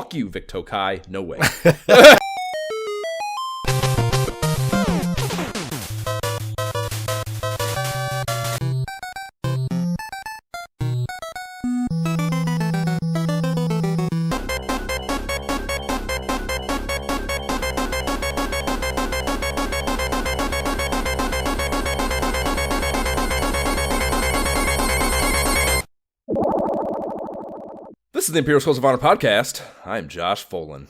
Fuck you, Vic Tokai. No way. This is the Imperial Schools of Honor podcast. I'm Josh Folan.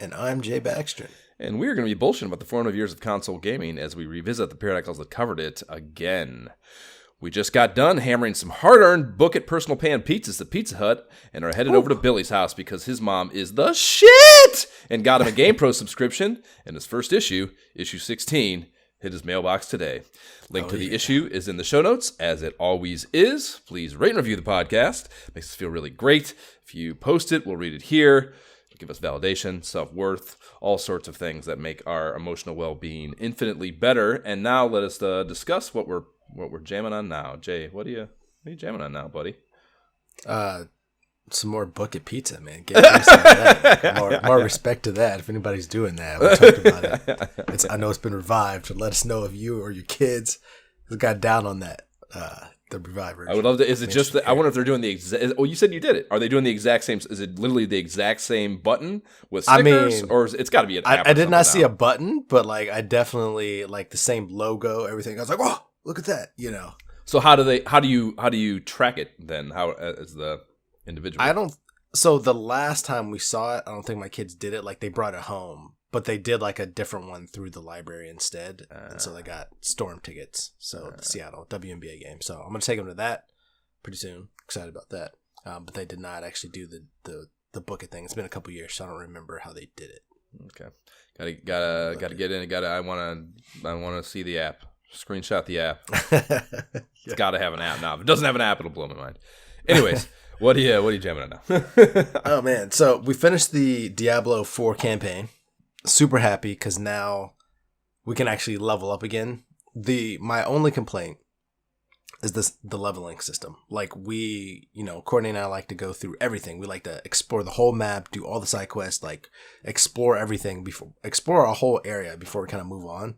And I'm Jay Baxtron. And we're going to be bullshitting about the formative years of console gaming as we revisit the periodicals that covered it again. We just got done hammering some hard-earned book-it personal pan pizzas at Pizza Hut and are headed over to Billy's house because his mom is the shit and got him a GamePro subscription, and his first issue, issue 16, hit his mailbox today. Link to the issue is in the show notes, as it always is. Please rate and review the podcast. It makes us feel really great. If you post it, we'll read it here. It'll give us validation, self-worth, all sorts of things that make our emotional well-being infinitely better. And now let us discuss what we're jamming on now. Jay, what are you jamming on now, buddy? Some more bucket pizza, man. Get some of that. More respect to that. If anybody's doing that, we talked about it. I know it's been revived. Let us know if you or your kids got down on that. The revived version. I would love to. Is it just? I wonder if they're doing the exact. Oh, you said you did it. Are they doing the exact same? Is it literally the exact same button with stickers, or it's got to be an app? I did not see a button, but like I definitely like the same logo, everything. I was like, oh, look at that, you know. So how do you track it then? How is the individual? So the last time we saw it, I don't think my kids did it. Like they brought it home, but they did like a different one through the library instead. And so they got Storm tickets. So the Seattle WNBA game. So I'm going to take them to that pretty soon. Excited about that. But they did not actually do the book it thing. It's been a couple years, so I don't remember how they did it. Okay. Gotta get in. I want to see the app. Screenshot the app. It's got to have an app now. If it doesn't have an app, it'll blow my mind. Anyways. What are you jamming on now? Oh, man. So we finished the Diablo 4 campaign. Super happy because now we can actually level up again. My only complaint is the leveling system. Like Courtney and I like to go through everything. We like to explore the whole map, do all the side quests, like explore everything explore a whole area before we kind of move on.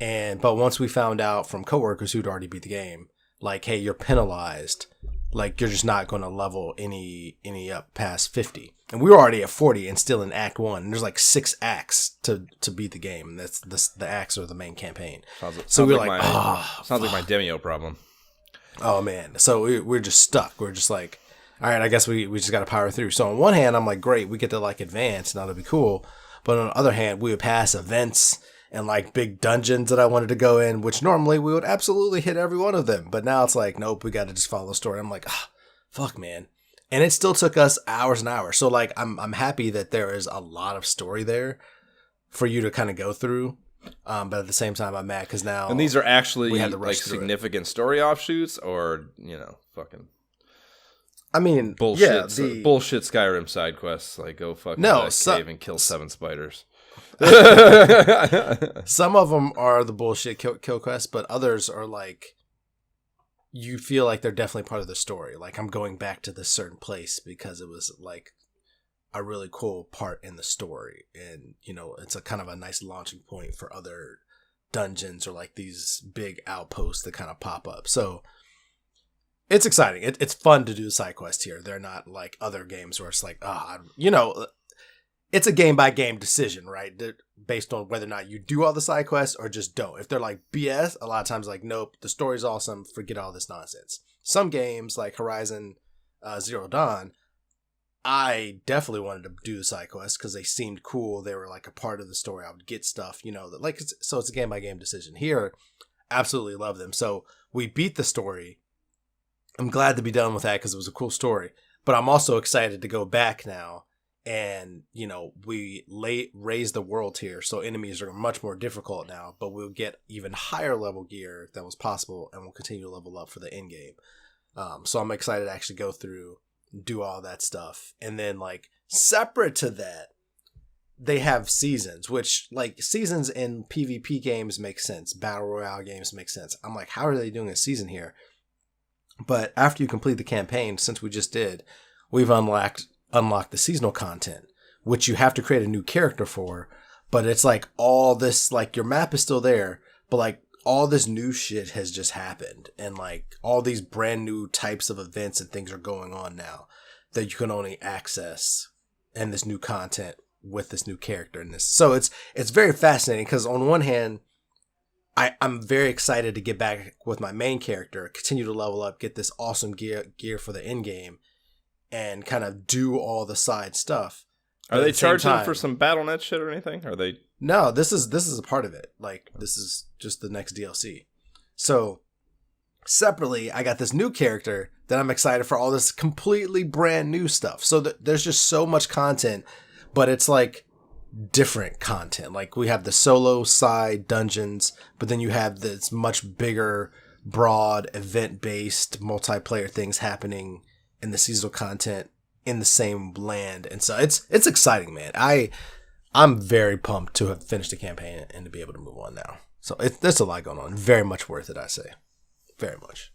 But once we found out from coworkers who'd already beat the game, like, hey, you're penalized. Like, you're just not going to level any up past 50. And we were already at 40 and still in Act 1. And there's like 6 acts to beat the game. That's the acts are the main campaign. Sounds like my Demio problem. Oh, man. So we're just stuck. We're just like, all right, I guess we just got to power through. So on one hand, I'm like, great, we get to like advance. Now that'll be cool. But on the other hand, we would pass events and like big dungeons that I wanted to go in, which normally we would absolutely hit every one of them. But now it's like, nope, we got to just follow the story. I'm like, fuck, man. And it still took us hours and hours. So like, I'm happy that there is a lot of story there for you to kind of go through. But at the same time, I'm mad because now. And these are actually like significant story offshoots or, fucking. I mean, bullshit, bullshit Skyrim side quests. Like go fucking cave and kill 7 spiders. Some of them are the bullshit kill quests, but others are like you feel like they're definitely part of the story. Like I'm going back to this certain place because it was like a really cool part in the story, and it's a kind of a nice launching point for other dungeons or like these big outposts that kind of pop up. So it's exciting. It's fun to do the side quest here. They're not like other games where it's like it's a game-by-game decision, right? Based on whether or not you do all the side quests or just don't. If they're like BS, a lot of times like, nope, the story's awesome, forget all this nonsense. Some games, like Horizon Zero Dawn, I definitely wanted to do the side quests because they seemed cool. They were like a part of the story. I would get stuff, so it's a game-by-game decision. Here, absolutely love them. So we beat the story. I'm glad to be done with that because it was a cool story. But I'm also excited to go back now. And, we raise the world here, so enemies are much more difficult now, but we'll get even higher level gear than was possible, and we'll continue to level up for the end game. So I'm excited to actually go through, do all that stuff. And then, like, separate to that, they have seasons, which, like, seasons in PvP games make sense. Battle Royale games make sense. I'm like, how are they doing a season here? But after you complete the campaign, since we just did, we've unlocked the seasonal content, which you have to create a new character for. But it's like all this, like your map is still there, but like all this new shit has just happened. And like all these brand new types of events and things are going on now that you can only access and this new content with this new character in this. So it's very fascinating because on one hand, I'm very excited to get back with my main character, continue to level up, get this awesome gear for the end game, and kind of do all the side stuff. Are they charging for some BattleNet shit or anything? Are they? No, this is a part of it. Like this is just the next DLC. So separately, I got this new character that I'm excited for all this completely brand new stuff. So there's just so much content, but it's like different content. Like we have the solo side dungeons, but then you have this much bigger, broad, event-based multiplayer things happening in the seasonal content in the same land. And so it's exciting, man. I'm very pumped to have finished the campaign and to be able to move on now. So there's a lot going on. Very much worth it, I say. Very much.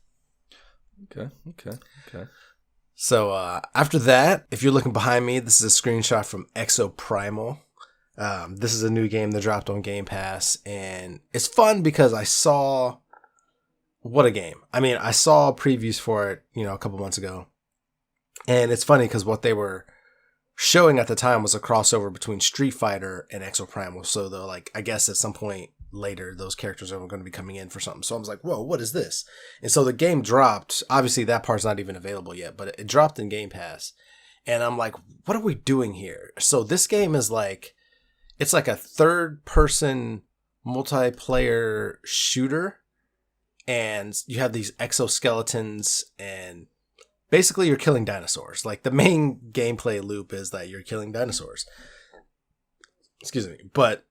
Okay. So after that, if you're looking behind me, this is a screenshot from Exoprimal. This is a new game that dropped on Game Pass, and it's fun because I saw what a game. I mean, I saw previews for it, a couple months ago, and it's funny because what they were showing at the time was a crossover between Street Fighter and Exoprimal. So they're like, I guess at some point later, those characters are going to be coming in for something. So I was like, whoa, what is this? And so the game dropped. Obviously, that part's not even available yet, but it dropped in Game Pass, and I'm like, what are we doing here? So this game is like, it's like a third-person multiplayer shooter, and you have these exoskeletons, and basically you're killing dinosaurs. Like, the main gameplay loop is that you're killing dinosaurs. Excuse me. But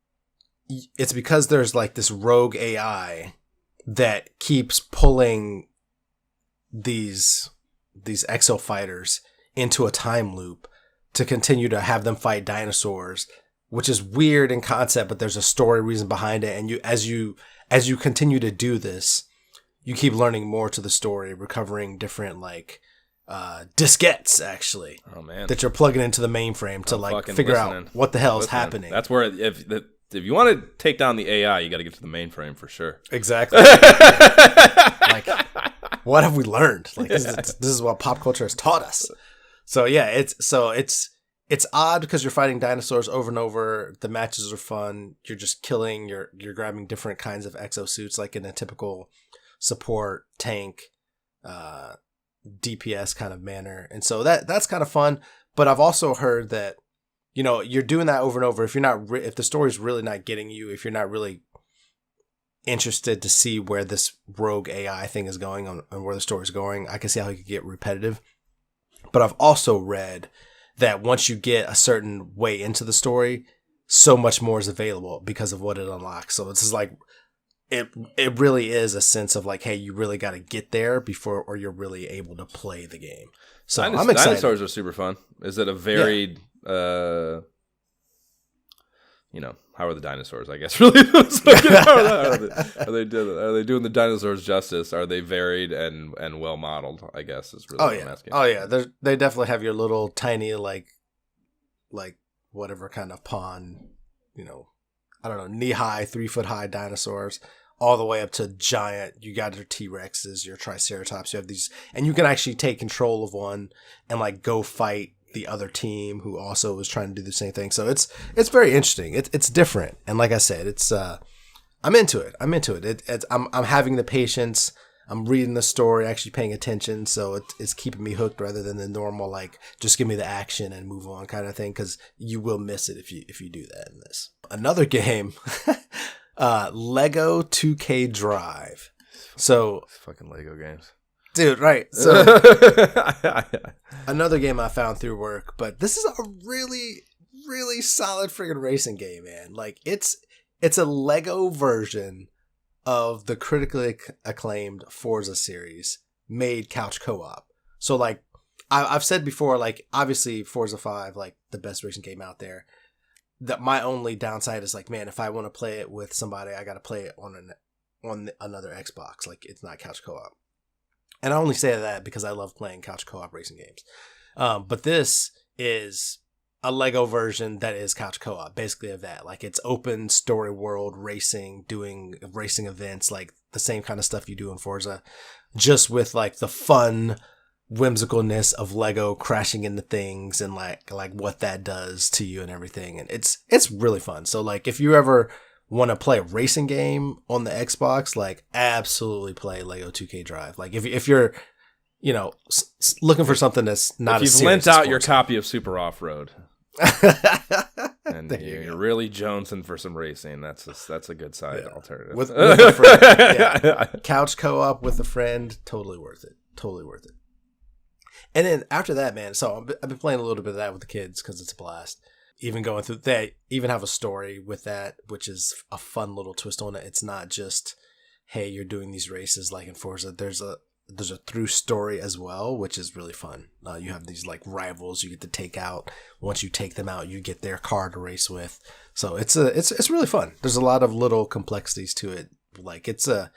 it's because there's, like, this rogue AI that keeps pulling these exo fighters into a time loop to continue to have them fight dinosaurs, which is weird in concept, but there's a story reason behind it. And as you continue to do this, you keep learning more to the story, recovering different diskettes actually. Oh man, that you're plugging into the mainframe to figure out what the hell is happening. That's where if you want to take down the AI, you got to get to the mainframe for sure. Exactly. What have we learned? This is what pop culture has taught us. So yeah, it's odd because you're fighting dinosaurs over and over. The matches are fun. You're just killing. You're grabbing different kinds of exosuits, like in a typical support tank, DPS kind of manner. And so that's kind of fun. But I've also heard that, you're doing that over and over. If you're not, if the story's really not getting you, if you're not really interested to see where this rogue AI thing is going and where the story's going, I can see how it could get repetitive. But I've also read that once you get a certain way into the story, so much more is available because of what it unlocks. So it's just like, it really is a sense of like, hey, you really got to get there or you're really able to play the game. So I'm excited. Dinosaurs are super fun. Is it a varied, how are the dinosaurs, I guess, really? Are they doing the dinosaurs justice? Are they varied and well modeled, I guess, is really what I'm asking. Oh, yeah. They definitely have your little tiny, like whatever kind of pond, I don't know, knee-high, 3-foot-high dinosaurs, all the way up to giant. You got your T-Rexes, your Triceratops. You have these, and you can actually take control of one and, go fight the other team who also is trying to do the same thing. So it's very interesting. It's different, and like I said, it's I'm into it. I'm having the patience. I'm reading the story, actually paying attention, so it's keeping me hooked rather than the normal just give me the action and move on kind of thing, because you will miss it if you do that in this. Another game, Lego 2K Drive. So fucking Lego games. Dude, right. So another game I found through work, but this is a really, really solid friggin' racing game, man. It's a Lego version of the critically acclaimed Forza series made couch co-op. So I've said before, obviously Forza 5, the best racing game out there. That my only downside is man, if I want to play it with somebody, I got to play it on another Xbox. It's not couch co-op. And I only say that because I love playing couch co-op racing games. But this is a Lego version that is couch co-op, basically of that. Like it's open story world racing, doing racing events, like the same kind of stuff you do in Forza, just with like the fun whimsicalness of Lego crashing into things and like what that does to you and everything. And it's really fun. So like if you ever want to play a racing game on the Xbox, like absolutely play Lego 2K Drive. Like if you're, you know, looking for something that's not if as you've lent out your sports copy of Super Off-Road and you're really jonesing for some racing, that's a good side alternative. With a friend. Yeah. Couch co-op with a friend, totally worth it. Totally worth it. And then after that, man, so I've been playing a little bit of that with the kids because it's a blast. Even going through, they even have a story with that, which is a fun little twist on it. It's not just, hey, you're doing these races like in Forza. There's a through story as well, which is really fun. You have these like rivals you get to take out. Once you take them out, you get their car to race with. So it's really fun. There's a lot of little complexities to it. Like it's a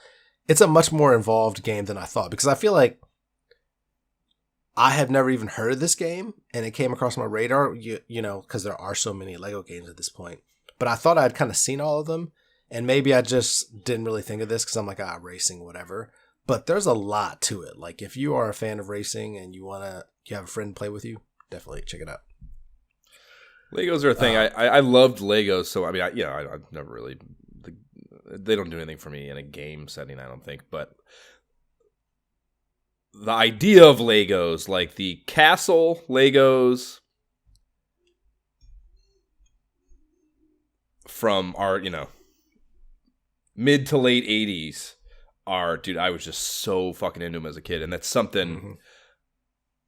much more involved game than I thought, because I feel like I have never even heard of this game, and it came across my radar, you know, because there are so many Lego games at this point. But I thought I'd kind of seen all of them, and maybe I just didn't really think of this because I'm like, racing, whatever. But there's a lot to it. Like, if you are a fan of racing and you have a friend play with you, definitely check it out. Legos are a thing. I loved Legos, so I mean, I've never really. They don't do anything for me in a game setting, I don't think, but. The idea of Legos, like the castle Legos from our, mid to late 80s dude, I was just so fucking into them as a kid. And that's something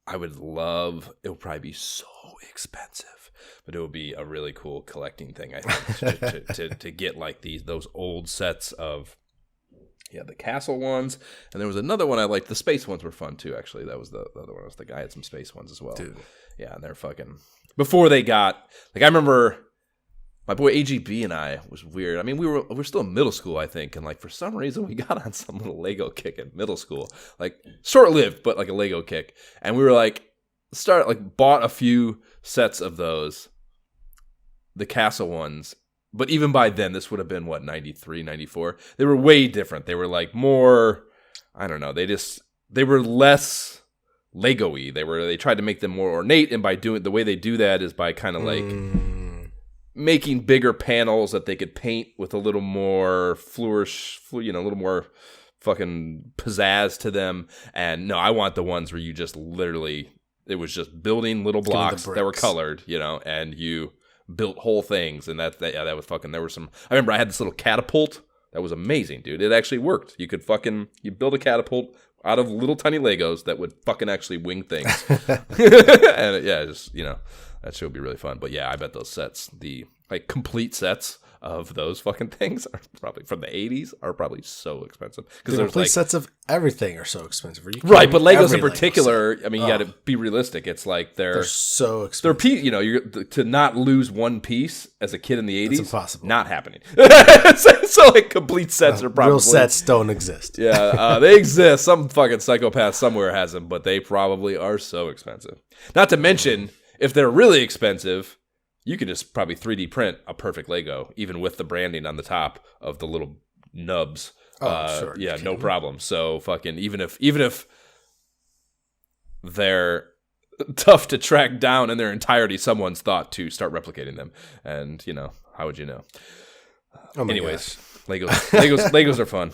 I would love. It would probably be so expensive, but it would be a really cool collecting thing, I think, to get like those old sets of. Yeah, the castle ones, and there was another one I liked. The space ones were fun too. Actually, that was the other one. The guy had some space ones as well. Dude. Yeah, and they're fucking. Before they got like, I remember my boy AGB and I was weird. I mean, we were still in middle school, I think, and like for some reason we got on some little Lego kick in middle school, like short lived, but like a Lego kick, and we were like bought a few sets of those, the castle ones. But even by then, this would have been, 93, 94? They were way different. They were, like, more, I don't know, they were less Lego-y. They tried to make them more ornate, and by doing, the way they do that is by kind of, like, making bigger panels that they could paint with a little more flourish, a little more fucking pizzazz to them. And, no, I want the ones where you just literally, it was just building little blocks that were colored, and you built whole things, and that was fucking. There were some. I remember I had this little catapult that was amazing, dude. It actually worked. You could you build a catapult out of little tiny Legos that would fucking actually wing things, and that should be really fun. But yeah, I bet those sets, the like complete sets of those fucking things, are probably from the 80s, are probably so expensive because the complete sets of everything are so expensive. Right, but Legos in particular, I mean, you got to be realistic. It's like they're so expensive. You're to not lose one piece as a kid in the 80s. It's impossible. Not happening. so like complete sets are probably real sets don't exist. Yeah, they exist. Some fucking psychopath somewhere has them, but they probably are so expensive. Not to mention, if they're really expensive, you could just probably 3D print a perfect Lego, even with the branding on the top of the little nubs. Sure. Yeah, no problem. So fucking even if they're tough to track down in their entirety, someone's thought to start replicating them. And how would you know? Anyways, Legos are fun.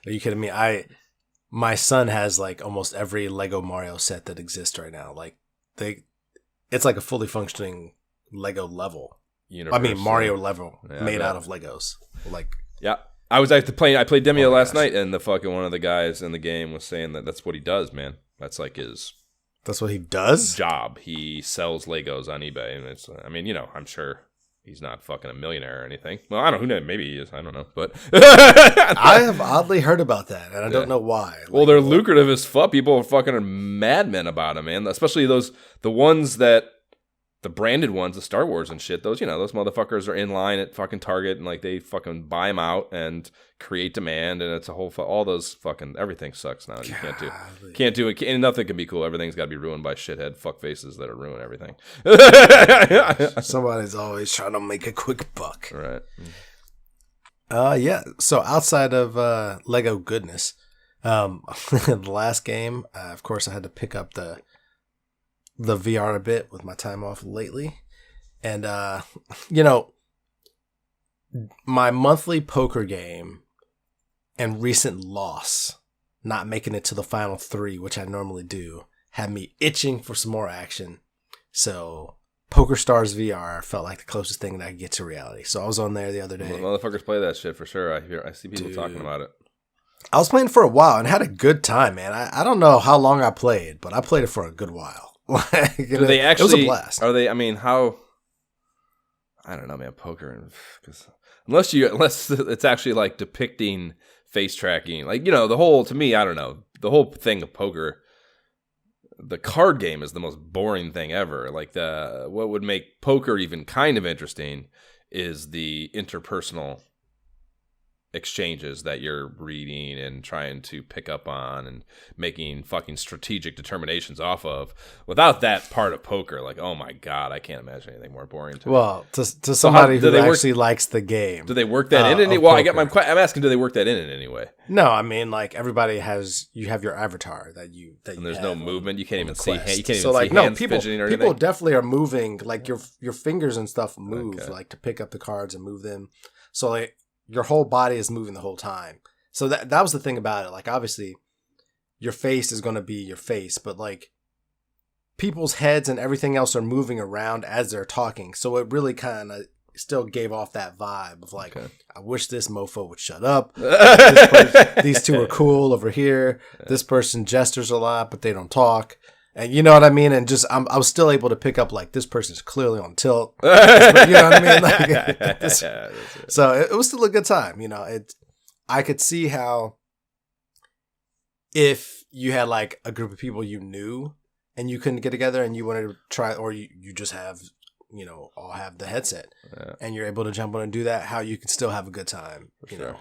Are you kidding me? My son has like almost every Lego Mario set that exists right now. Like it's like a fully functioning Lego level. Mario level made out of Legos. Like, yeah, I played Demio last night, and the fucking one of the guys in the game was saying that's what he does, man. That's like that's what he does. Job. He sells Legos on eBay, and it's. I mean, I'm sure he's not fucking a millionaire or anything. Well, I don't know. Who knows? Maybe he is. I don't know, but I have oddly heard about that, and I don't know why. Well, they're lucrative as fuck. People are fucking madmen about them, man. Especially the ones that the branded ones, the Star Wars and shit, those motherfuckers are in line at fucking Target and like they fucking buy them out and create demand, and it's a whole all those fucking everything sucks now. You can't do it, and nothing can be cool. Everything's got to be ruined by shithead fuck faces that are ruining everything. Somebody's always trying to make a quick buck, right? Yeah. So outside of Lego goodness, the last game, of course, I had to pick up the VR a bit with my time off lately. And, my monthly poker game and recent loss, not making it to the final 3, which I normally do, had me itching for some more action. So Poker Stars VR felt like the closest thing that I could get to reality. So I was on there the other day. Motherfuckers play that shit for sure. I see people talking about it. I was playing for a while and had a good time, man. I don't know how long I played, but I played it for a good while. Do they actually? It was a blast. Are they? I mean, how? I don't know, man. Poker, because unless it's actually like depicting face tracking, like the whole. To me, I don't know, the whole thing of poker. The card game is the most boring thing ever. Like what would make poker even kind of interesting is the interpersonal exchanges that you're reading and trying to pick up on and making fucking strategic determinations off of. Without that part of poker, like, oh my god, I can't imagine anything more boring to me. Well, to somebody who actually likes the game. Do they work that in any? Well, I'm asking, do they work that in any way? No, I mean, like, everybody you have your avatar that you and there's no movement. You can't even see. You can't even so, like, see hands people fidgeting or anything. People definitely are moving. Like your fingers and stuff move, like to pick up the cards and move them. So like your whole body is moving the whole time. So that was the thing about it. Like, obviously, your face is going to be your face, but like people's heads and everything else are moving around as they're talking. So it really kind of still gave off that vibe of like, I wish this mofo would shut up. These two are cool over here. This person gestures a lot, but they don't talk. And you know what I mean? And just, I was still able to pick up, like, this person's clearly on tilt. You know what I mean? Like, so it was still a good time. I could see how if you had, like, a group of people you knew and you couldn't get together and you wanted to try, or you just have, all have the headset and you're able to jump on and do that, how you can still have a good time, you know?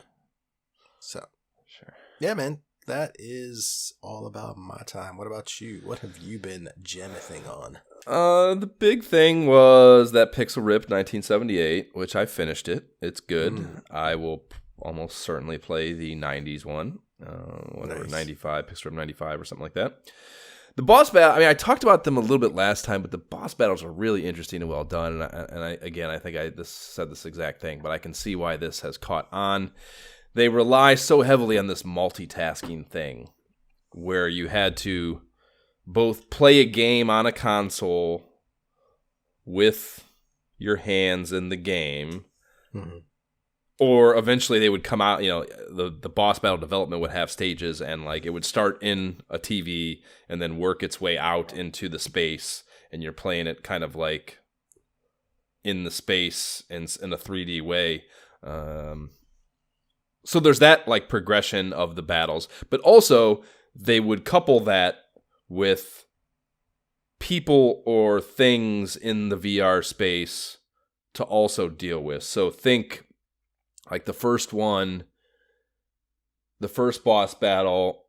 So, yeah, man. That is all about my time. What about you? What have you been jamming on? The big thing was that Pixel Rip 1978, which I finished it. It's good. I will almost certainly play the 90s one. Nice. 95, Pixel Rip 95 or something like that. The boss battle, I mean, I talked about them a little bit last time, but the boss battles are really interesting and well done. And I think I said this exact thing, but I can see why this has caught on. They rely so heavily on this multitasking thing where you had to both play a game on a console with your hands in the game, or eventually they would come out, the boss battle development would have stages and like it would start in a TV and then work its way out into the space, and you're playing it kind of like in the space in a 3D way. So there's that like progression of the battles, but also they would couple that with people or things in the VR space to also deal with. So think like the first boss battle,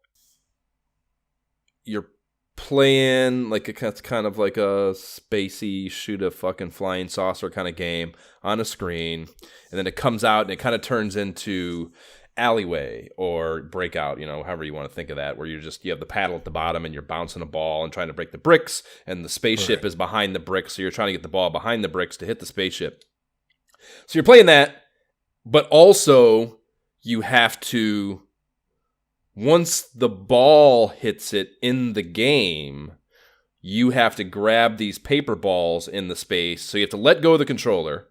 you're playing like it's kind of like a spacey shoot a fucking flying saucer kind of game on a screen, and then it comes out and it kind of turns into alleyway or breakout, however you want to think of that, where you have the paddle at the bottom and you're bouncing a ball and trying to break the bricks, and the spaceship is behind the bricks, so you're trying to get the ball behind the bricks to hit the spaceship. So you're playing that, but also you have to, once the ball hits it in the game, you have to grab these paper balls in the space. So you have to let go of the controller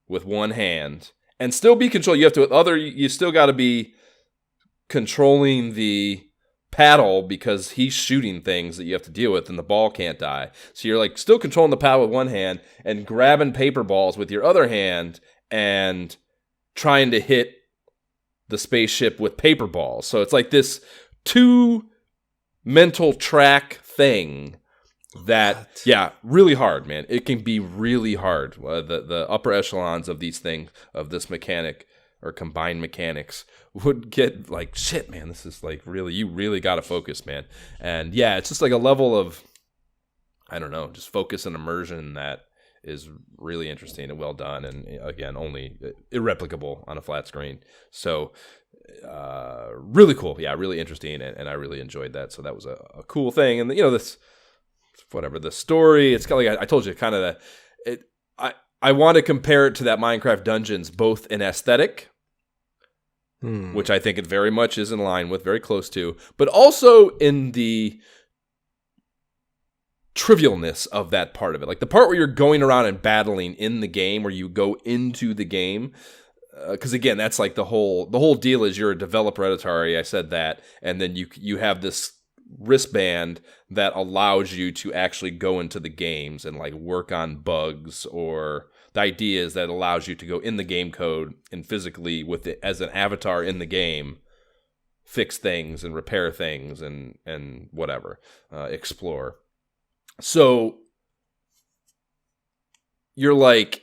with one hand and still be controlled. You still got to be controlling the paddle because he's shooting things that you have to deal with and the ball can't die. So you're like still controlling the paddle with one hand and grabbing paper balls with your other hand and trying to hit the spaceship with paper balls. So it's like this 2 mental track thing Really hard, man. It can be really hard. The upper echelons of these things, of this mechanic or combined mechanics, would get like, shit, man, this is like you really got to focus, man. And yeah, it's just like a level of, I don't know, just focus and immersion that is really interesting and well done. And again, only irreplicable on a flat screen. So really cool. Yeah, really interesting. And I really enjoyed that. So that was a cool thing. And, this, whatever, the story, it's kind of like I told you, kind of I want to compare it to that Minecraft Dungeons, both in aesthetic, which I think it very much is in line with, very close to, but also in the trivialness of that part of it. Like the part where you're going around and battling in the game, where you go into the game. Because again, that's like the whole deal is you're a developer at Atari. I said that. And then you have this wristband that allows you to actually go into the games and like work on bugs, or the idea is that it allows you to go in the game code and physically with it as an avatar in the game, fix things and repair things and whatever, explore. So you're like,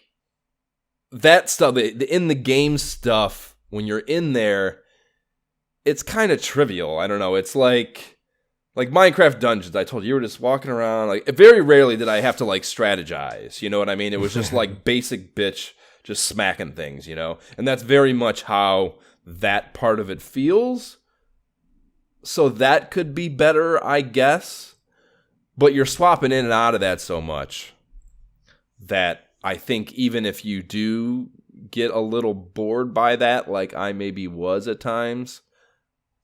that stuff, the in the game stuff, when you're in there, it's kind of trivial. I don't know. It's like Minecraft Dungeons. I told you, you were just walking around. Like, very rarely did I have to like strategize. You know what I mean? It was just like basic bitch, just smacking things. And that's very much how that part of it feels. So that could be better, I guess. But you're swapping in and out of that so much that I think even if you do get a little bored by that, like I maybe was at times,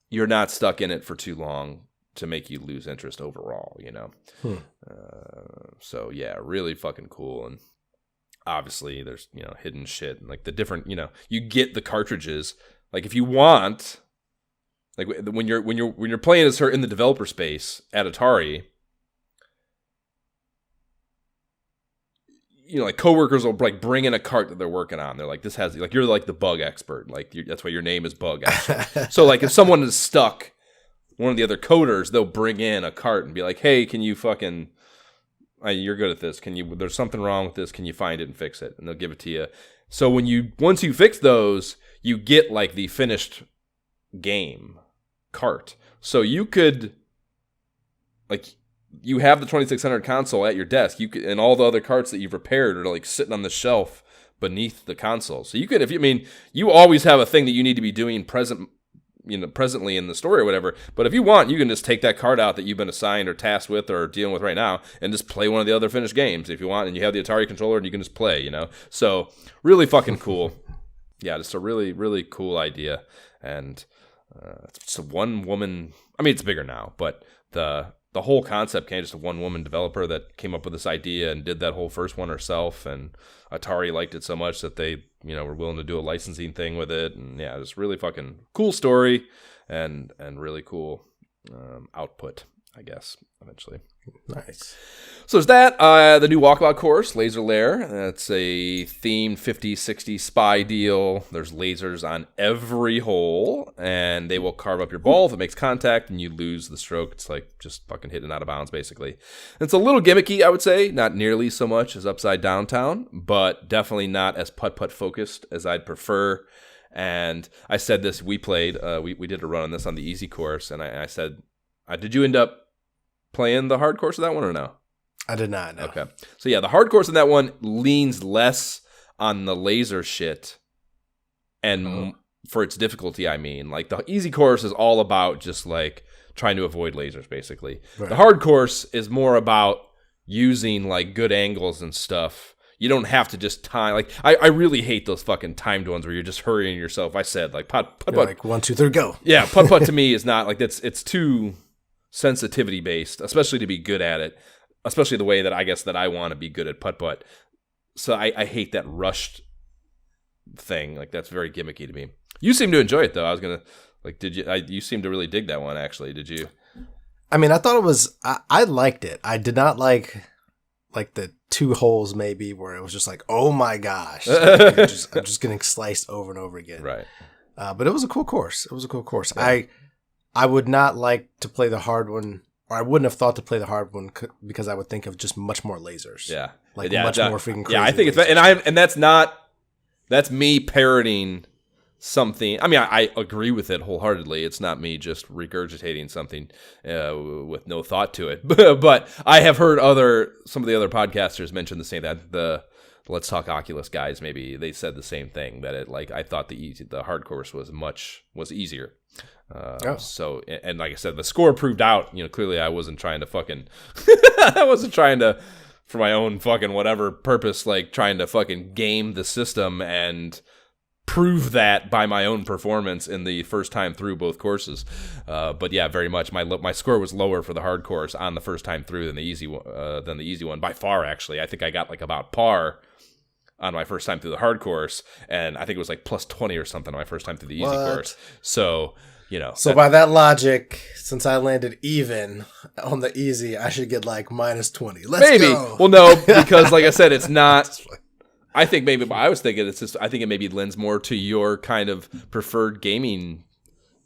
you're not stuck in it for too long to make you lose interest overall, So yeah, really fucking cool. And obviously there's, hidden shit and like the different, you get the cartridges. Like if you want, like when you're playing as her in the developer space at Atari, like coworkers will like bring in a cart that they're working on. They're like, this has, like, you're like the bug expert. Like that's why your name is Bug. So like if someone is stuck, one of the other coders, they'll bring in a cart and be like, hey, can you fucking, you're good at this. There's something wrong with this. Can you find it and fix it? And they'll give it to you. So once you fix those, you get like the finished game cart. So you could, like, you have the 2600 console at your desk. You could, and all the other carts that you've repaired are like sitting on the shelf beneath the console. So you could, you always have a thing that you need to be doing presently in the story or whatever. But if you want, you can just take that card out that you've been assigned or tasked with or dealing with right now and just play one of the other finished games if you want. And you have the Atari controller and you can just play, So really fucking cool. Yeah, just a really, really cool idea. And it's a one woman, it's bigger now, but the whole concept came just a one-woman developer that came up with this idea and did that whole first one herself, and Atari liked it so much that they, were willing to do a licensing thing with it, and yeah, it's really fucking cool story and really cool output, I guess, eventually. Nice. So there's that. The new Walkabout course, Laser Lair. That's a themed 50s, 60s spy deal. There's lasers on every hole, and they will carve up your ball if it makes contact, and you lose the stroke. It's like just fucking hitting out of bounds, basically. It's a little gimmicky, I would say. Not nearly so much as Upside Downtown, but definitely not as putt-putt focused as I'd prefer. And I said this, we played, we did a run on this on the easy course, and I said, did you end up playing the hard course of that one or no? I did not, no. Okay. So yeah, the hard course in that one leans less on the laser shit and for its difficulty, like the easy course is all about just like trying to avoid lasers, basically. Right. The hard course is more about using like good angles and stuff. You don't have to just time. Like I really hate those fucking timed ones where you're just hurrying yourself. I said like putt. Like 1, 2, 3, go. Yeah, putt to me is not like it's too sensitivity based, especially to be good at it, especially the way that I guess that I want to be good at putt. So I hate that rushed thing. Like that's very gimmicky to me. You seem to enjoy it though. I was gonna like, did you? You seem to really dig that one. Actually, did you? I thought it was. I liked it. I did not like the 2 holes maybe where it was just like, oh my gosh, I'm just getting sliced over and over again. Right. But it was a cool course. Yeah. I would not like to play the hard one or I wouldn't have thought to play the hard one because I would think of just much more lasers. Yeah. Like much more freaking crazy. Yeah, I think lasers. that's me parroting something. I mean, I agree with it wholeheartedly. It's not me just regurgitating something with no thought to it. But I have heard some of the other podcasters mention the same, that the Let's Talk Oculus guys, maybe they said the same thing, that it, like, I thought the hard course was easier. So, and like I said, the score proved out, clearly I wasn't trying to for my own fucking whatever purpose, like trying to fucking game the system and prove that by my own performance in the first time through both courses. But yeah, very much my score was lower for the hard course on the first time through than the easy one by far. Actually, I think I got like about par on my first time through the hard course, and I think it was like plus 20 or something on my first time through the easy course. So, So by that logic, since I landed even on the easy, I should get like minus 20. Let's go. Well, no, because like I said, it's not. I think maybe I was thinking it's just. I think it maybe lends more to your kind of preferred gaming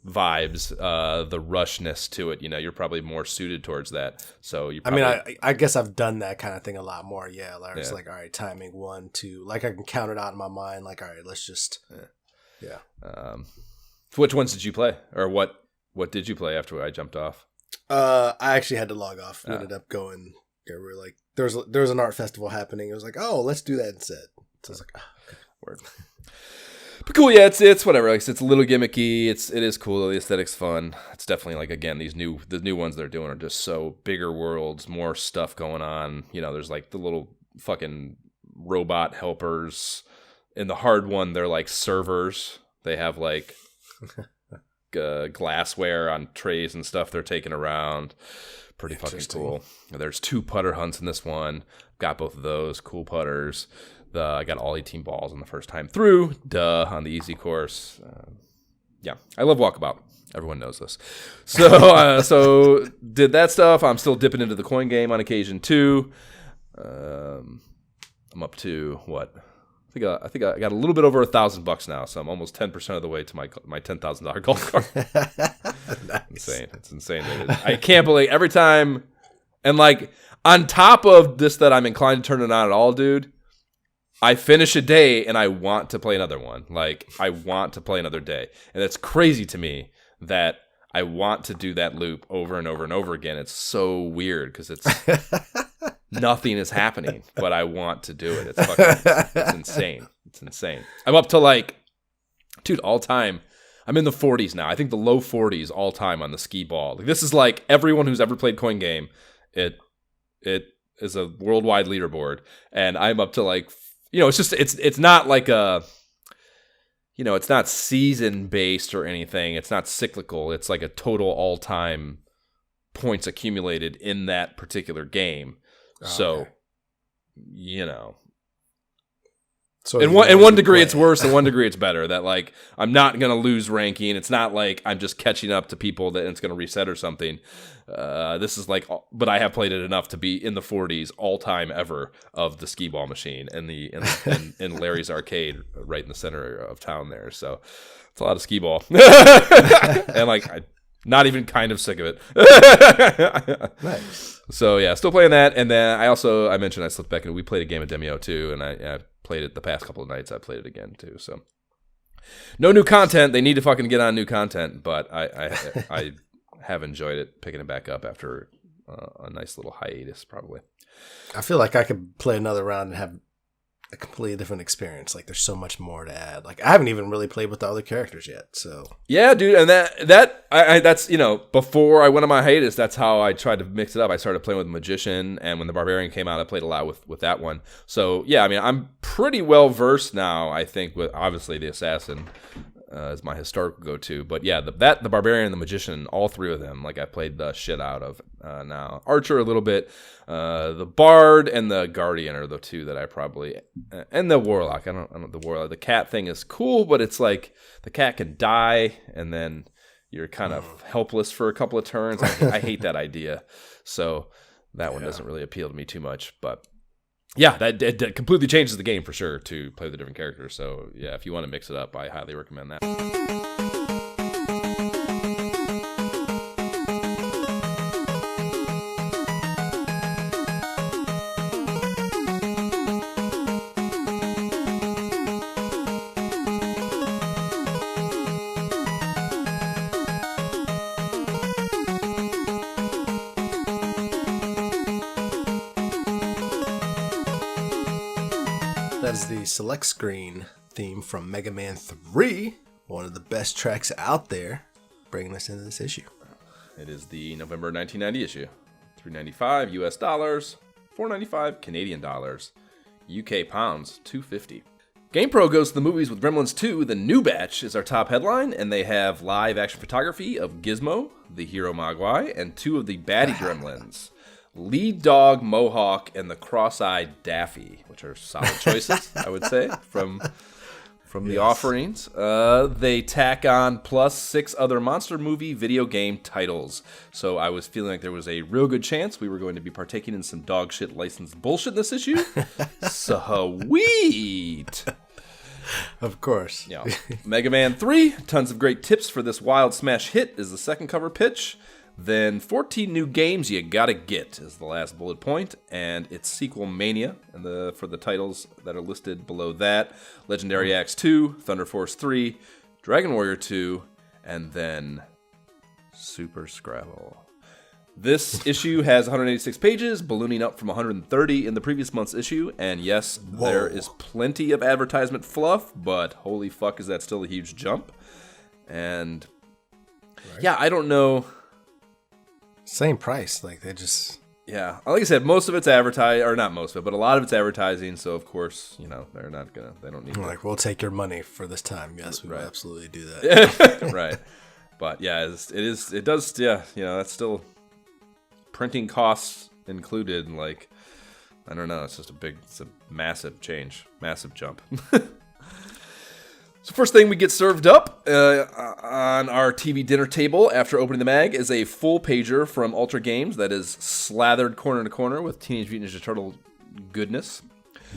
vibes, the rushness to it. You're probably more suited towards that. So you. I guess I've done that kind of thing a lot more. Yeah, like it's like, all right, timing 1, 2, like I can count it out in my mind. Like, all right, let's just. Yeah. Which ones did you play, or what did you play after I jumped off? I actually had to log off. We ended up going. Yeah, we were like, there was an art festival happening. It was like, oh, let's do that instead. So I was like, okay. Word. But cool, yeah, it's whatever. Like, it's a little gimmicky. It is cool. The aesthetic's fun. It's definitely like, again, the new ones they're doing are just so bigger worlds, more stuff going on. There's like the little fucking robot helpers. In the hard one, they're like servers. They have like glassware on trays and stuff they're taking around. Pretty fucking cool. There's 2 putter hunts in this one. Got both of those. Cool putters. I got all 18 balls on the first time through. On the easy course. Yeah, I love Walkabout. Everyone knows this. So did that stuff. I'm still dipping into the coin game on occasion too. I'm up to what? I think I got a little bit over $1,000 now, so I'm almost 10% of the way to my $10,000 golf cart. Nice. Insane! It's insane. I can't believe every time, and like on top of this, that I'm inclined to turn it on at all, dude. I finish a day and I want to play another one. Like, I want to play another day, and it's crazy to me that I want to do that loop over and over and over again. It's so weird because it's. Nothing is happening, but I want to do it. It's insane. It's insane. I'm up to like, dude, all time. I'm in the 40s now. I think the low 40s all time on the skee ball. Like, this is like everyone who's ever played coin game. It is a worldwide leaderboard, and I'm up to like, it's not like a, it's not season based or anything. It's not cyclical. It's like a total all time points accumulated in that particular game. So, so in one degree it's worse, in one degree it's better. That like I'm not gonna lose ranking. It's not like I'm just catching up to people that it's gonna reset or something. This is like, but I have played it enough to be in the 40s all time ever of the skee ball machine and in Larry's arcade right in the center of town there. So it's a lot of skee ball, and like not even kind of sick of it. Nice. So yeah, still playing that, and then I mentioned I slipped back and we played a game of Demio too, and I played it the past couple of nights. I played it again too. So no new content. They need to fucking get on new content, but I have enjoyed it, picking it back up after a nice little hiatus. Probably. I feel like I could play another round and have a completely different experience. Like, there's so much more to add. Like, I haven't even really played with the other characters yet. So yeah, dude, and that's before I went on my hiatus, that's how I tried to mix it up. I started playing with Magician, and when the Barbarian came out, I played a lot with that one. So yeah, I mean, I'm pretty well versed now. I think with obviously the Assassin is my historical go-to, but yeah, the Barbarian and the Magician, all 3 of them, like I played the shit out of. Now Archer a little bit, the Bard and the Guardian are the 2 that I probably, and the Warlock. I don't the Warlock. The cat thing is cool, but it's like the cat can die and then you're kind of helpless for a couple of turns. I hate that idea, so that one doesn't really appeal to me too much. But yeah, that completely changes the game for sure to play with the different characters. So yeah, if you want to mix it up, I highly recommend that. that is the select screen theme from Mega Man 3, one of the best tracks out there, bringing us into this issue. It is the November 1990 issue. $3.95 US dollars, $4.95 Canadian dollars, UK pounds, $2.50. GamePro goes to the movies with Gremlins 2. The new batch is our top headline, and they have live action photography of Gizmo, the hero Mogwai, and 2 of the baddie Gremlins, Lead Dog Mohawk and the Cross-Eyed Daffy, which are solid choices, I would say, from the offerings. They tack on plus 6 other monster movie video game titles. So I was feeling like there was a real good chance we were going to be partaking in some dog shit licensed bullshit in this issue. Sweet! Of course. Yeah. Mega Man 3, tons of great tips for this wild smash hit is the second cover pitch. Then 14 new games you gotta get is the last bullet point, and it's sequel mania. And for the titles that are listed below that, Legendary Axe 2, Thunder Force 3, Dragon Warrior 2, and then Super Scrabble. This issue has 186 pages, ballooning up from 130 in the previous month's issue. And yes, there is plenty of advertisement fluff, but holy fuck, is that still a huge jump? And yeah, I don't know. Same price, like they just... Yeah, like I said, most of it's advertising, or not most of it, but a lot of it's advertising, so of course, they're not gonna, they don't need like, we'll take your money for this time. Yes, we will absolutely do that. Right. But yeah, it does, yeah, that's still... Printing costs included, like, I don't know, it's a massive change, massive jump. So first thing we get served up on our TV dinner table after opening the mag is a full pager from Ultra Games that is slathered corner to corner with Teenage Mutant Ninja Turtle goodness.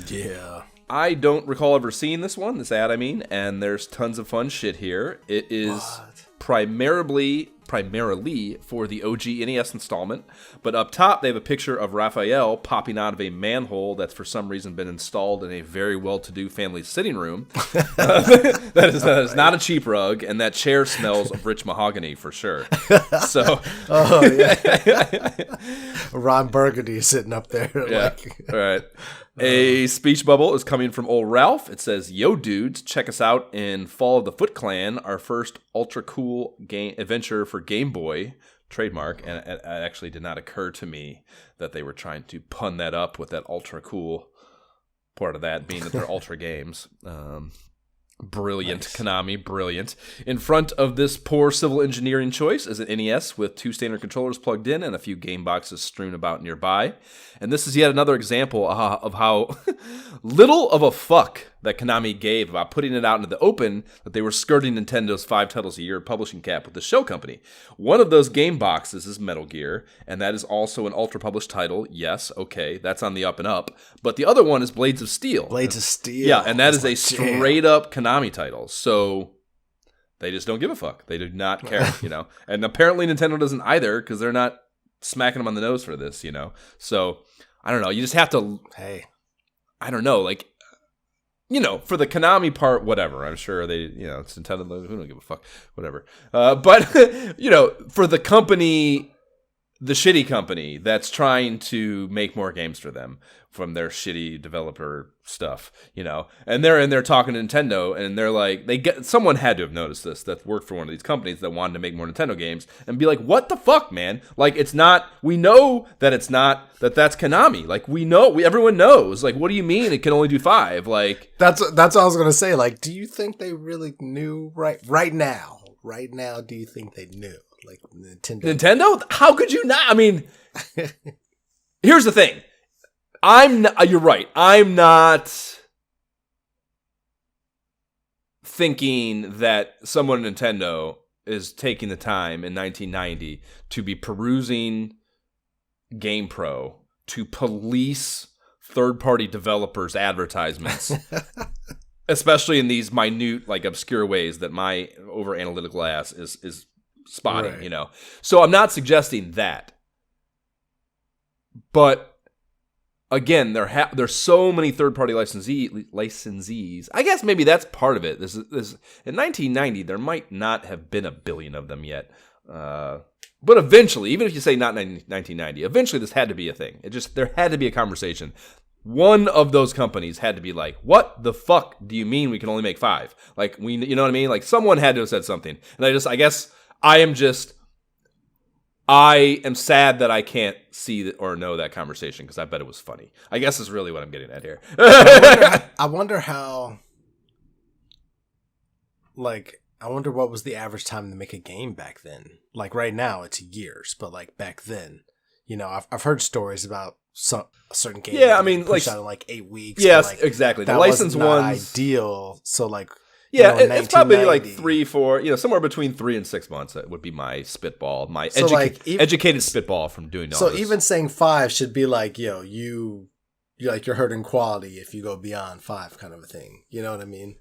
Yeah. I don't recall ever seeing this ad, and there's tons of fun shit here. It is primarily for the OG NES installment, but up top they have a picture of Raphael popping out of a manhole that's for some reason been installed in a very well-to-do family sitting room. That is not a cheap rug, and that chair smells of rich mahogany for sure. So, Ron Burgundy is sitting up there. Yeah, all right. A speech bubble is coming from old Ralph. It says, "Yo, dudes, check us out in Fall of the Foot Clan, our first ultra cool game adventure for Game Boy," trademark. And it actually did not occur to me that they were trying to pun that up with that ultra cool part of that being that they're ultra games. Brilliant, nice. Konami, brilliant. In front of this poor civil engineering choice is an NES with 2 standard controllers plugged in and a few game boxes strewn about nearby. And this is yet another example of how little of a fuck that Konami gave about putting it out into the open, that they were skirting Nintendo's 5 titles a year publishing cap with the Show Company. One of those game boxes is Metal Gear, and that is also an Ultra published title. Yes, okay, that's on the up and up. But the other one is Blades of Steel. Blades of Steel. Yeah, and that is a straight up Konami title. So they just don't give a fuck. They do not care, And apparently Nintendo doesn't either, because they're not smacking them on the nose for this, So I don't know. You just have to. Hey, I don't know, like. For the Konami part, whatever. I'm sure they, it's Nintendo. Who don't give a fuck, whatever. But for the company, the shitty company that's trying to make more games for them from their shitty developer stuff, and they're in there talking to Nintendo, and they're like, someone had to have noticed this that worked for one of these companies that wanted to make more Nintendo games, and be like, what the fuck, man? Like, it's not. We know that it's not. That's Konami. Like, we know. Everyone knows. Like, what do you mean it can only do 5? Like, that's what I was gonna say. Like, do you think they really knew right now? Right now, do you think they knew? Like, Nintendo? How could you not? I mean, here's the thing. You're right. I'm not thinking that someone at Nintendo is taking the time in 1990 to be perusing GamePro to police third-party developers' advertisements, especially in these minute, like, obscure ways that my over-analytical ass is spotting, right. So I'm not suggesting that. But again, there's so many third-party licensees. I guess maybe that's part of it. This in 1990, there might not have been a billion of them yet. But eventually, even if you say not 1990, eventually this had to be a thing. There had to be a conversation. one of those companies had to be like, what the fuck do you mean we can only make 5? Like, you know what I mean? Like, someone had to have said something. And I guess I am sad that I can't see or know that conversation because I bet it was funny. I guess is really what I'm getting at here. I wonder how, like, I wonder what was the average time to make a game back then. Like, right now, it's years, but, like, back then, you know, I've heard stories about a certain game. Yeah, I mean, like, out in, like, 8 weeks. Yes, like, exactly. The that licensed was not ones. ideal. So, like, Yeah, you know, it's probably like 1990. 3, 4, you know, somewhere between 3 and 6 months. That would be my spitball, my So, like, educated spitball from doing all So this. even saying 5 should be like, yo, you're hurting quality if you go beyond 5 kind of a thing. You know what I mean?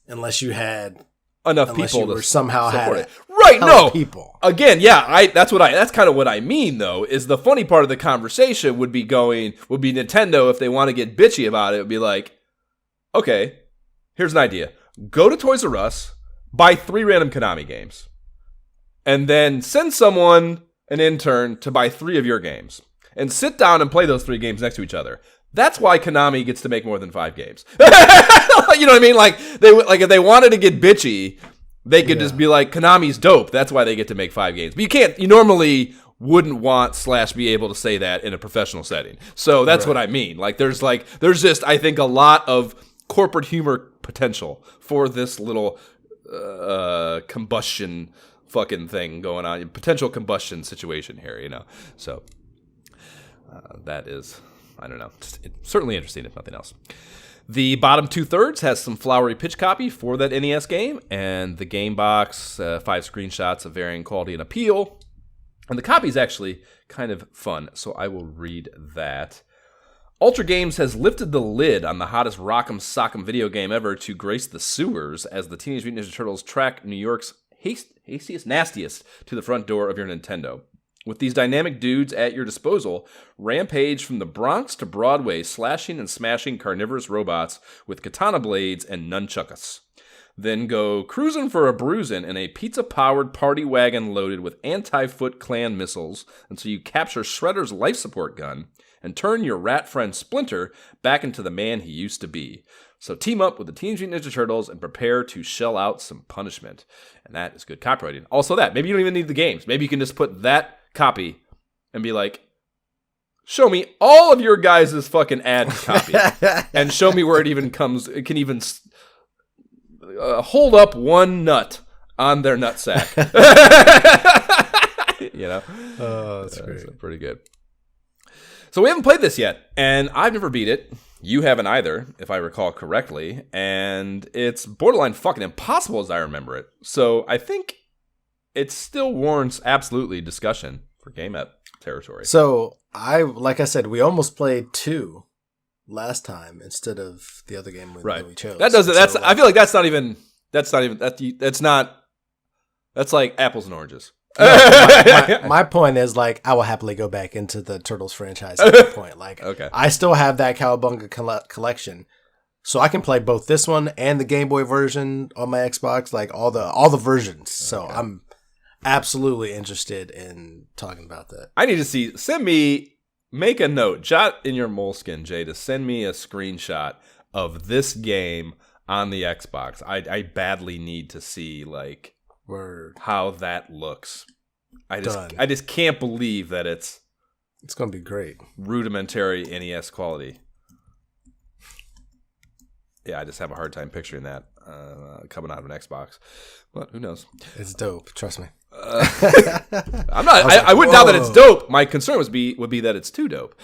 Unless you had enough people you were to somehow support had it. Right? No. People. Again, yeah, that's kind of what I mean though. Is the funny part of the conversation would be Nintendo if they want to get bitchy about it. Would be like, okay, here's an idea. Go to Toys R Us, buy 3 random Konami games, and then send someone, an intern, to buy 3 of your games, and sit down and play those 3 games next to each other. That's why Konami gets to make more than 5 games. You know what I mean? Like if they wanted to get bitchy, they could just be like, Konami's dope. That's why they get to make 5 games. But you normally wouldn't want / be able to say that in a professional setting. So that's what I mean. Like there's just, I think, a lot of corporate humor potential for this little combustion fucking thing going on. Potential combustion situation here, you know. So that is, I don't know, it's certainly interesting if nothing else. The bottom 2/3 has some flowery pitch copy for that NES game, and the game box, 5 screenshots of varying quality and appeal. And the copy is actually kind of fun, so I will read that. Ultra Games has lifted the lid on the hottest rock'em sock'em video game ever to grace the sewers as the Teenage Mutant Ninja Turtles track New York's hastiest, nastiest to the front door of your Nintendo. With these dynamic dudes at your disposal, rampage from the Bronx to Broadway, slashing and smashing carnivorous robots with katana blades and nunchucks. Then go cruising for a bruising in a pizza-powered party wagon loaded with anti-Foot Clan missiles until you capture Shredder's life support gun and turn your rat friend Splinter back into the man he used to be. So team up with the Teenage Mutant Ninja Turtles and prepare to shell out some punishment. And that is good copywriting. Also maybe you don't even need the games. Maybe you can just put that copy and be like, show me all of your guys' fucking ad copy and show me where it even comes. It can even hold up one nut on their nutsack. You know? Oh, that's great. So pretty good. So we haven't played this yet, and I've never beat it. You haven't either, if I recall correctly, and it's borderline fucking impossible as I remember it. So I think it still warrants absolutely discussion for Game Ep territory. So like I said, we almost played 2 last time instead of the other game that we chose. That doesn't. So, I feel like that's like apples and oranges. My point is, like, I will happily go back into the Turtles franchise at that point. Like, okay. I still have that Cowabunga collection, so I can play both this one and the Game Boy version on my Xbox, like all the versions. So I'm absolutely interested in talking about that. I need to make a note, jot in your moleskin, Jay, to send me a screenshot of this game on the Xbox. I badly need to see, like, how that looks. I just can't believe that it's gonna be great. Rudimentary NES quality. Yeah, I just have a hard time picturing that coming out of an Xbox, but who knows? It's dope. Trust me. I'm not. I wouldn't doubt that it's dope. My concern would be that it's too dope.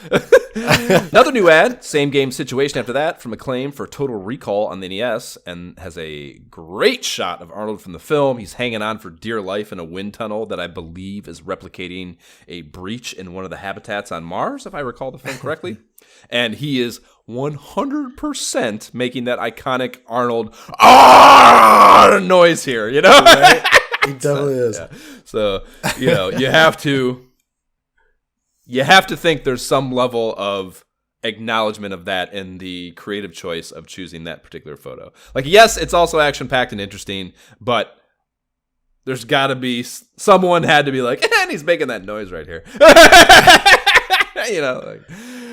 Another new ad, same game situation after that, from Acclaim for Total Recall on the NES, and has a great shot of Arnold from the film. He's hanging on for dear life in a wind tunnel that I believe is replicating a breach in one of the habitats on Mars, if I recall the film correctly. And he is 100% making that iconic Arnold noise here, you know? Right? He definitely is. Yeah. So, you know, you have to think there's some level of acknowledgement of that in the creative choice of choosing that particular photo. Like, yes, it's also action-packed and interesting, but there's got to be someone had to be like, and he's making that noise right here. You know, like,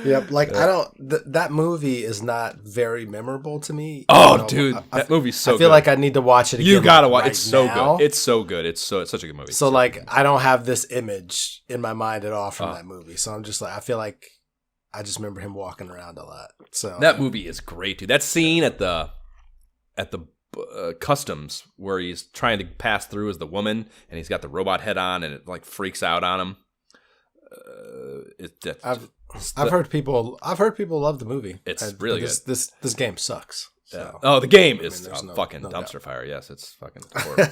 Yep. Like I don't. That movie is not very memorable to me. Oh, dude, that movie's so good. I feel like I need to watch it again. You gotta watch. Right it's so now. good. It's so good. It's such a good movie. So like, I don't have this image in my mind at all from that movie. So I'm just like, I feel like I just remember him walking around a lot. So that movie is great, dude. That scene at the customs where he's trying to pass through as the woman, and he's got the robot head on, and it like freaks out on him. I've heard people love the movie. It's really good. This game sucks. So. Oh, the game is fucking no dumpster doubt. fire. Yes, it's fucking horrible.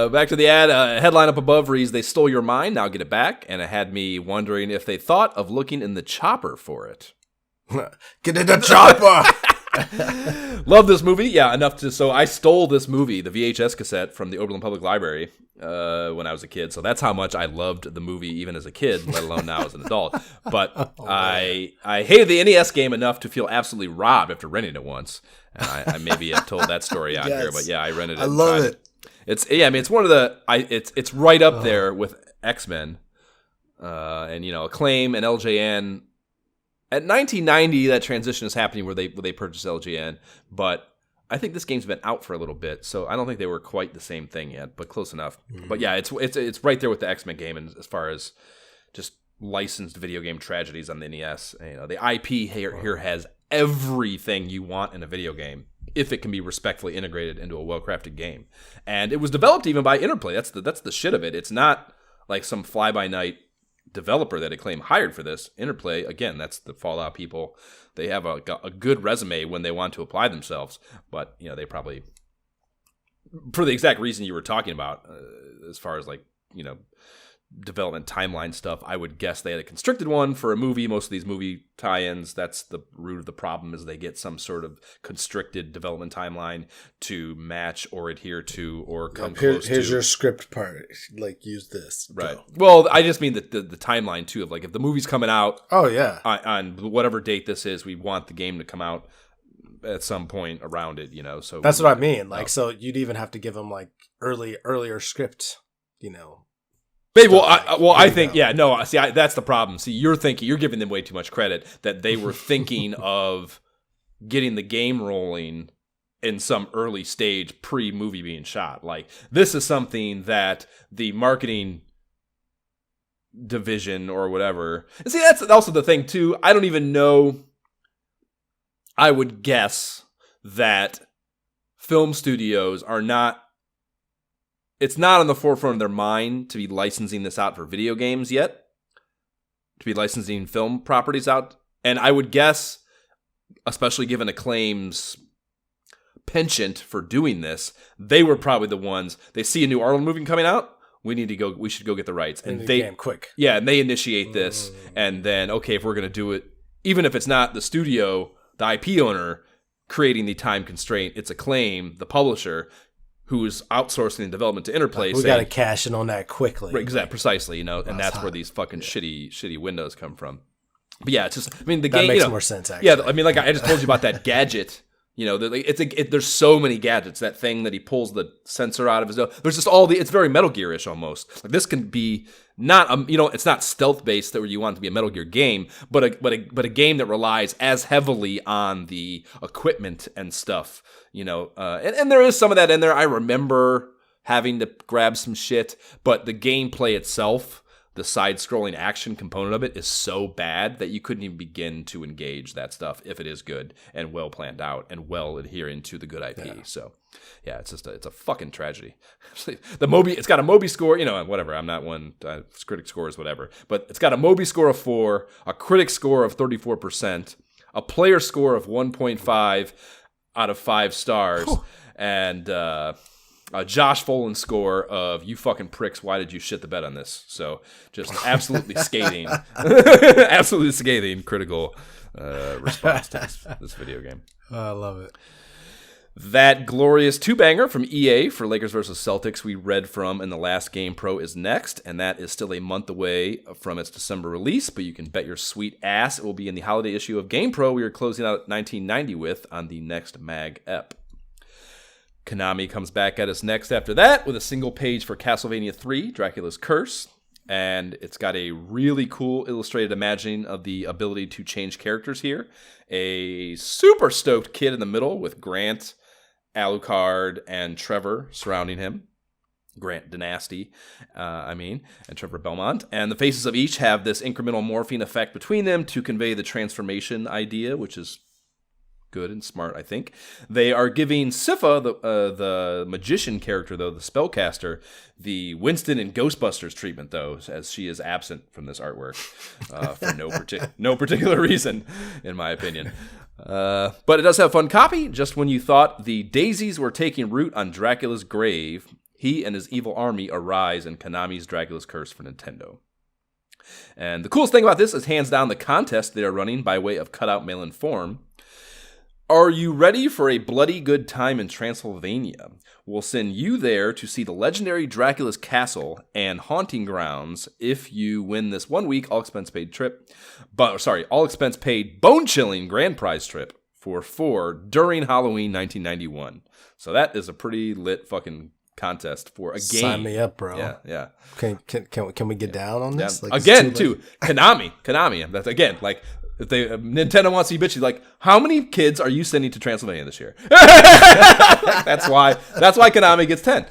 Back to the ad. Headline up above reads, "They stole your mind, now get it back." And it had me wondering if they thought of looking in the chopper for it. Get in the chopper! Love this movie. Yeah, enough to... So I stole this movie, the VHS cassette, from the Oberlin Public Library when I was a kid. So that's how much I loved the movie even as a kid, let alone now as an adult. But I hated the NES game enough to feel absolutely robbed after renting it once. And I maybe have told that story out here, but yeah, I rented it. I love it. It's one of the... It's right up there with X-Men and, Acclaim and LJN. At 1990, that transition is happening where they purchased LGN, but I think this game's been out for a little bit, so I don't think they were quite the same thing yet, but close enough. Mm-hmm. But yeah, it's right there with the X-Men game, and as far as just licensed video game tragedies on the NES, the IP here has everything you want in a video game if it can be respectfully integrated into a well-crafted game, and it was developed even by Interplay. That's the shit of it. It's not like some fly-by-night developer that Acclaim hired for this. Interplay, again, that's the Fallout people. They have a good resume when they want to apply themselves, but they probably, for the exact reason you were talking about, as far as development timeline stuff, I would guess they had a constricted one for a movie. Most of these movie tie-ins, that's the root of the problem, is they get some sort of constricted development timeline to match or adhere to or come close to. Here's your script part. Use this. Right. Go. Well, I just mean the timeline too of if the movie's coming out. Oh yeah. On whatever date this is, we want the game to come out at some point around it. So that's what I mean. So you'd even have to give them earlier script. Maybe, I think, that's the problem. See, you're giving them way too much credit that they were thinking of getting the game rolling in some early stage pre-movie being shot. This is something that the marketing division or whatever. And see, that's also the thing, too. I don't even know. I would guess that film studios are not. It's not on the forefront of their mind to be licensing this out for video games yet, to be licensing film properties out. And I would guess, especially given Acclaim's penchant for doing this, they were probably the ones, they see a new Arnold movie coming out, we should go get the rights. And they game quick. Yeah, and they initiate this, and then, okay, if we're going to do it, even if it's not the studio, the IP owner creating the time constraint, it's Acclaim, the publisher, who's outsourcing the development to Interplay. We got to cash in on that quickly. Right, exactly, precisely, and that's where these fucking shitty windows come from. But yeah, it's just, the that game makes more sense. Actually, yeah, I just told you about that gadget. There's so many gadgets. That thing that he pulls the sensor out of his nose. There's just it's very Metal Gear-ish almost. This can be not it's not stealth based where you want it to be a Metal Gear game, but a game that relies as heavily on the equipment and stuff. And there is some of that in there. I remember having to grab some shit, but the gameplay itself, the side-scrolling action component of it, is so bad that you couldn't even begin to engage that stuff if it is good and well planned out and well adhering to the good IP. Yeah. So, yeah, it's a fucking tragedy. It's got a Moby score, whatever. I'm not one critic scores, whatever, but it's got a Moby score of 4, a critic score of 34%, a player score of 1.5 out of 5 stars, and a Josh Folan score of "you fucking pricks, why did you shit the bed on this?" So just absolutely scathing, critical response to this video game. I love it. That glorious 2-banger from EA for Lakers vs. Celtics we read from in the last GamePro is next, and that is still a month away from its December release, but you can bet your sweet ass it will be in the holiday issue of GamePro we are closing out 1990 with on the next Mag Ep. Konami comes back at us next after that with a single page for Castlevania 3, Dracula's Curse. And it's got a really cool illustrated imagining of the ability to change characters here. A super stoked kid in the middle with Grant, Alucard, and Trevor surrounding him. Grant Dynasty, and Trevor Belmont. And the faces of each have this incremental morphing effect between them to convey the transformation idea, which is good and smart, I think. They are giving Sypha, the magician character, though, the spellcaster, the Winston and Ghostbusters treatment, though, as she is absent from this artwork for no particular reason, in my opinion. But it does have fun copy. Just when you thought the daisies were taking root on Dracula's grave, he and his evil army arise in Konami's Dracula's Curse for Nintendo. And the coolest thing about this is hands down the contest they are running by way of cutout mail-in form. Are you ready for a bloody good time in Transylvania? We'll send you there to see the legendary Dracula's castle and haunting grounds if you win this 1 week all expense paid bone-chilling grand prize trip for 4 during Halloween 1991. So that is a pretty lit fucking contest for a game. Sign me up, bro. Yeah. Can we get down on this? Yeah. Like, again, too, Konami. That's again like if Nintendo wants to be bitchy. Like, how many kids are you sending to Transylvania this year? That's why Konami gets 10.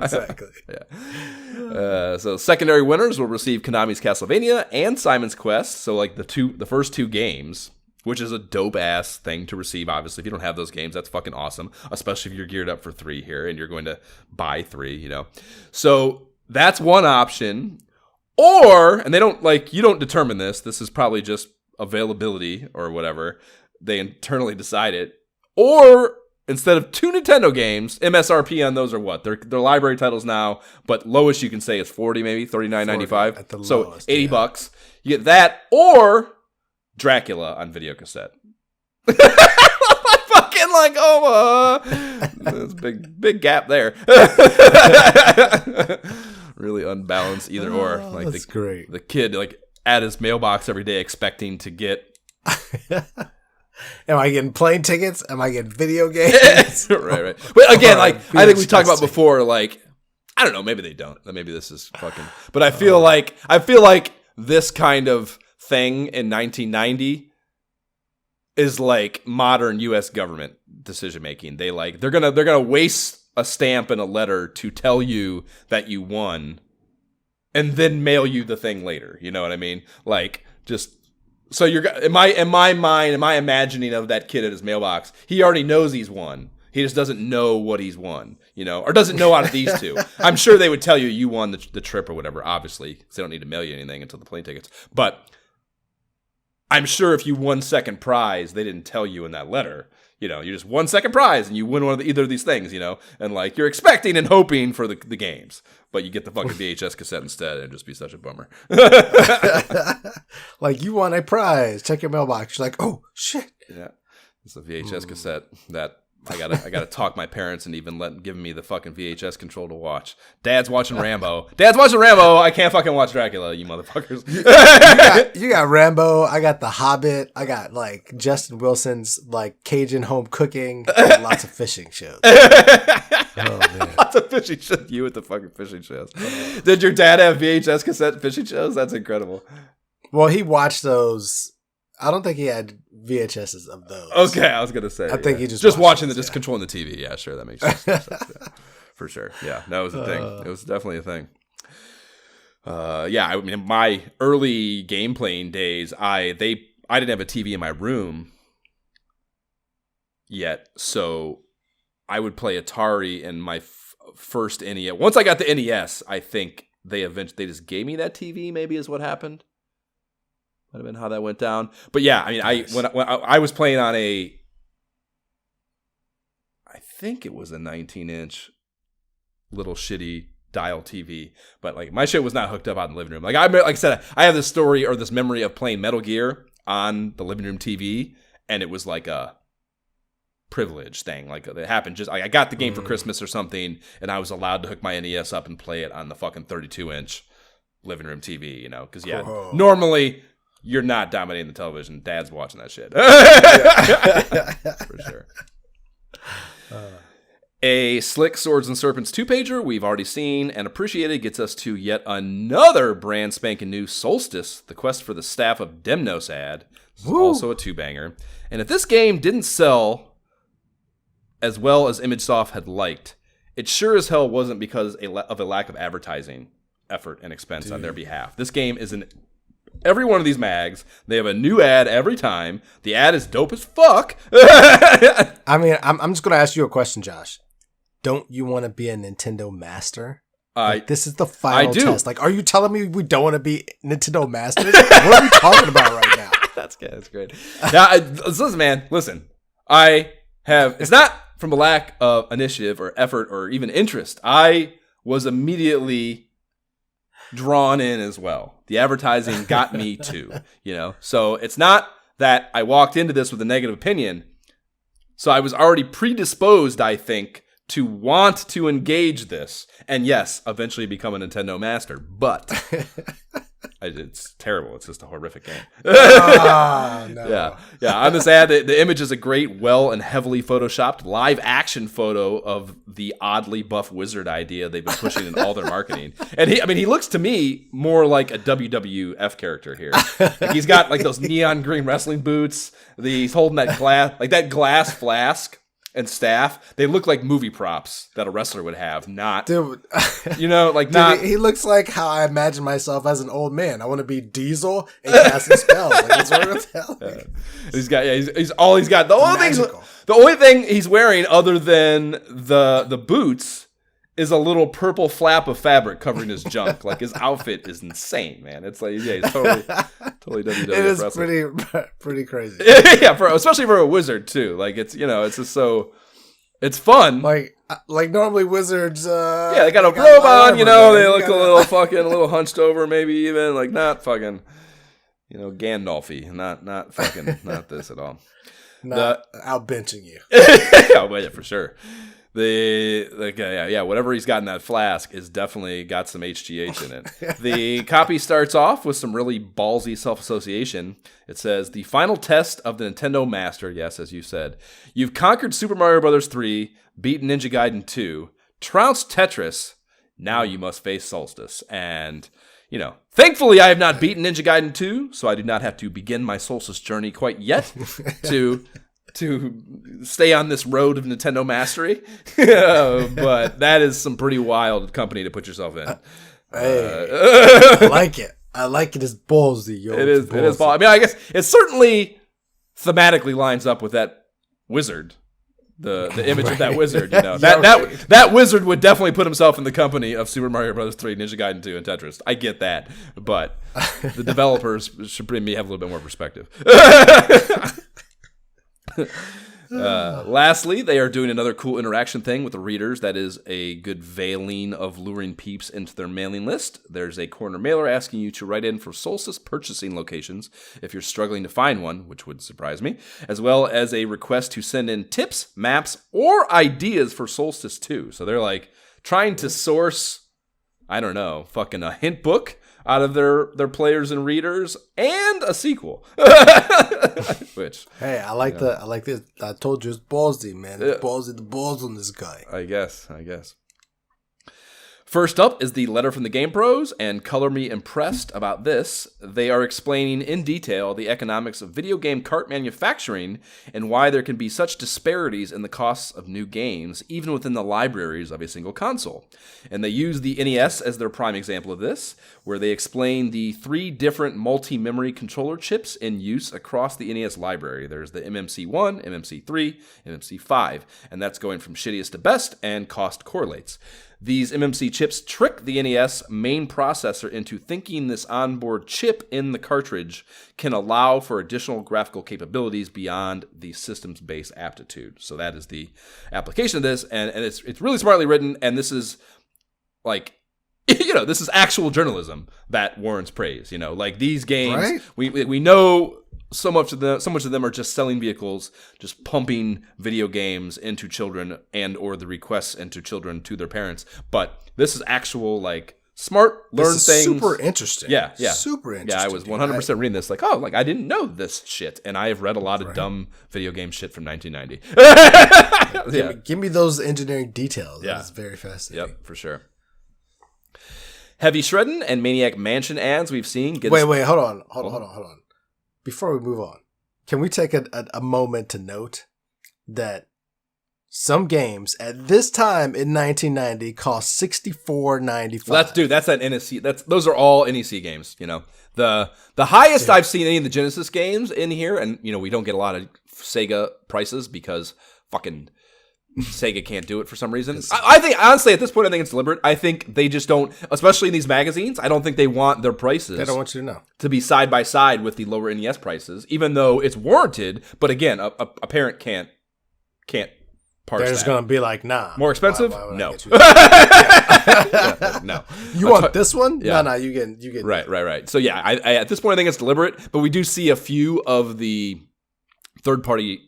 Exactly. Yeah. So secondary winners will receive Konami's Castlevania and Simon's Quest. So like the first 2 games. Which is a dope-ass thing to receive, obviously. If you don't have those games, that's fucking awesome. Especially if you're geared up for 3 here and you're going to buy 3, you know. So that's one option. Or, and you don't determine this. This is probably just availability or whatever. They internally decide it. Or, instead of 2 Nintendo games, MSRP on those are what? They're library titles now, but lowest you can say is $40 maybe, $39.95. At the lowest, so $80. You get that, or Dracula on video cassette. Fucking like, there's a big gap there. Really unbalanced either or. Like that's great. The kid like at his mailbox every day expecting to get. Am I getting plane tickets? Am I getting video games? Right. But again, like I think we talked about before, like I don't know, maybe they don't. Maybe this is fucking. But I feel like this kind of thing in 1990 is like modern U.S. government decision making. They're gonna waste a stamp and a letter to tell you that you won, and then mail you the thing later. You know what I mean? Like just so you're in my mind, in my imagining of that kid at his mailbox, he already knows he's won. He just doesn't know what he's won, you know, or doesn't know out of these 2. I'm sure they would tell you won the trip or whatever, obviously, because they don't need to mail you anything until the plane tickets. But I'm sure if you won second prize, they didn't tell you in that letter. You know, you just won second prize and you win either of these things, you know, and like you're expecting and hoping for the games, but you get the fucking VHS cassette instead, and it'd just be such a bummer. Like you won a prize. Check your mailbox. You're like, oh shit. Yeah, it's a VHS cassette that I gotta talk my parents and even giving me the fucking VHS control to watch. Dad's watching Rambo. I can't fucking watch Dracula, you motherfuckers. you got Rambo. I got The Hobbit. I got like Justin Wilson's like Cajun home cooking. And lots of fishing shows. Oh man, lots of fishing shows. You with the fucking fishing shows. Did your dad have VHS cassette fishing shows? That's incredible. Well, he watched those. I don't think he had VHSs of those. Okay, I was gonna say. I think he just watching just controlling the TV. Yeah, sure, that makes sense. Yeah, for sure. Yeah, that was a thing. It was definitely a thing. Yeah, I mean, my early game playing days, I didn't have a TV in my room yet, so I would play Atari in my first NES. Once I got the NES, I think they just gave me that TV. Maybe is what happened. Might have been how that went down. But yeah, I mean, when I was playing on I think it was a 19-inch little shitty dial TV, but like my shit was not hooked up out in the living room. Like I said, I have this story or this memory of playing Metal Gear on the living room TV, and it was like a privilege thing. Like it happened just I got the game for Christmas or something, and I was allowed to hook my NES up and play it on the fucking 32-inch living room TV. You know, because normally you're not dominating the television. Dad's watching that shit. For sure. A slick Swords and Serpents 2-pager we've already seen and appreciated gets us to yet another brand spanking new Solstice, the quest for the Staff of Demnos ad. This is also a 2-banger. And if this game didn't sell as well as ImageSoft had liked, it sure as hell wasn't because of a lack of advertising effort and expense on their behalf. This game is in every one of these mags. They have a new ad every time. The ad is dope as fuck. I mean, I'm just going to ask you a question, Josh. Don't you want to be a Nintendo master? This is the final test. Like, are you telling me we don't want to be Nintendo masters? What are we talking about right now? That's good. That's great. Now, listen, man. Listen. It's not from a lack of initiative or effort or even interest. I was immediately drawn in as well. The advertising got me too, So it's not that I walked into this with a negative opinion. So I was already predisposed, I think, to want to engage this. And yes, eventually become a Nintendo master. But it's terrible. It's just a horrific game. No. Yeah. On this ad, the image is a great, well and heavily photoshopped live action photo of the oddly buff wizard idea they've been pushing in all their marketing. And he looks to me more like a WWF character here. Like he's got like those neon green wrestling boots. He's holding that glass flask and staff. They look like movie props that a wrestler would have, not, dude. Not. He looks like how I imagine myself as an old man. I want to be Diesel and casting spells. Like, what's wrong with that? He's got. The only thing he's wearing other than the boots is a little purple flap of fabric covering his junk. Like his outfit is insane, man. It's like, he's totally WWF. It is wrestler. pretty crazy. Yeah, especially for a wizard too. Like it's just so, it's fun. Like normally wizards. They got a robe on. They look a little hunched over, maybe even like not fucking, Gandalfy. Not fucking not this at all. Not outbenching you. Yeah, for sure. Whatever he's got in that flask is definitely got some HGH in it. The copy starts off with some really ballsy self-association. It says, the final test of the Nintendo Master, yes, as you said. You've conquered Super Mario Bros. 3, beaten Ninja Gaiden 2, trounced Tetris, now you must face Solstice. And, thankfully I have not beaten Ninja Gaiden 2, so I do not have to begin my Solstice journey quite yet to stay on this road of Nintendo mastery. But that is some pretty wild company to put yourself in. I like it. I like it as ballsy, yo. It is ballsy. I mean, I guess it certainly thematically lines up with that wizard. The image of that wizard, that wizard would definitely put himself in the company of Super Mario Bros. 3, Ninja Gaiden 2, and Tetris. I get that, but the developers should maybe have a little bit more perspective. Lastly, they are doing another cool interaction thing with the readers that is a good veiling of luring peeps into their mailing list. There's a corner mailer asking you to write in for Solstice purchasing locations if you're struggling to find one, which would surprise me, as well as a request to send in tips, maps, or ideas for Solstice 2. So they're like trying to source, I don't know, fucking a hint book out of their players and readers, and a sequel. Which, hey, I like this. I told you it's ballsy, man. It's ballsy. The balls on this guy. I guess. First up is the letter from the GamePros, and color me impressed about this. They are explaining in detail the economics of video game cart manufacturing and why there can be such disparities in the costs of new games, even within the libraries of a single console. And they use the NES as their prime example of this, where they explain the 3 different multi-memory controller chips in use across the NES library. There's the MMC1, MMC3, MMC5, and that's going from shittiest to best, and cost correlates. These MMC chips trick the NES main processor into thinking this onboard chip in the cartridge can allow for additional graphical capabilities beyond the system's base aptitude. So that is the application of this, and it's really smartly written, and this is like, this is actual journalism that warrants praise. Like these games, right? We know so much of them are just selling vehicles, just pumping video games into children and or the requests into children to their parents. But this is actual like smart, learn things. Super interesting. Yeah. Super interesting. Yeah, I was 100% reading this like, I didn't know this shit. And I have read a lot of dumb video game shit from 1990. Give me those engineering details. Yeah. That's very fascinating. Yep, for sure. Heavy Shreddin' and Maniac Mansion ads we've seen. Wait, hold on. Before we move on, can we take a moment to note that some games at this time in 1990 cost $64.95? That's an NEC. Those are all NEC games. You know, the highest I've seen any of the Genesis games in here, and you know we don't get a lot of Sega prices because fucking Sega can't do it for some reason. I think honestly at this point I think it's deliberate. I think they just don't, especially in these magazines. I don't think they want their prices. They don't want you to know to be side by side with the lower NES prices, even though it's warranted. But again, a parent can't. They're just going to be like, nah. More expensive? Why No. No. You want this one? Yeah. No, you get Right. So yeah, I at this point I think it's deliberate, but we do see a few of the third-party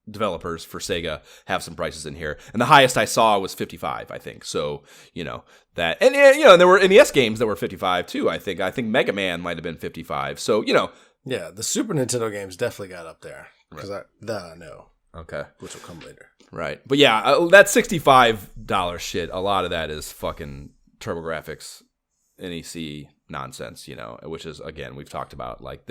developers for Sega have some prices in here. And the highest I saw was 55, I think. So, you know, that and you know, there were NES games that were 55 too, I think. I think Mega Man might have been 55. So, you know, yeah, the Super Nintendo games definitely got up there because I know. Okay. Which will come later. Right. But yeah, that $65 shit, a lot of that is fucking TurboGrafx NEC nonsense, you know, which is, again, we've talked about, like,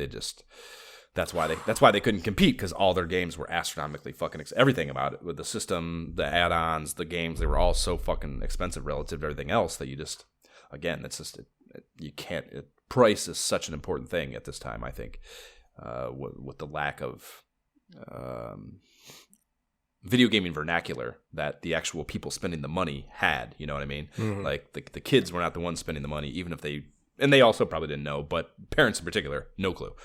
that's why they couldn't compete, because all their games were astronomically fucking everything about it, with the system, the add-ons, the games, they were all so fucking expensive relative to everything else that you just, again, it's just, you can't, price is such an important thing at this time, I think, with the lack of video gaming vernacular that the actual people spending the money had, you know what I mean? Mm-hmm. Like the kids were not the ones spending the money, even if they also probably didn't know, but parents in particular, no clue.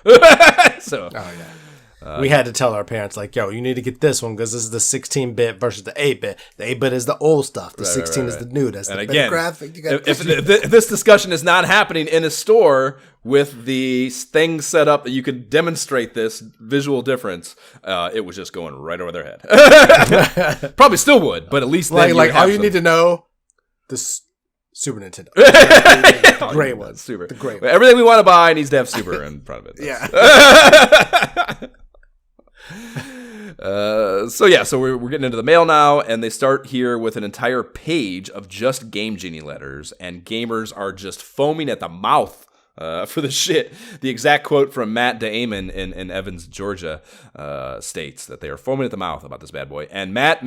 So, we had to tell our parents, like, yo, you need to get this one because this is the 16-bit versus the 8-bit. The 8-bit is the old stuff. The 16 is the new. That's the better graphic. If this discussion is not happening in a store with the things set up that you could demonstrate this visual difference, it was just going right over their head. Probably still would, but at least then like all you need to know, this Super Nintendo. The great one. Super. The great one. Everything we want to buy needs to have Super in front of it. Yeah. So we're getting into the mail now, and they start here with an entire page of just Game Genie letters, and gamers are just foaming at the mouth for the shit. The exact quote from Matt Damon in Evans, Georgia, states that they are foaming at the mouth about this bad boy. And Matt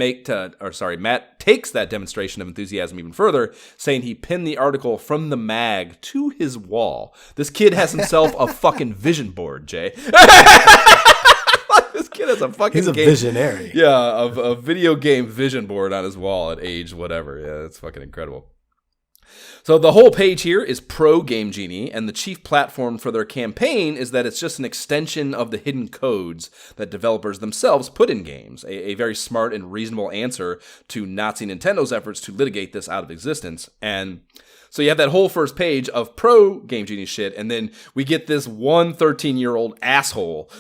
takes that demonstration of enthusiasm even further, saying he pinned the article from the mag to his wall. This kid has himself a fucking vision board, Jay. This kid has a fucking He's a visionary. Yeah, a video game vision board on his wall at age whatever. Yeah, it's fucking incredible. So the whole page here is pro Game Genie, and the chief platform for their campaign is that it's just an extension of the hidden codes that developers themselves put in games. A very smart and reasonable answer to Nazi Nintendo's efforts to litigate this out of existence. And so you have that whole first page of pro Game Genie shit, and then we get this 13-year-old asshole,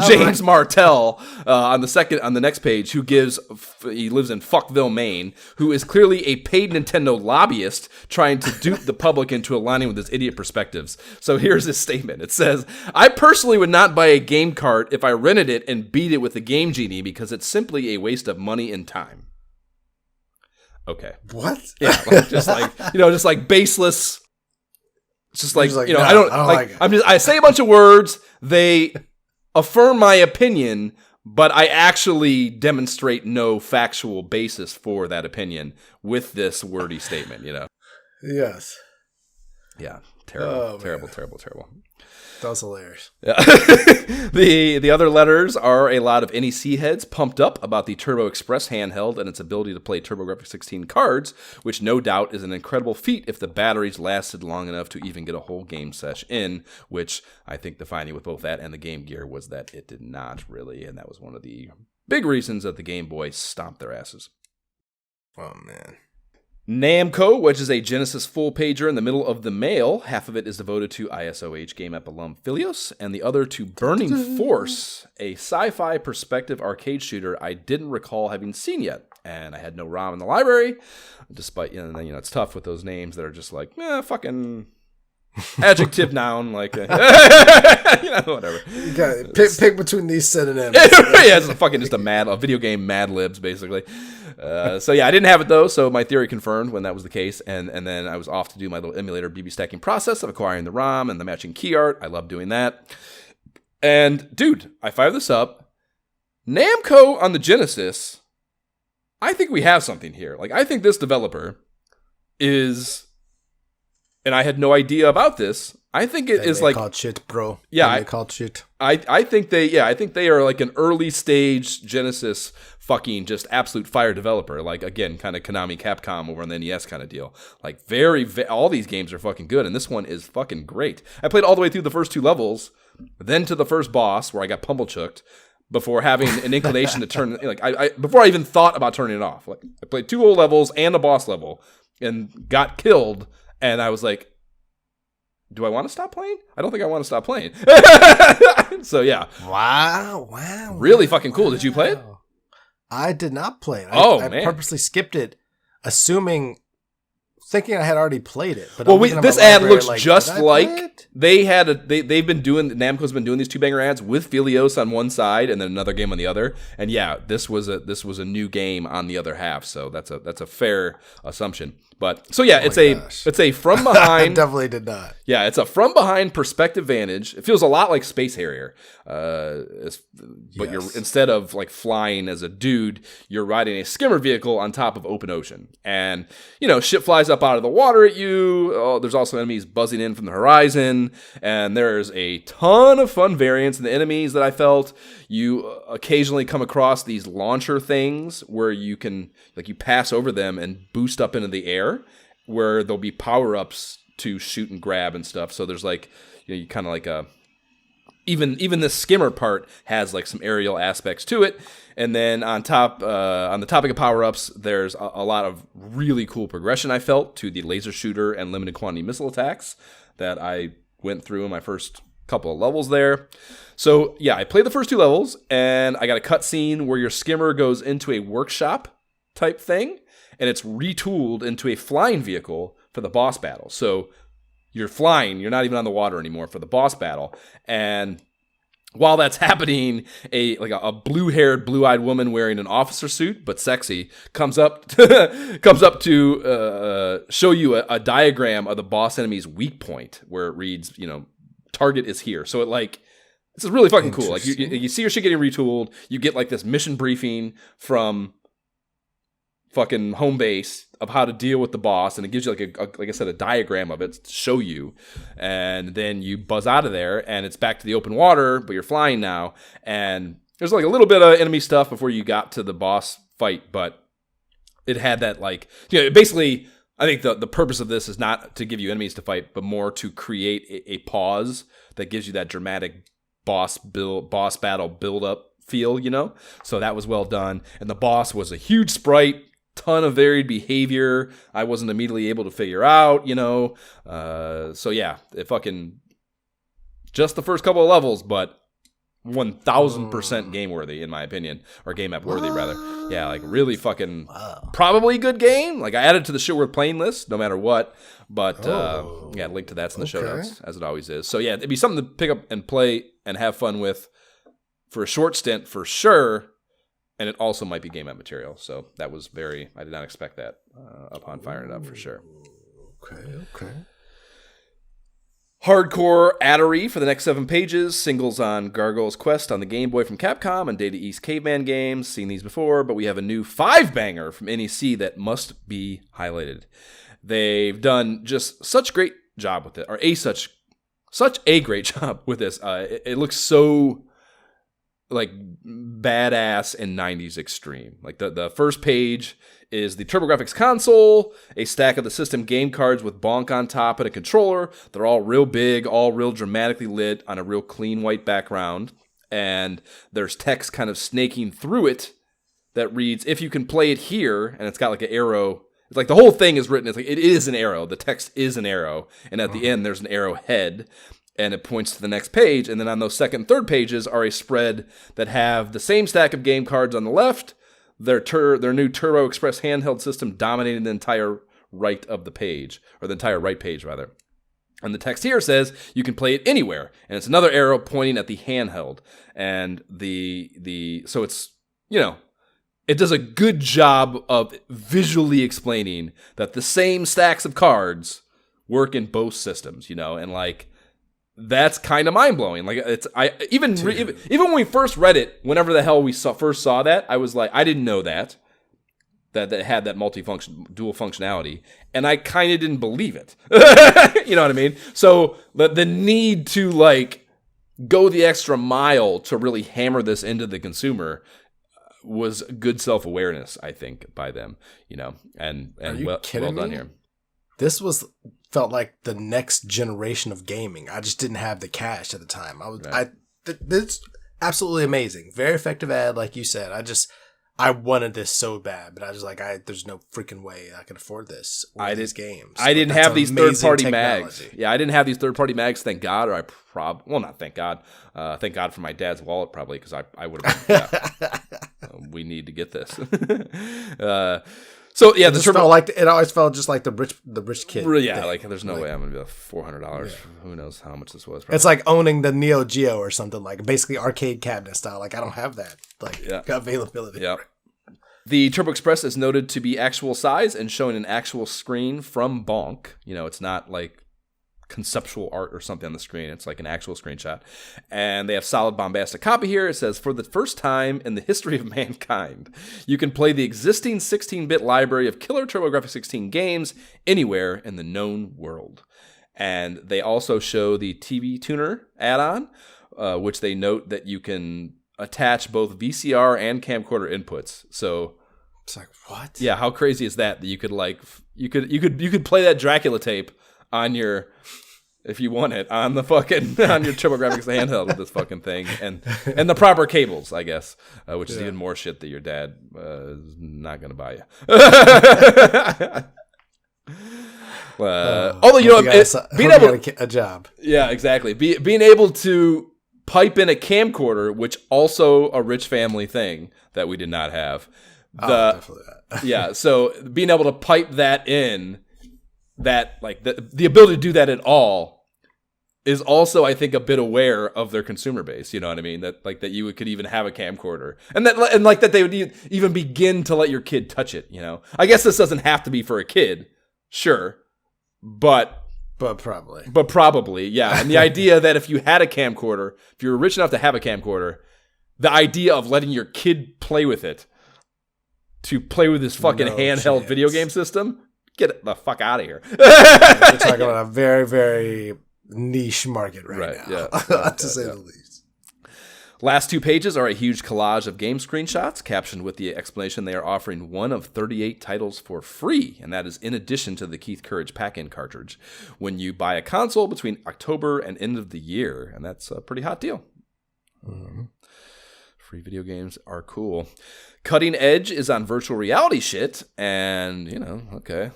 James Martell, on the next page, he lives in Fuckville, Maine, who is clearly a paid Nintendo lobbyist trying to dupe the public into aligning with his idiot perspectives. So here's his statement. It says, "I personally would not buy a game cart if I rented it and beat it with the Game Genie because it's simply a waste of money and time." Okay. What? Yeah, just like baseless. It's just like, no, I don't like it. I say a bunch of words, they affirm my opinion, but I actually demonstrate no factual basis for that opinion with this wordy statement, you know. Yes. Yeah. Terrible. That was hilarious. Yeah. The other letters are a lot of NEC heads pumped up about the Turbo Express handheld and its ability to play TurboGrafx 16 cards, which no doubt is an incredible feat if the batteries lasted long enough to even get a whole game sesh in, which I think the finding with both that and the Game Gear was that it did not really, and that was one of the big reasons that the Game Boy stomped their asses. Oh, man. Namco, which is a Genesis full pager in the middle of the mail. Half of it is devoted to ISOH Game App alum Philios, and the other to Burning Force, a sci-fi perspective arcade shooter I didn't recall having seen yet. And I had no ROM in the library, despite, it's tough with those names that are just like, fucking adjective, noun, like, whatever. You got pick between these synonyms. Yeah, it's just a video game Mad Libs, basically. I didn't have it though, so my theory confirmed when that was the case, and then I was off to do my little emulator BB stacking process of acquiring the ROM and the matching key art. I love doing that. And dude, I fired this up. Namco on the Genesis. I think we have something here. Like, I think this developer is, and I had no idea about this. I think it is like called shit, bro. Yeah, they called shit. I think they are like an early stage Genesis fucking just absolute fire developer. Like, again, kind of Konami, Capcom over on the NES kind of deal. Like, all these games are fucking good, and this one is fucking great. I played all the way through the first two levels, then to the first boss where I got pummel-chooked before having an inclination to turn, before I even thought about turning it off. Like, I played 2 whole levels and a boss level and got killed, and I was like, do I want to stop playing? I don't think I want to stop playing. So, yeah. Wow. Really fucking cool. Did you play it? I did not play it. I man. Purposely skipped it, thinking I had already played it. But this ad looks just like they've been doing, Namco's been doing these 2-banger ads with Philios on one side and then another game on the other. And yeah, this was a new game on the other half. So that's a fair assumption. But so yeah, it's a from behind. I definitely did not. Yeah, it's a from behind perspective vantage. It feels a lot like Space Harrier, but you're, instead of like flying as a dude, you're riding a skimmer vehicle on top of open ocean, and shit flies up out of the water at you. Oh, there's also enemies buzzing in from the horizon, and there's a ton of fun variants in the enemies that I felt. You occasionally come across these launcher things where you can, like, you pass over them and boost up into the air, where there'll be power-ups to shoot and grab and stuff. So there's like, you kind of like a, even the skimmer part has like some aerial aspects to it. And then on the topic of power-ups, there's a lot of really cool progression I felt to the laser shooter and limited quantity missile attacks that I went through in my first couple of levels there. So yeah, I played the first 2 levels, and I got a cutscene where your skimmer goes into a workshop type thing, and it's retooled into a flying vehicle for the boss battle. So you're flying, you're not even on the water anymore for the boss battle. And while that's happening, a blue-haired, blue-eyed woman wearing an officer suit but sexy comes up to show you a diagram of the boss enemy's weak point, where it reads, target is here. So it's really fucking cool. Like, you see your shit getting retooled. You get like this mission briefing from fucking home base of how to deal with the boss, and it gives you like I said, a diagram of it to show you, and then you buzz out of there, and it's back to the open water, but you're flying now, and there's like a little bit of enemy stuff before you got to the boss fight, but it had that basically, I think the purpose of this is not to give you enemies to fight, but more to create a pause that gives you that dramatic boss battle build up feel, So that was well done, and the boss was a huge sprite. Ton of varied behavior I wasn't immediately able to figure out, So yeah, it fucking just the first couple of levels, but 1000% game worthy in my opinion, or game app worthy rather. Yeah, like really fucking probably good game. Like, I added to the shit worth playing list no matter what, but yeah, link to that's in the show notes as it always is. So yeah, it'd be something to pick up and play and have fun with for a short stint for sure. And it also might be game app material. So that was I did not expect that upon firing it up for sure. Okay. Hardcore Atari for the next 7 pages. Singles on Gargoyle's Quest on the Game Boy from Capcom and Data East Caveman Games. Seen these before, but we have a new 5-banger from NEC that must be highlighted. They've done just such great job with it, or such a great job with this. It looks so like badass and 90s extreme. Like the first page is the TurboGrafx console, a stack of the system game cards with bonk on top and a controller. They're all real big, all real dramatically lit on a real clean white background. And there's text kind of snaking through it that reads, if you can play it here, and it's got like an arrow. It's like the whole thing is written. It's like it is an arrow. The text is an arrow, and at the end there's an arrow head, and it points to the next page. And then on those second and third pages are a spread that have the same stack of game cards on the left. Their new Turbo Express handheld system dominating the entire right of the page, or the entire right page rather. And the text here says you can play it anywhere, and it's another arrow pointing at the handheld. And so it's, it does a good job of visually explaining that the same stacks of cards work in both systems, and like that's kind of mind blowing. Like even when we first read it, whenever the hell we first saw that, I was like, I didn't know that it had that dual functionality, and I kind of didn't believe it. You know what I mean? So the need to like go the extra mile to really hammer this into the consumer was good self-awareness, I think, by them, and Are you well kidding done me? here. This felt like the next generation of gaming. I just didn't have the cash at the time. It's absolutely amazing. Very effective ad, like you said. I wanted this so bad, but I was like, there's no freaking way I can afford this. These games. I didn't have these third-party mags. Yeah, I didn't have these third-party mags, thank God, or not thank God. Thank God for my dad's wallet, probably, because I would have we need to get this. So yeah, it always felt just like the rich kid. Yeah, thing. like there's no way I'm gonna be $400. Yeah. Who knows how much this was? Probably. It's like owning the Neo Geo or something, like basically arcade cabinet style. Like I don't have that availability. Yeah. The Turbo Express is noted to be actual size and showing an actual screen from Bonk. It's not like conceptual art or something on the screen. It's like an actual screenshot. And they have solid bombastic copy here. It says, for the first time in the history of mankind, you can play the existing 16-bit library of killer TurboGrafx 16 games anywhere in the known world. And they also show the TV Tuner add-on, which they note that you can attach both VCR and camcorder inputs. So it's like, what? Yeah, how crazy is that you could you could play that Dracula tape on your, if you want it, on the fucking on your TurboGrafx handheld with this fucking thing, and the proper cables, I guess, which is even more shit that your dad is not gonna buy you. Although being able a job, yeah, exactly, being able to pipe in a camcorder, which also a rich family thing that we did not have. Definitely that. Yeah, so being able to pipe that in, that like the ability to do that at all is also, I think, a bit aware of their consumer base. You know what I mean? That like that you could even have a camcorder, and that they would even begin to let your kid touch it. I guess this doesn't have to be for a kid, sure, but probably, yeah. And the idea that if you had a camcorder, if you were rich enough to have a camcorder, the idea of letting your kid play with it, to play with this fucking handheld video game system, get the fuck out of here. We're talking about a very, very niche market right now, to say the least. Last two pages are a huge collage of game screenshots, captioned with the explanation they are offering one of 38 titles for free, and that is in addition to the Keith Courage pack-in cartridge, when you buy a console between October and end of the year, and that's a pretty hot deal. Mm-hmm. Free video games are cool. Cutting Edge is on virtual reality shit, and,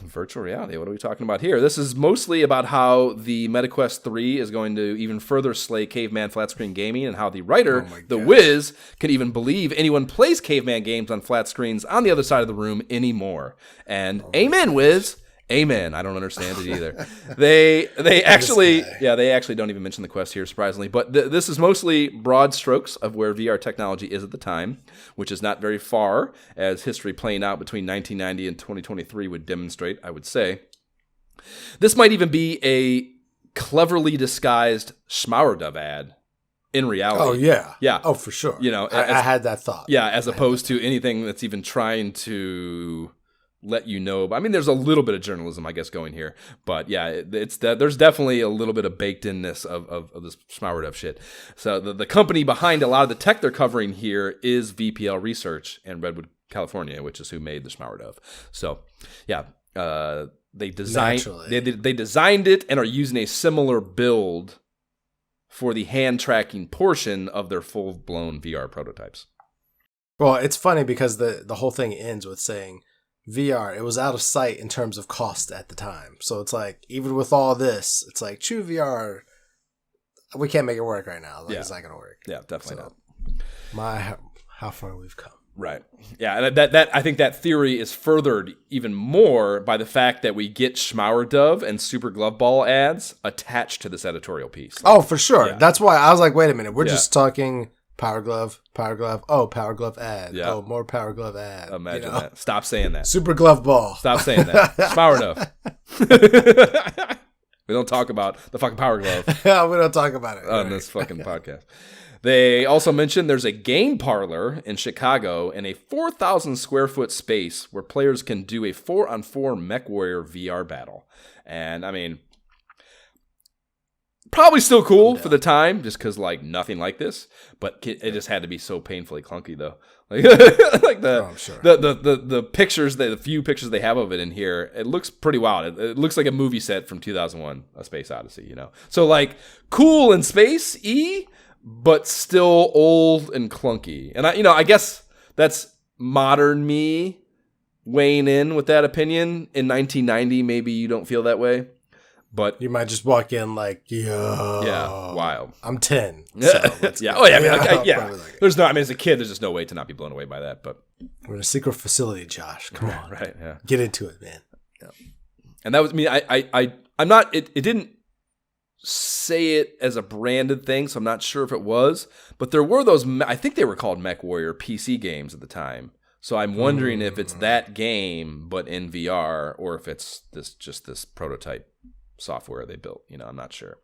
virtual reality. What are we talking about here? This is mostly about how the MetaQuest 3 is going to even further slay caveman flat screen gaming, and how the writer, The Wiz, can even believe anyone plays caveman games on flat screens on the other side of the room anymore. And amen, Wiz. Amen. I don't understand it either. They actually don't even mention the Quest here, surprisingly. But this is mostly broad strokes of where VR technology is at the time, which is not very far, as history playing out between 1990 and 2023 would demonstrate, I would say. This might even be a cleverly disguised Schmauerdove ad in reality. Oh, yeah. Yeah. Oh, for sure. I had that thought. Yeah, as opposed to anything that's even trying to let you know. I mean, there's a little bit of journalism, I guess, going here, but yeah, there's definitely a little bit of baked inness of this Schmauerdove shit. So the company behind a lot of the tech they're covering here is VPL Research in Redwood, California, which is who made the Schmauerdove. So yeah, they designed it and are using a similar build for the hand tracking portion of their full blown VR prototypes. Well, it's funny because the whole thing ends with saying, VR, it was out of sight in terms of cost at the time. So it's like, even with all this, it's like, true VR, we can't make it work right now. Like, it's not going to work. Yeah, definitely not. How far we've come. Right. Yeah, and that I think that theory is furthered even more by the fact that we get Schmauer Dove and Super Glove Ball ads attached to this editorial piece. Oh, for sure. Yeah. That's why I was like, wait a minute. We're just talking Power Glove. Oh, Power Glove ad. Yeah. Oh, more Power Glove ad. Imagine that. Stop saying that. Super Glove Ball. Stop saying that. Schmauer Dove. We don't talk about the fucking Power Glove. We don't talk about it. On this fucking podcast. They also mentioned there's a game parlor in Chicago in a 4,000 square foot space where players can do a 4-on-4 MechWarrior VR battle. And I mean, probably still cool for the time, just because like nothing like this. But it just had to be so painfully clunky though. Like, like the pictures, the few pictures they have of it in here, it looks pretty wild. It looks like a movie set from 2001: A Space Odyssey. You know, so like cool in space, but still old and clunky. And I guess that's modern me weighing in with that opinion. In 1990, maybe you don't feel that way, but you might just walk in like, wild. I'm 10. Yeah. Oh yeah. I mean, there's no. I mean, as a kid, there's just no way to not be blown away by that. But we're in a secret facility, Josh. Come on, right? Yeah. Get into it, man. Yeah. And that was me. I'm not. It didn't say it as a branded thing, so I'm not sure if it was, but there were those, I think they were called MechWarrior PC games at the time, so I'm wondering if it's that game but in VR, or if it's this prototype software they built. I'm not sure.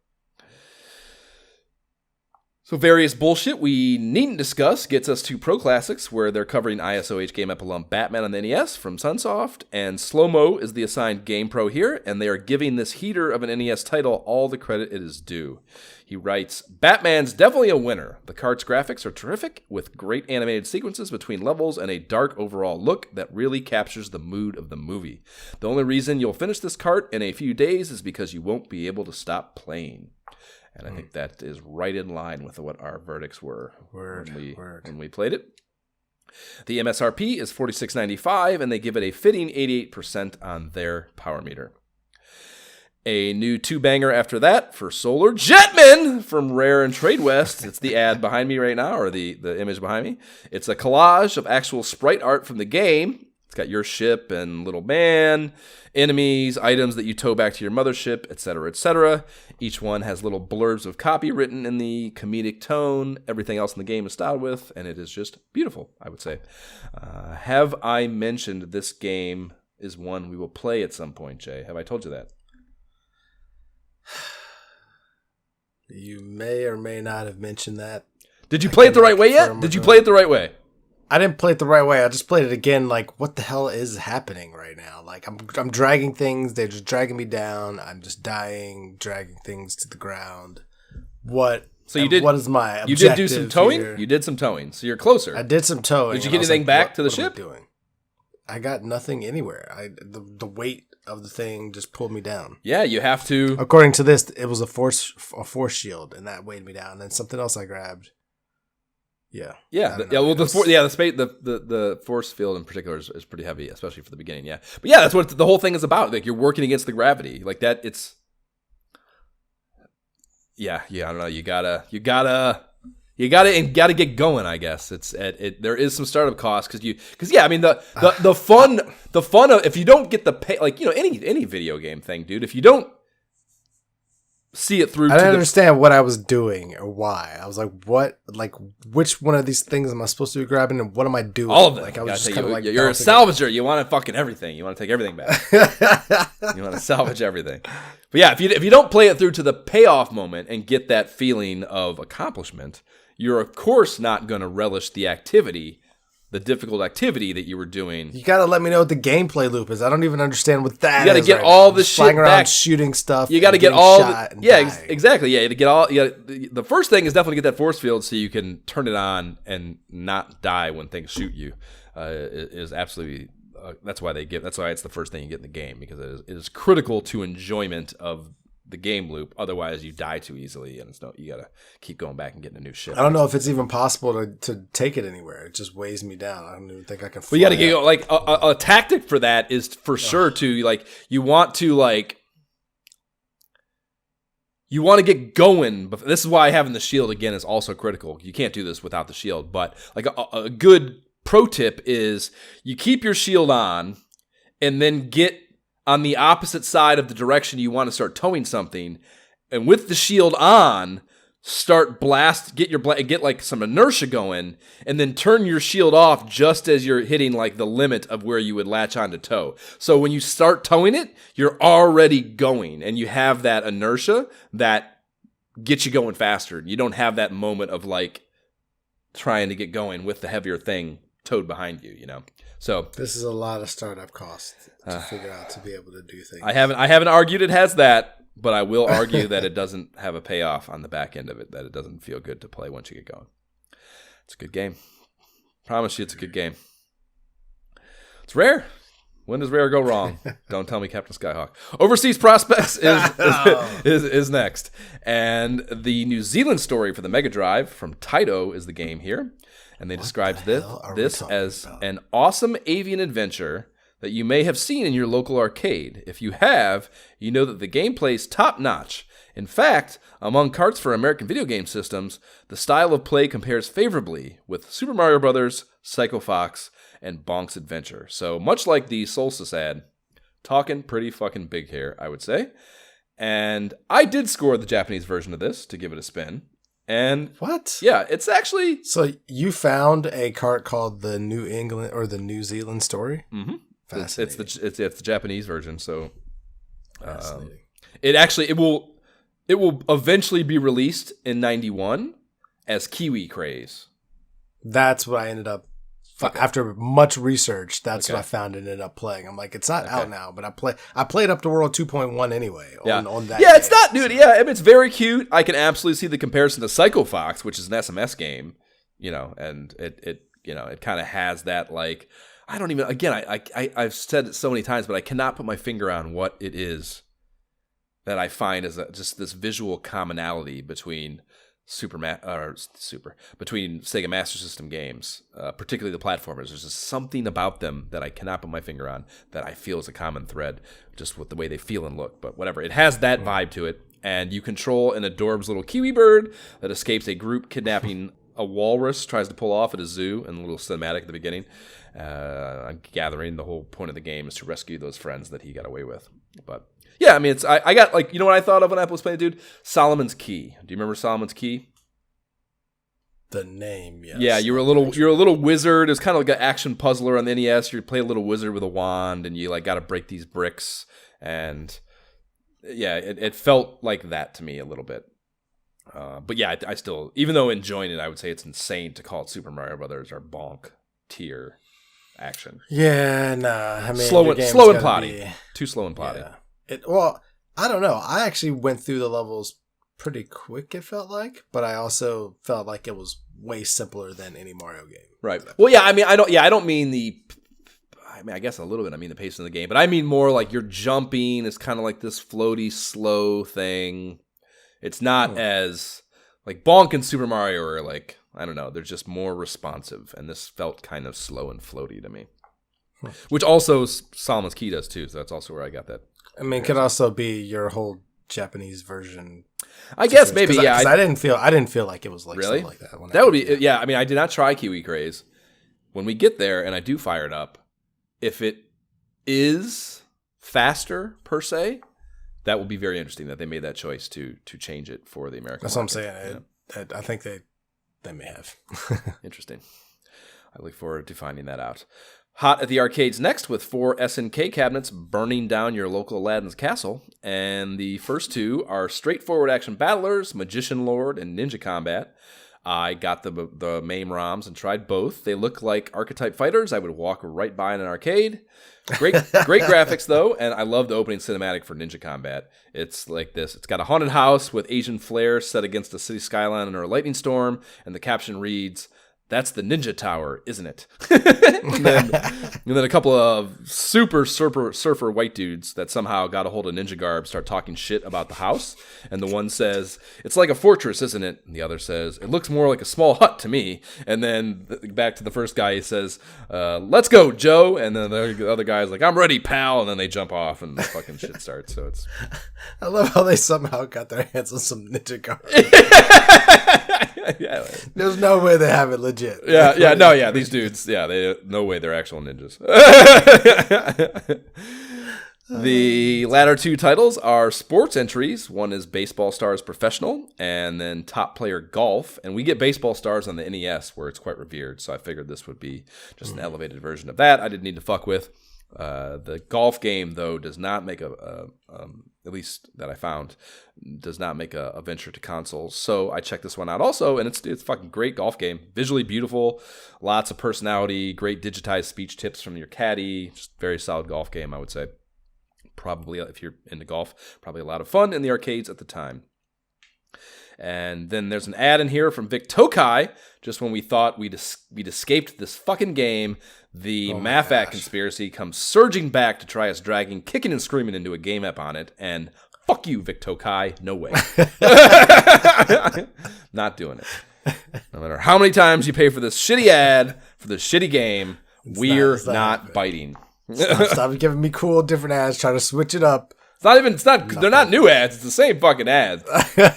So various bullshit we needn't discuss gets us to Pro Classics, where they're covering ISOH Game Up alum Batman on the NES from Sunsoft, and Slow-Mo is the assigned GamePro here, and they are giving this heater of an NES title all the credit it is due. He writes, Batman's definitely a winner. The cart's graphics are terrific, with great animated sequences between levels and a dark overall look that really captures the mood of the movie. The only reason you'll finish this cart in a few days is because you won't be able to stop playing. And I think that is right in line with what our verdicts were when we played it. The MSRP is $46.95, and they give it a fitting 88% on their power meter. A new two-banger after that for Solar Jetman from Rare and Trade West. It's the ad behind me right now, or the image behind me. It's a collage of actual sprite art from the game. It's got your ship and little man, enemies, items that you tow back to your mothership, etc., etc. Each one has little blurbs of copy written in the comedic tone. Everything else in the game is styled with, and it is just beautiful, I would say. Have I mentioned this game is one we will play at some point, Jay? Have I told you that? You may or may not have mentioned that. Did you play it the right way yet? Did you play it the right way? I didn't play it the right way. I just played it again. Like, what the hell is happening right now? Like, I'm dragging things. They're just dragging me down. I'm just dying, dragging things to the ground. What? So you did. What is my objective? You did do some towing. Here? You did some towing, so you're closer. I did some towing. Did you get anything back to the ship? I got nothing anywhere. The weight of the thing just pulled me down. Yeah, you have to. According to this, it was a force shield, and that weighed me down. And then something else I grabbed. Yeah. Well, the force field in particular is pretty heavy, especially for the beginning. Yeah, but yeah, that's what the whole thing is about. Like, you're working against the gravity, like that. It's I don't know. You gotta get going. I guess there is some startup costs because I mean the fun of, if you don't get the pay, like, any video game thing, dude. If you don't see it through. I didn't understand what I was doing or why. I was like, what? Like, which one of these things am I supposed to be grabbing, and what am I doing? All of them. Like, I was just kind of like, you're a salvager. You want to fucking everything. You want to take everything back. You want to salvage everything. But yeah, if you don't play it through to the payoff moment and get that feeling of accomplishment, you're of course not going to relish the activity. The difficult activity that you were doing. You gotta let me know what the gameplay loop is. I don't even understand what that is. You gotta get all the shit back. Shooting stuff. You gotta get all exactly. Yeah, the first thing is definitely get that force field so you can turn it on and not die when things shoot you. Is absolutely that's why it's the first thing you get in the game, because it is critical to enjoyment of the game loop. Otherwise, you die too easily, and you gotta keep going back and getting a new ship. I don't know if it's even possible to take it anywhere. It just weighs me down. I don't even think I can. Well, you gotta get like a tactic for that is for sure to like you want to get going. But this is why having the shield again is also critical. You can't do this without the shield. But like a good pro tip is you keep your shield on, and then get on the opposite side of the direction you want to start towing something, and with the shield on, get like some inertia going, and then turn your shield off just as you're hitting like the limit of where you would latch on to tow. So when you start towing it, you're already going, and you have that inertia that gets you going faster. You don't have that moment of like trying to get going with the heavier thing towed behind you, So this is a lot of startup costs to figure out to be able to do things. I haven't argued it has that, but I will argue that it doesn't have a payoff on the back end of it, that it doesn't feel good to play once you get going. It's a good game. Promise you it's a good game. It's rare. When does rare go wrong? Don't tell me Captain Skyhawk. Overseas Prospects is next. And the New Zealand story for the Mega Drive from Taito is the game here. And they describe this as an awesome avian adventure that you may have seen in your local arcade. If you have, you know that the gameplay is top-notch. In fact, among carts for American video game systems, the style of play compares favorably with Super Mario Bros., Psycho Fox, and Bonk's Adventure. So much like the Solstice ad, talking pretty fucking big here, I would say. And I did score the Japanese version of this to give it a spin. And what? Yeah, it's actually... So you found a cart called the New England or the New Zealand story? Mm-hmm. It's the Japanese version, so it will eventually be released in 91 as Kiwi Craze. That's what I ended up after much research. That's what I found and ended up playing. I'm like, it's not out now, but I played up to World 2.1 anyway. On that. Yeah, it's not, dude. Yeah, I mean, it's very cute. I can absolutely see the comparison to Psycho Fox, which is an SMS game, and it kind of has that like. I don't even, again, I've said it so many times, but I cannot put my finger on what it is that I find as just this visual commonality between between Sega Master System games, particularly the platformers. There's just something about them that I cannot put my finger on that I feel is a common thread, just with the way they feel and look. But whatever, it has that vibe to it, and you control an adorbs little kiwi bird that escapes a group kidnapping a walrus tries to pull off at a zoo, and a little cinematic at the beginning. Gathering, the whole point of the game is to rescue those friends that he got away with. But yeah, I mean, I got like, what I thought of when I was playing, dude? Solomon's Key. Do you remember Solomon's Key? The name, yes. Yeah, you're a little wizard. It's kind of like an action puzzler on the NES. You play a little wizard with a wand, and you like got to break these bricks. And yeah, it felt like that to me a little bit. But yeah, I still, even though enjoying it, I would say it's insane to call it Super Mario Brothers or Bonk tier action. Yeah, nah. I mean, slow and plotty. Too slow and plotty. Yeah. Well, I don't know. I actually went through the levels pretty quick, it felt like, but I also felt like it was way simpler than any Mario game. Right. Well, yeah, I mean, I don't mean I guess a little bit. I mean the pace of the game, but I mean more like you're jumping. It's kind of like this floaty, slow thing. It's not as like Bonk and Super Mario are like, I don't know, they're just more responsive, and this felt kind of slow and floaty to me. Which also Solomon's Key does too, so that's also where I got that. I mean, it could also be your whole Japanese version. I guess maybe, yeah. I didn't feel like it was like really like that. That would be, yeah. I mean, I did not try Kiwi Craze. When we get there and I do fire it up, if it is faster per se, that will be very interesting that they made that choice to change it for the American That's market. What I'm saying. Yeah. I think they may have. Interesting. I look forward to finding that out. Hot at the arcades next with 4 SNK cabinets burning down your local Aladdin's castle. And the first 2 are straightforward action battlers, Magician Lord, and Ninja Combat. I got the MAME ROMs and tried both. They look like archetype fighters. I would walk right by in an arcade. Great graphics, though, and I love the opening cinematic for Ninja Combat. It's like this. It's got a haunted house with Asian flair set against a city skyline under a lightning storm, and the caption reads, That's the ninja tower, isn't it? and then a couple of super surfer white dudes that somehow got a hold of ninja garb start talking shit about the house. And the one says, it's like a fortress, isn't it? And the other says, it looks more like a small hut to me. And then back to the first guy, he says, let's go, Joe. And then the other guy's like, I'm ready, pal. And then they jump off and the fucking shit starts. So it's... I love how they somehow got their hands on some ninja garb. Yeah, there's no way they have it legit. These dudes, no way they're actual ninjas. The latter two titles are sports entries. One is Baseball Stars Professional, and then Top Player Golf. And we get Baseball Stars on the NES, where it's quite revered, so I figured this would be just an elevated version of that. I didn't need to fuck with. The golf game, though, does not make at least that I found, does not make a venture to consoles. So I checked this one out also, and it's a fucking great golf game. Visually beautiful, lots of personality, great digitized speech tips from your caddy. Just very solid golf game, I would say. Probably, if you're into golf, probably a lot of fun in the arcades at the time. And then there's an ad in here from Vic Tokai. Just when we thought we'd escaped this fucking game, the Mafat conspiracy comes surging back to try us dragging, kicking and screaming into a game app on it. And fuck you, Vic Tokai. No way. Not doing it. No matter how many times you pay for this shitty ad, for this shitty game, we're not biting. Stop giving me cool different ads, trying to switch it up. They're not new ads. It's the same fucking ad.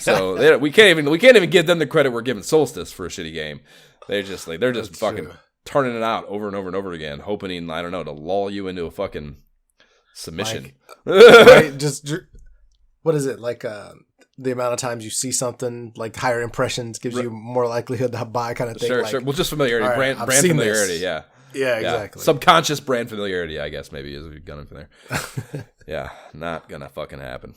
So we can't even give them the credit we're giving Solstice for a shitty game. They're just fucking turning it out over and over and over again, hoping, I don't know, to lull you into a fucking submission. Right? Just what is it like? The amount of times you see something, like higher impressions gives you more likelihood to buy, kind of thing. Sure. Well, just familiarity, right, brand familiarity. This. Yeah, exactly. Subconscious brand familiarity, I guess, maybe is gunning from there. Yeah, not gonna fucking happen.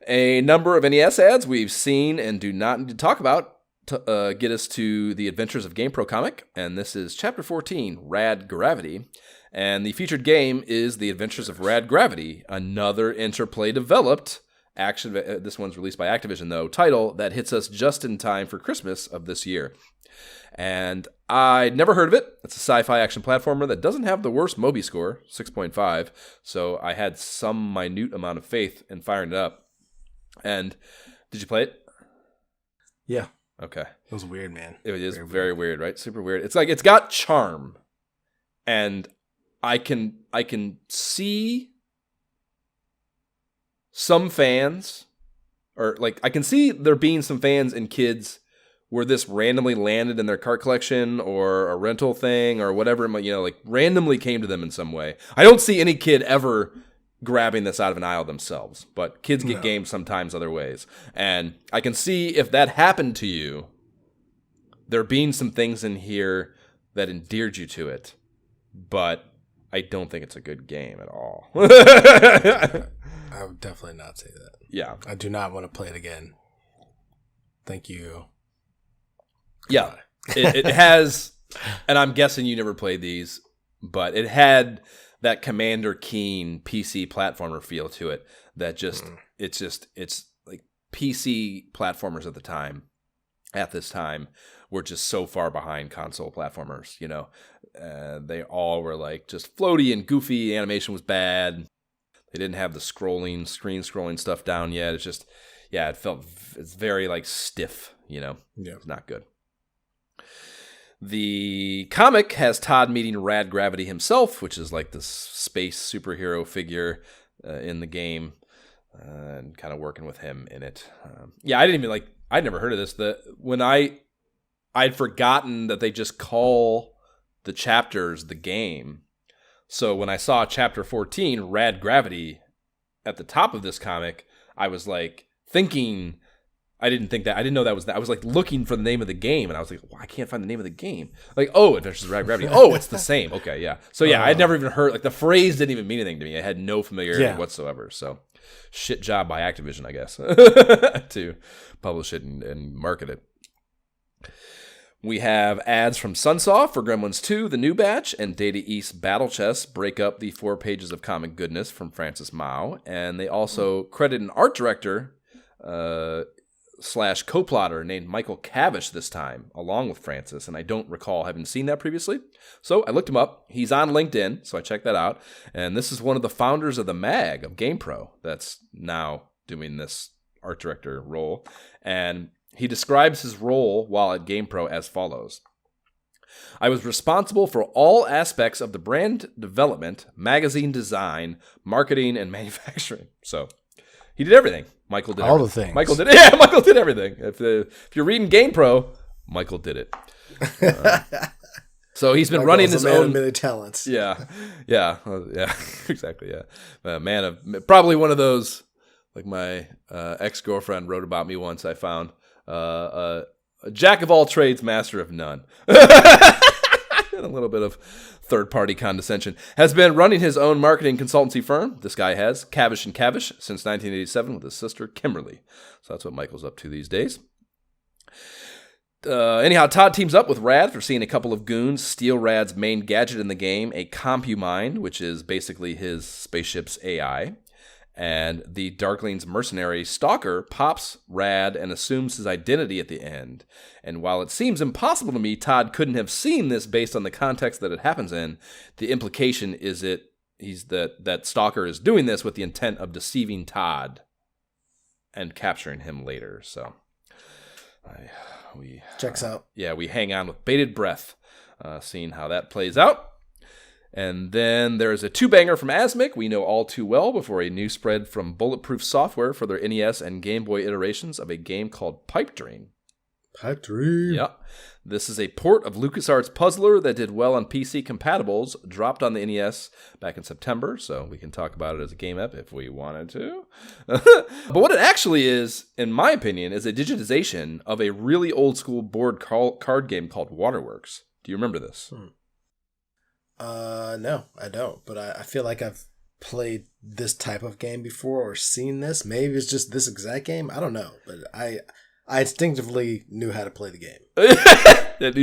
A number of NES ads we've seen and do not need to talk about to get us to the Adventures of GamePro comic, and this is Chapter 14, Rad Gravity. And the featured game is The Adventures of Rad Gravity, another Interplay developed action. This one's released by Activision, though. Title that hits us just in time for Christmas of this year. And I'd never heard of it. It's a sci-fi action platformer that doesn't have the worst Moby score, 6.5. So I had some minute amount of faith in firing it up. And did you play it? Yeah. Okay. It was weird, man. It is very weird, right? Super weird. It's like it's got charm. And I can see some fans, or like I can see there being some fans and kids where this randomly landed in their cart collection or a rental thing or whatever, like randomly came to them in some way. I don't see any kid ever grabbing this out of an aisle themselves, but kids get games sometimes other ways. And I can see if that happened to you, there being some things in here that endeared you to it, but I don't think it's a good game at all. I would definitely not say that. Yeah. I do not want to play it again. Thank you. Yeah, it has, and I'm guessing you never played these, but it had that Commander Keen PC platformer feel to it that just, it's like PC platformers at this time, were just so far behind console platformers, they all were like just floaty and goofy, animation was bad, they didn't have the screen scrolling stuff down yet, it's just, it's very like stiff, It's not good. The comic has Todd meeting Rad Gravity himself, which is like this space superhero figure in the game, and kind of working with him in it. I'd never heard of this. I'd forgotten that they just call the chapters the game. So when I saw Chapter 14, Rad Gravity, at the top of this comic, I was like thinking... I didn't know that was that. I was like looking for the name of the game, and I was like, I can't find the name of the game. Like, Adventures of Rad Gravity. Oh, it's the same. Okay, yeah. So yeah, I'd never even heard, like the phrase didn't even mean anything to me. I had no familiarity whatsoever. So shit job by Activision, I guess, to publish it and market it. We have ads from Sunsoft for Gremlins 2, the new batch, and Data East Battle Chess break up the 4 pages of comic goodness from Francis Mao. And they also credit an art director, slash co-plotter named Michael Cavish this time, along with Francis, and I don't recall having seen that previously. So I looked him up. He's on LinkedIn, so I checked that out. And this is one of the founders of the MAG of GamePro that's now doing this art director role. And he describes his role while at GamePro as follows. I was responsible for all aspects of the brand development, magazine design, marketing, and manufacturing. So he did everything. Michael did all everything. the things. Michael did everything. If you're reading GamePro, Michael did it. So he's been running his own. Many talents. Yeah, exactly. Yeah, man of probably one of those. Like my ex-girlfriend wrote about me once. I found a jack of all trades, master of none. A little bit of third-party condescension. Has been running his own marketing consultancy firm. This guy has Cavish and Cavish since 1987 with his sister Kimberly. So that's what Michael's up to these days. Anyhow, Todd teams up with Rad for seeing a couple of goons steal Rad's main gadget in the game, a CompuMind, which is basically his spaceship's AI. And the Darkling's mercenary Stalker pops Rad and assumes his identity at the end. And while it seems impossible to me Todd couldn't have seen this based on the context that it happens in, the implication is that Stalker is doing this with the intent of deceiving Todd and capturing him later. So we checks out. Yeah, we hang on with bated breath, seeing how that plays out. And then there's a two-banger from Asmic we know all too well before a new spread from Bulletproof Software for their NES and Game Boy iterations of a game called Pipe Dream. Pipe Dream. Yeah. This is a port of LucasArts Puzzler that did well on PC compatibles, dropped on the NES back in September, so we can talk about it as a game app if we wanted to. But what it actually is, in my opinion, is a digitization of a really old-school board card game called Waterworks. Do you remember this? No, I don't. But I feel like I've played this type of game before or seen this. Maybe it's just this exact game. I don't know. But I instinctively knew how to play the game.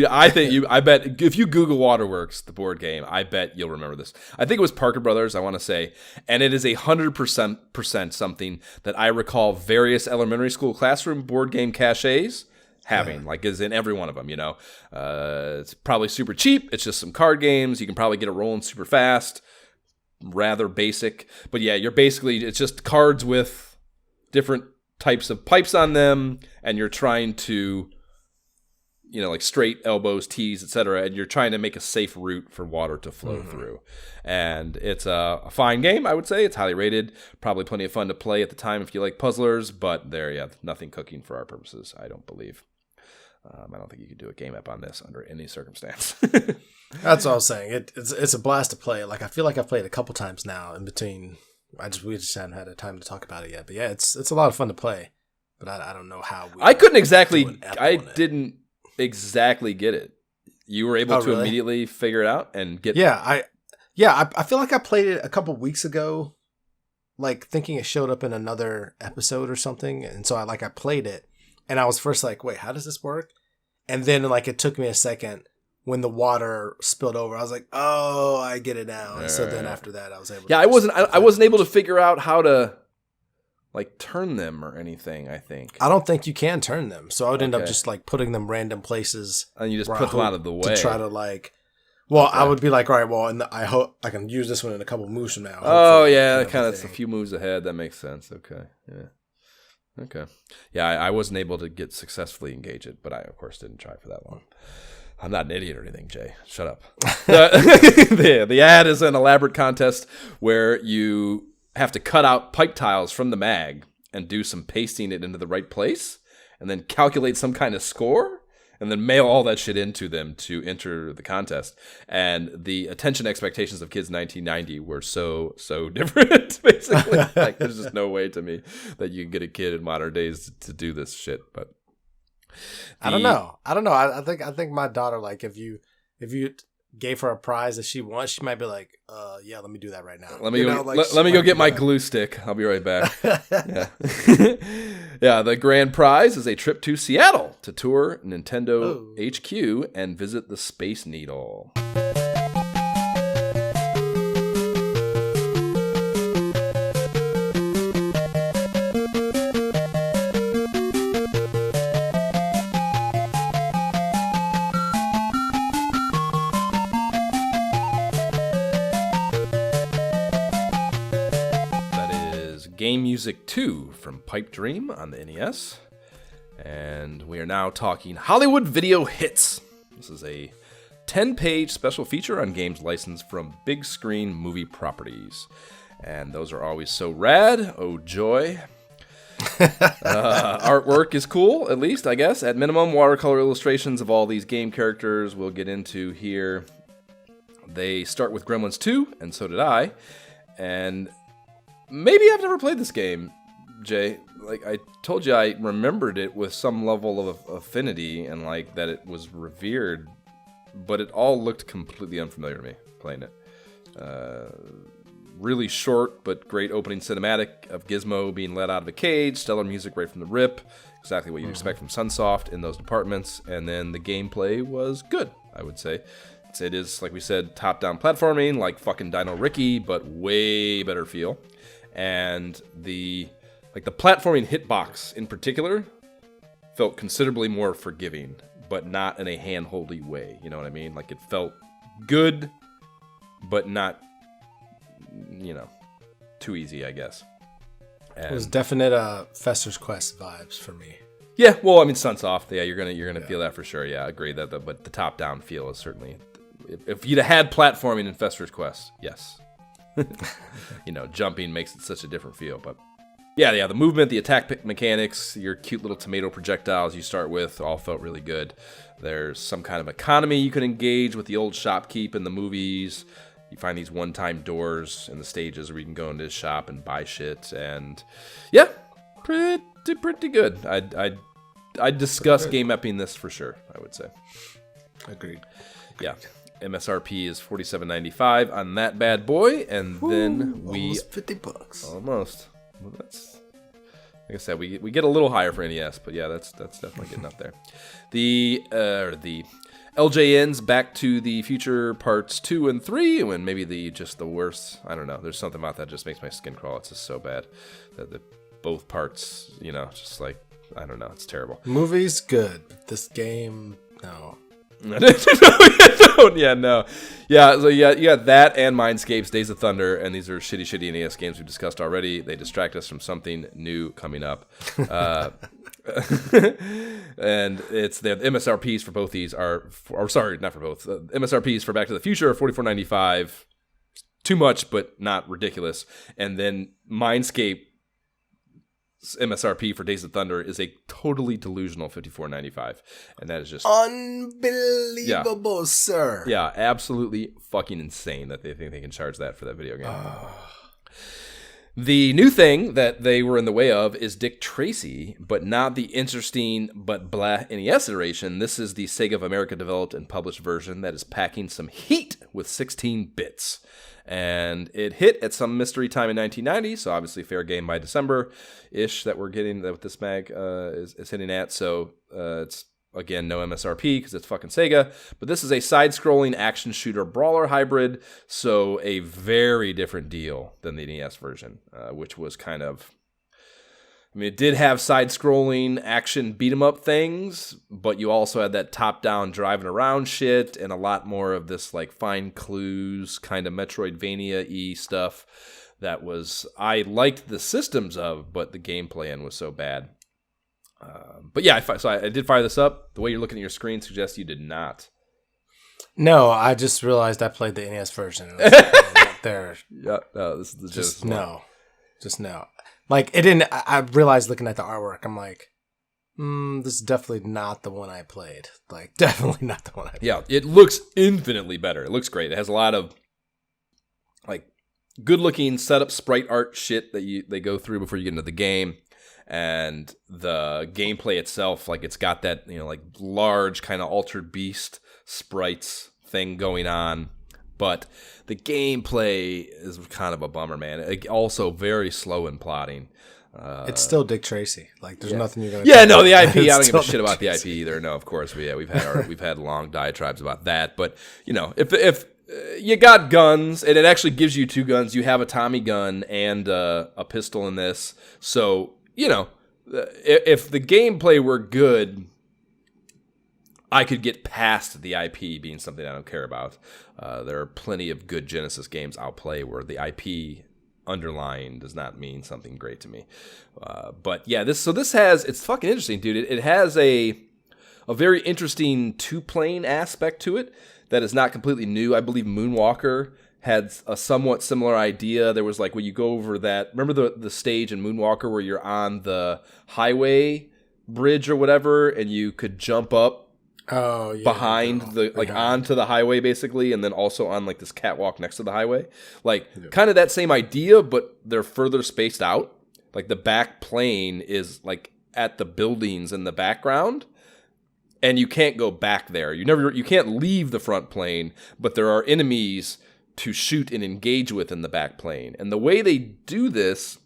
I bet if you Google Waterworks, the board game, I bet you'll remember this. I think it was Parker Brothers, I want to say. And it is 100% something that I recall various elementary school classroom board game caches having, like is in every one of them, you know. It's probably super cheap. It's just some card games. You can probably get it rolling super fast. Rather basic. But yeah, it's just cards with different types of pipes on them, and you're trying to, you know, like straight elbows, tees, etc., and you're trying to make a safe route for water to flow through. And it's a fine game, I would say. It's highly rated. Probably plenty of fun to play at the time if you like puzzlers, but nothing cooking for our purposes, I don't believe. I don't think you could do a game app on this under any circumstance. That's what I was saying. It's a blast to play. Like I feel like I've played a couple times now in between. We just haven't had a time to talk about it yet. But yeah, it's a lot of fun to play. But I don't know how. I couldn't exactly. I didn't exactly get it. You were able to really? Immediately figure it out and get. Yeah, I feel like I played it a couple weeks ago, like thinking it showed up in another episode or something, and so I played it. And I was first like, wait, how does this work? And then like it took me a second when the water spilled over. I was like, oh, I get it now. And so then after that, I was able to. Yeah, I wasn't able to figure out how to like turn them or anything, I think. I don't think you can turn them. So I would end up just like putting them random places. And you just put them out of the way. To try to like. Well, I would be like, all right, well, and I hope I can use this one in a couple moves from now. Oh, yeah, kind of a few moves ahead. That makes sense. Okay, yeah. Okay. Yeah, I wasn't able to get successfully engage it, but I, of course, didn't try for that long. I'm not an idiot or anything, Jay. Shut up. The ad is an elaborate contest where you have to cut out pipe tiles from the mag and do some pasting it into the right place, and then calculate some kind of score, and then mail all that shit into them to enter the contest. And the attention expectations of kids in 1990 were so different, basically. Like, there's just no way to me that you can get a kid in modern days to do this shit. But I don't know. I think my daughter, like, if you gave her a prize that she wants, she might be like, yeah, let me do that right now. Let me go get my glue stick. I'll be right back. Yeah. Yeah, the grand prize is a trip to Seattle to tour Nintendo HQ and visit the Space Needle. Game Music 2 from Pipe Dream on the NES. And we are now talking Hollywood Video Hits. This is a 10-page special feature on games licensed from big screen movie properties. And those are always so rad. Oh, joy. Artwork is cool, at least, I guess. At minimum, watercolor illustrations of all these game characters we'll get into here. They start with Gremlins 2, and so did I. And maybe I've never played this game, Jay. Like I told you, I remembered it with some level of affinity and like that it was revered, but it all looked completely unfamiliar to me playing it. Really short but great opening cinematic of Gizmo being let out of a cage, stellar music right from the rip, exactly what you'd expect from Sunsoft in those departments, and then the gameplay was good, I would say. It is, like we said, top-down platforming, like fucking Dino Ricky, but way better feel. And the platforming hitbox in particular felt considerably more forgiving, but not in a hand-holdy way. You know what I mean? Like it felt good, but not, too easy, I guess. And it was definite Fester's Quest vibes for me. Yeah, well, I mean, Sunsoft. Yeah, you're gonna feel that for sure. Yeah, I agree that. But the top-down feel is certainly. If you'd have had platforming in Fester's Quest, yes. Jumping makes it such a different feel. But yeah, the movement, the attack mechanics, your cute little tomato projectiles you start with all felt really good. There's some kind of economy you can engage with the old shopkeep in the movies. You find these one-time doors in the stages where you can go into his shop and buy shit. And yeah, pretty good. I'd discuss game epping this for sure, I would say. Agreed. Yeah. MSRP is $47.95 on that bad boy, and then almost $50. Almost. Well, that's like I said, we get a little higher for NES, but yeah, that's definitely getting up there. The LJN's Back to the Future Parts 2 and 3, when maybe the worst. I don't know. There's something about that just makes my skin crawl. It's just so bad that both parts, just like I don't know. It's terrible. Movie's good. This game, no. No. So you got that and Mindscape's Days of Thunder, and these are shitty NES games we've discussed already. They distract us from something new coming up. And it's the MSRPs for both these sorry, not for both. MSRPs for Back to the Future are $44.95. Too much, but not ridiculous. And then Mindscape MSRP for Days of Thunder is a totally delusional $54.95, and that is just unbelievable, sir. Yeah, absolutely fucking insane that they think they can charge that for that video game. The new thing that they were in the way of is Dick Tracy, but not the interesting but blah NES iteration. This is the Sega of America developed and published version that is packing some heat with 16 bits. And it hit at some mystery time in 1990, so obviously fair game by December-ish that we're getting, that this mag is hitting at. So it's, again, no MSRP because it's fucking Sega. But this is a side-scrolling action shooter brawler hybrid, so a very different deal than the NES version, which was kind of... I mean, it did have side-scrolling action beat-em-up things, but you also had that top-down driving around shit and a lot more of this like find clues kind of Metroidvania-y stuff that was I liked the systems of, but the gameplay in was so bad. But yeah, I did fire this up. The way you're looking at your screen suggests you did not. No, I just realized I played the NES version. It was right there. Yeah, no, this is the just no. Like, it didn't... I realized looking at the artwork, I'm like, this is definitely not the one I played. Like, definitely not the one I played. Yeah, it looks infinitely better. It looks great. It has a lot of, like, good-looking setup sprite art shit that they go through before you get into the game. And the gameplay itself, like, it's got that, like, large kind of Altered Beast sprites thing going on. But the gameplay is kind of a bummer, man. Also very slow in plotting. It's still Dick Tracy. Like, there's nothing you're gonna. Yeah, no, the IP. I don't give a shit about the IP either. No, of course, we've had long diatribes about that. But if you got guns, and it actually gives you two guns, you have a Tommy gun and a pistol in this. So if the gameplay were good, I could get past the IP being something I don't care about. There are plenty of good Genesis games I'll play where the IP underlying does not mean something great to me. But yeah, this has, it's fucking interesting, dude. It has a very interesting 2-plane aspect to it that is not completely new. I believe Moonwalker had a somewhat similar idea. There was like when you go over that, remember the stage in Moonwalker where you're on the highway bridge or whatever, and you could jump up behind onto the highway basically, and then also on like this catwalk next to the highway. Like kind of that same idea, but they're further spaced out. Like the back plane is like at the buildings in the background. And you can't go back there. You can't leave the front plane, but there are enemies to shoot and engage with in the back plane. And the way they do this,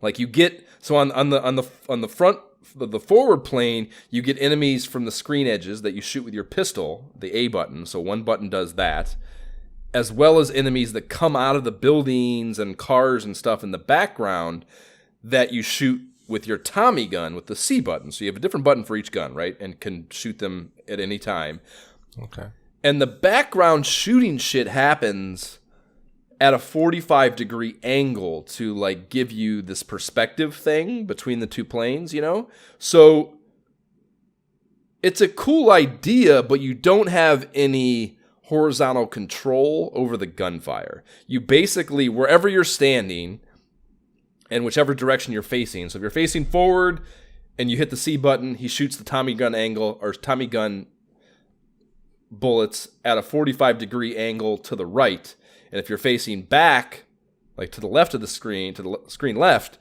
like you get on the front, the forward plane, you get enemies from the screen edges that you shoot with your pistol, the A button. So one button does that, as well as enemies that come out of the buildings and cars and stuff in the background that you shoot with your Tommy gun with the C button. So you have a different button for each gun, right? And can shoot them at any time. Okay. And the background shooting shit happens at a 45-degree angle to like give you this perspective thing between the two planes, you know? So it's a cool idea, but you don't have any horizontal control over the gunfire. You basically, wherever you're standing and whichever direction you're facing. So if you're facing forward and you hit the C button, he shoots the Tommy gun angle or Tommy gun bullets at a 45-degree angle to the right. And if you're facing back, like to the left of the screen, to the screen left,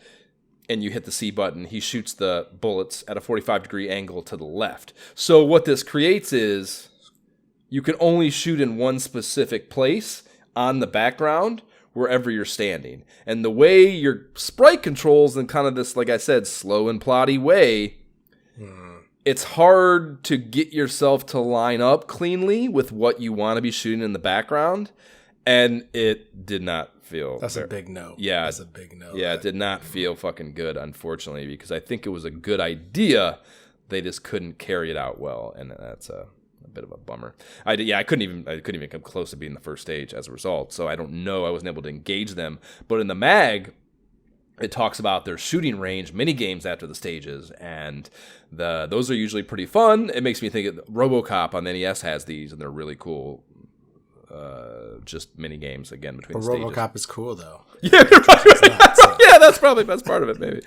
and you hit the C button, he shoots the bullets at a 45-degree angle to the left. So what this creates is you can only shoot in one specific place on the background wherever you're standing. And the way your sprite controls in kind of this, like I said, slow and plotty way, it's hard to get yourself to line up cleanly with what you want to be shooting in the background. And it did not feel... That's a big no. Yeah. That's a big no. Yeah, it did not feel fucking good, unfortunately, because I think it was a good idea. They just couldn't carry it out well, and that's a bit of a bummer. I couldn't even come close to being the first stage as a result, so I don't know. I wasn't able to engage them. But in the mag, it talks about their shooting range mini games after the stages, and those are usually pretty fun. It makes me think of RoboCop on the NES has these, and they're really cool. Just mini games again between the stages. RoboCop is cool though. Yeah, yeah, that's probably the best part of it. Maybe.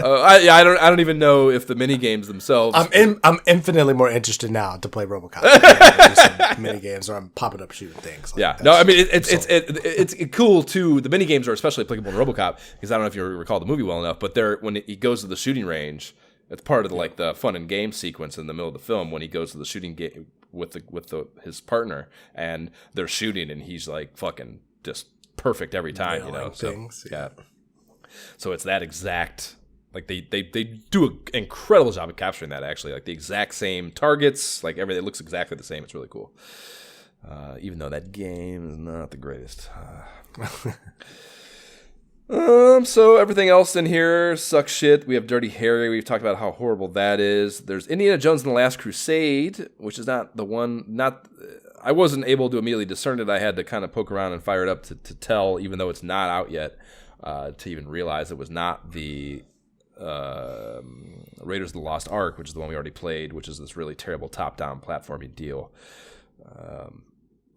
I don't even know if the mini games themselves. I'm infinitely more interested now to play RoboCop. Do some mini games where I'm popping up shooting things. Yeah, no, I mean it's cool too. The mini games are especially applicable in RoboCop because I don't know if you recall the movie well enough, but when he goes to the shooting range, it's part of the fun and game sequence in the middle of the film when he goes to the shooting game with his partner and they're shooting and he's like fucking just perfect every time, you know. Things, yeah. So it's that exact, like they do an incredible job of capturing that actually, like the exact same targets, like everything looks exactly the same. It's really cool. Even though that game is not the greatest. So everything else in here sucks shit. We have Dirty Harry. We've talked about how horrible that is. There's Indiana Jones and the Last Crusade, which is not the one. I wasn't able to immediately discern it. I had to kind of poke around and fire it up to tell, even though it's not out yet, to even realize it was not the Raiders of the Lost Ark, which is the one we already played, which is this really terrible top-down platforming deal.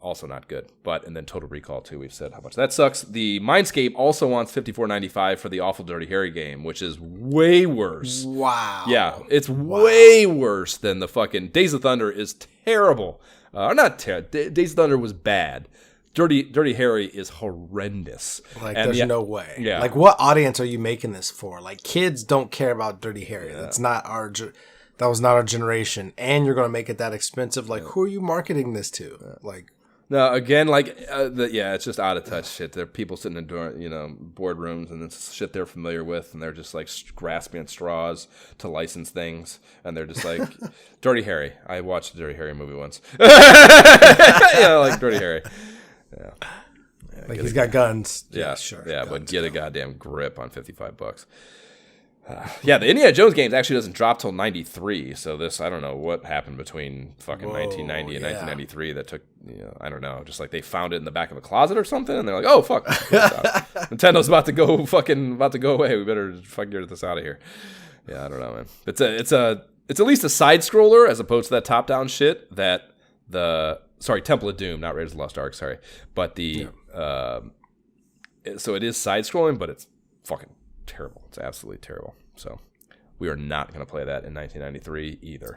Also not good. And then Total Recall too. We've said how much that sucks. The Mindscape also wants $54.95 for the awful Dirty Harry game, which is way worse. Wow. Yeah, it's way worse than the fucking Days of Thunder is terrible. Not terrible. Days of Thunder was bad. Dirty Harry is horrendous. Like, there's no way. Yeah. Like, what audience are you making this for? Like, kids don't care about Dirty Harry. Yeah. That was not our generation. And you're going to make it that expensive. Like, who are you marketing this to? Yeah. Like. No, again, it's just out of touch shit. There are people sitting in boardrooms and it's shit they're familiar with, and they're just like grasping at straws to license things, and they're just like, Dirty Harry. I watched a Dirty Harry movie once. Like Dirty Harry. Yeah. Like he's got guns. Yeah, sure. Yeah, but get a goddamn grip on $55. Yeah, the Indiana Jones games actually doesn't drop till 93. So this, I don't know what happened between fucking 1990 and 1993 that took, I don't know, just like they found it in the back of a closet or something, and they're like, oh fuck, Nintendo's about to go away. We better fucking get this out of here. Yeah, I don't know, man. It's at least a side scroller as opposed to that top down shit that Temple of Doom, not Raiders of the Lost Ark, sorry, but so it is side scrolling, but it's fucking terrible. It's absolutely terrible. So we are not going to play that in 1993 either.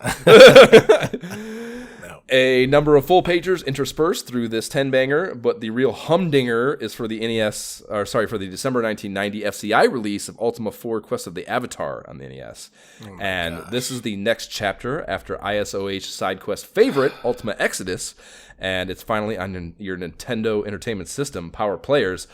No. A number of full pagers interspersed through this 10-banger, but the real humdinger is for the for the December 1990 FCI release of Ultima 4 Quest of the Avatar on the NES. This is the next chapter after ISOH side quest favorite, Ultima Exodus, and it's finally on your Nintendo Entertainment System, Power Players.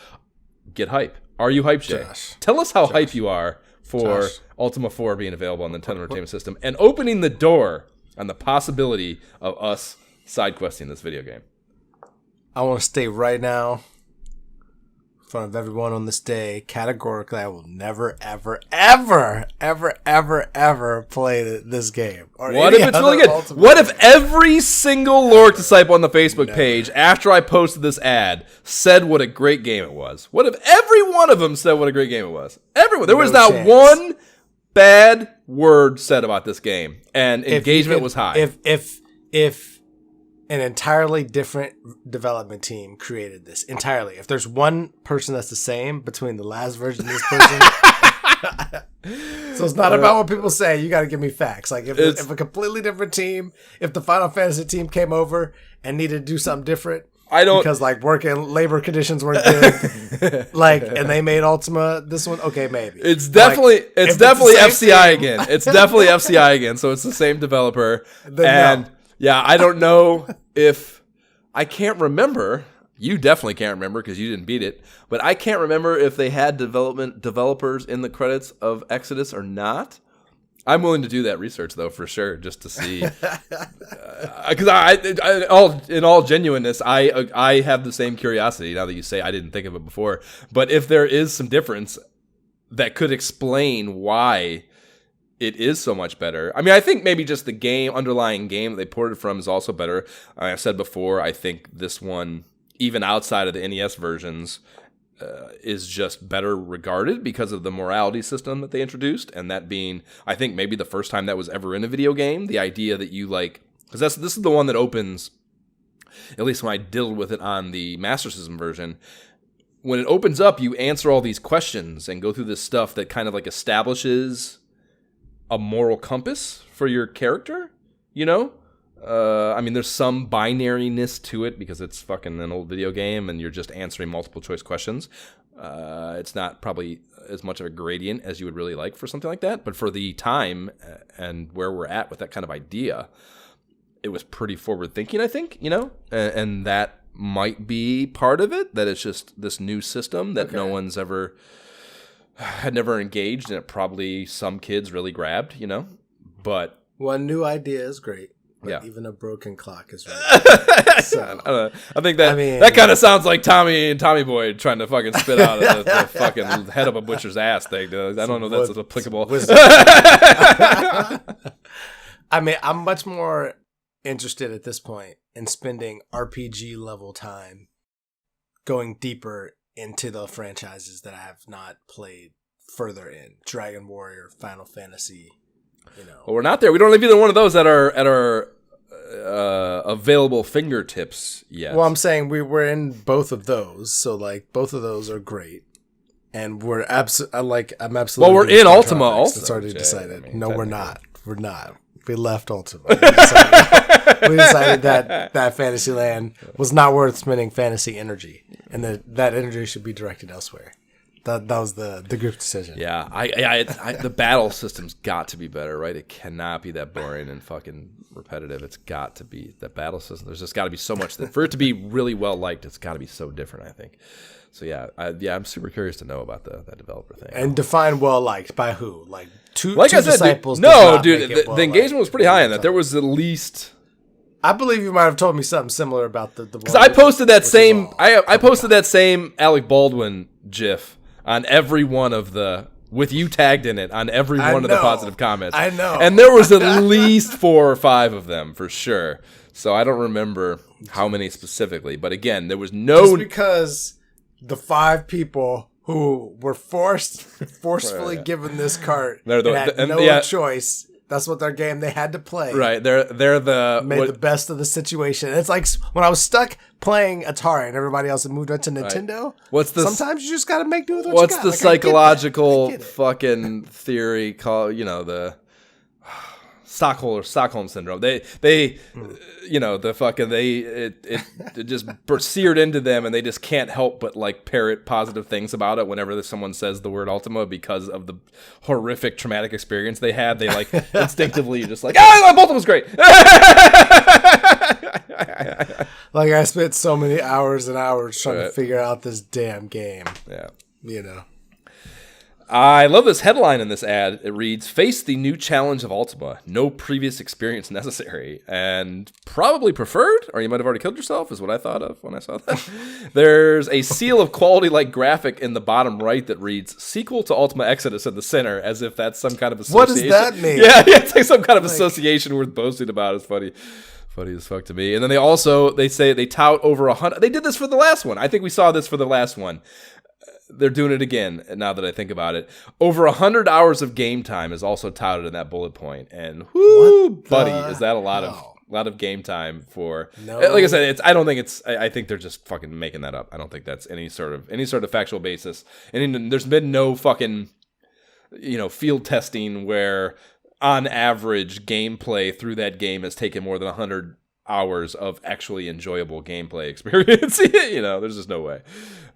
Get hype. Are you hyped, Jay? Tell us how hype you are for Ultima 4 being available on the Nintendo Entertainment System and opening the door on the possibility of us side questing this video game. I want to state right now, in front of everyone on this day, categorically, I will never, ever, ever, ever, ever, ever play this game. What if it's really good? What if every single Lork Disciple on the Facebook page, after I posted this ad, said what a great game it was? What if every one of them said what a great game it was? Everyone. There was not one bad word said about this game, and engagement was high. If an entirely different development team created this entirely, if there's one person that's the same between the last version and this person, so it's not about what people say. You got to give me facts. Like if a completely different team, if the Final Fantasy team came over and needed to do something different, because like working labor conditions weren't good, and they made Ultima this one. Okay, maybe it's definitely FCI again. It's definitely FCI again. So it's the same developer, and yeah, I don't know if I can't remember. You definitely can't remember because you didn't beat it, but I can't remember if they had developers in the credits of Exodus or not. I'm willing to do that research though, for sure, just to see. Because in all genuineness, I have the same curiosity now that you say I didn't think of it before. But if there is some difference that could explain why it is so much better. I mean, I think maybe just the underlying game that they ported from is also better. I said before, I think this one, even outside of the NES versions, is just better regarded because of the morality system that they introduced, and that being, I think, maybe the first time that was ever in a video game. The idea that you because this is the one that opens, at least when I diddled with it on the Master System version. When it opens up, you answer all these questions and go through this stuff that kind of establishes a moral compass for your character, I mean, there's some binariness to it because it's fucking an old video game and you're just answering multiple choice questions. It's not probably as much of a gradient as you would really like for something like that, but for the time and where we're at with that kind of idea, it was pretty forward thinking, I think, and that might be part of it, that it's just this new system that no one's had never engaged, and it probably some kids really grabbed, but one new idea is great. But even a broken clock is right. So, I think that kind of sounds like Tommy Boy trying to fucking spit out the fucking head of a butcher's ass thing. I don't know if that's applicable. I mean, I'm much more interested at this point in spending RPG level time going deeper into the franchises that I have not played further in. Dragon Warrior, Final Fantasy. Well, we're not there. We don't have either one of those at our available fingertips yet. Well, I'm saying we're in both of those, so both of those are great, and I'm absolutely. Well, we're in Ultima also. It's already decided. No, we're not. We're not. We left Ultima. We decided that Fantasyland was not worth spending fantasy energy, and that energy should be directed elsewhere. That was the group decision. Yeah, the battle system's got to be better, right? It cannot be that boring and fucking repetitive. It's got to be the battle system. There's just got to be so much for it to be really well liked. It's got to be so different, I think. So I'm super curious to know about that developer thing. And define well liked by who? Two disciples. No, dude, the engagement was pretty high in that. There was at least. I believe you might have told me something similar about the. Because I posted that same. I posted that same Alec Baldwin GIF on every one of the with you tagged in it on every one of the positive comments. I know. And there was at least 4 or 5 of them for sure. So I don't remember how many specifically. But again, there was no... Just because the 5 people who were forcefully given this cart had no choice... That's what their game they had to play. Right, they're the best of the situation. It's like when I was stuck playing Atari and everybody else had moved on to Nintendo. Right. Sometimes you just got to make do with what what's you got. What's the psychological fucking theory called? The Stockholm syndrome. It just seared into them, and they just can't help but like parrot positive things about it whenever someone says the word Ultima because of the horrific traumatic experience they had. They like instinctively just like, Ultima's great. Like I spent so many hours and hours trying to figure out this damn game. Yeah, I love this headline in this ad. It reads, "Face the new challenge of Ultima. No previous experience necessary." And probably preferred, or you might have already killed yourself, is what I thought of when I saw that. There's a seal of quality-like graphic in the bottom right that reads, "Sequel to Ultima Exodus" in the center, as if that's some kind of association. What does that mean? Yeah, it's like some kind of association worth boasting about. It's funny. Funny as fuck to me. And then they say they tout over 100. They did this for the last one. I think we saw this for the last one. They're doing it again, now that I think about it. Over 100 hours of game time is also touted in that bullet point. And buddy, is that a lot of game time for... No. Like I said, I think they're just fucking making that up. I don't think that's any sort of factual basis. And there's been no fucking, field testing where on average gameplay through that game has taken more than 100 hours of actually enjoyable gameplay experience. There's just no way.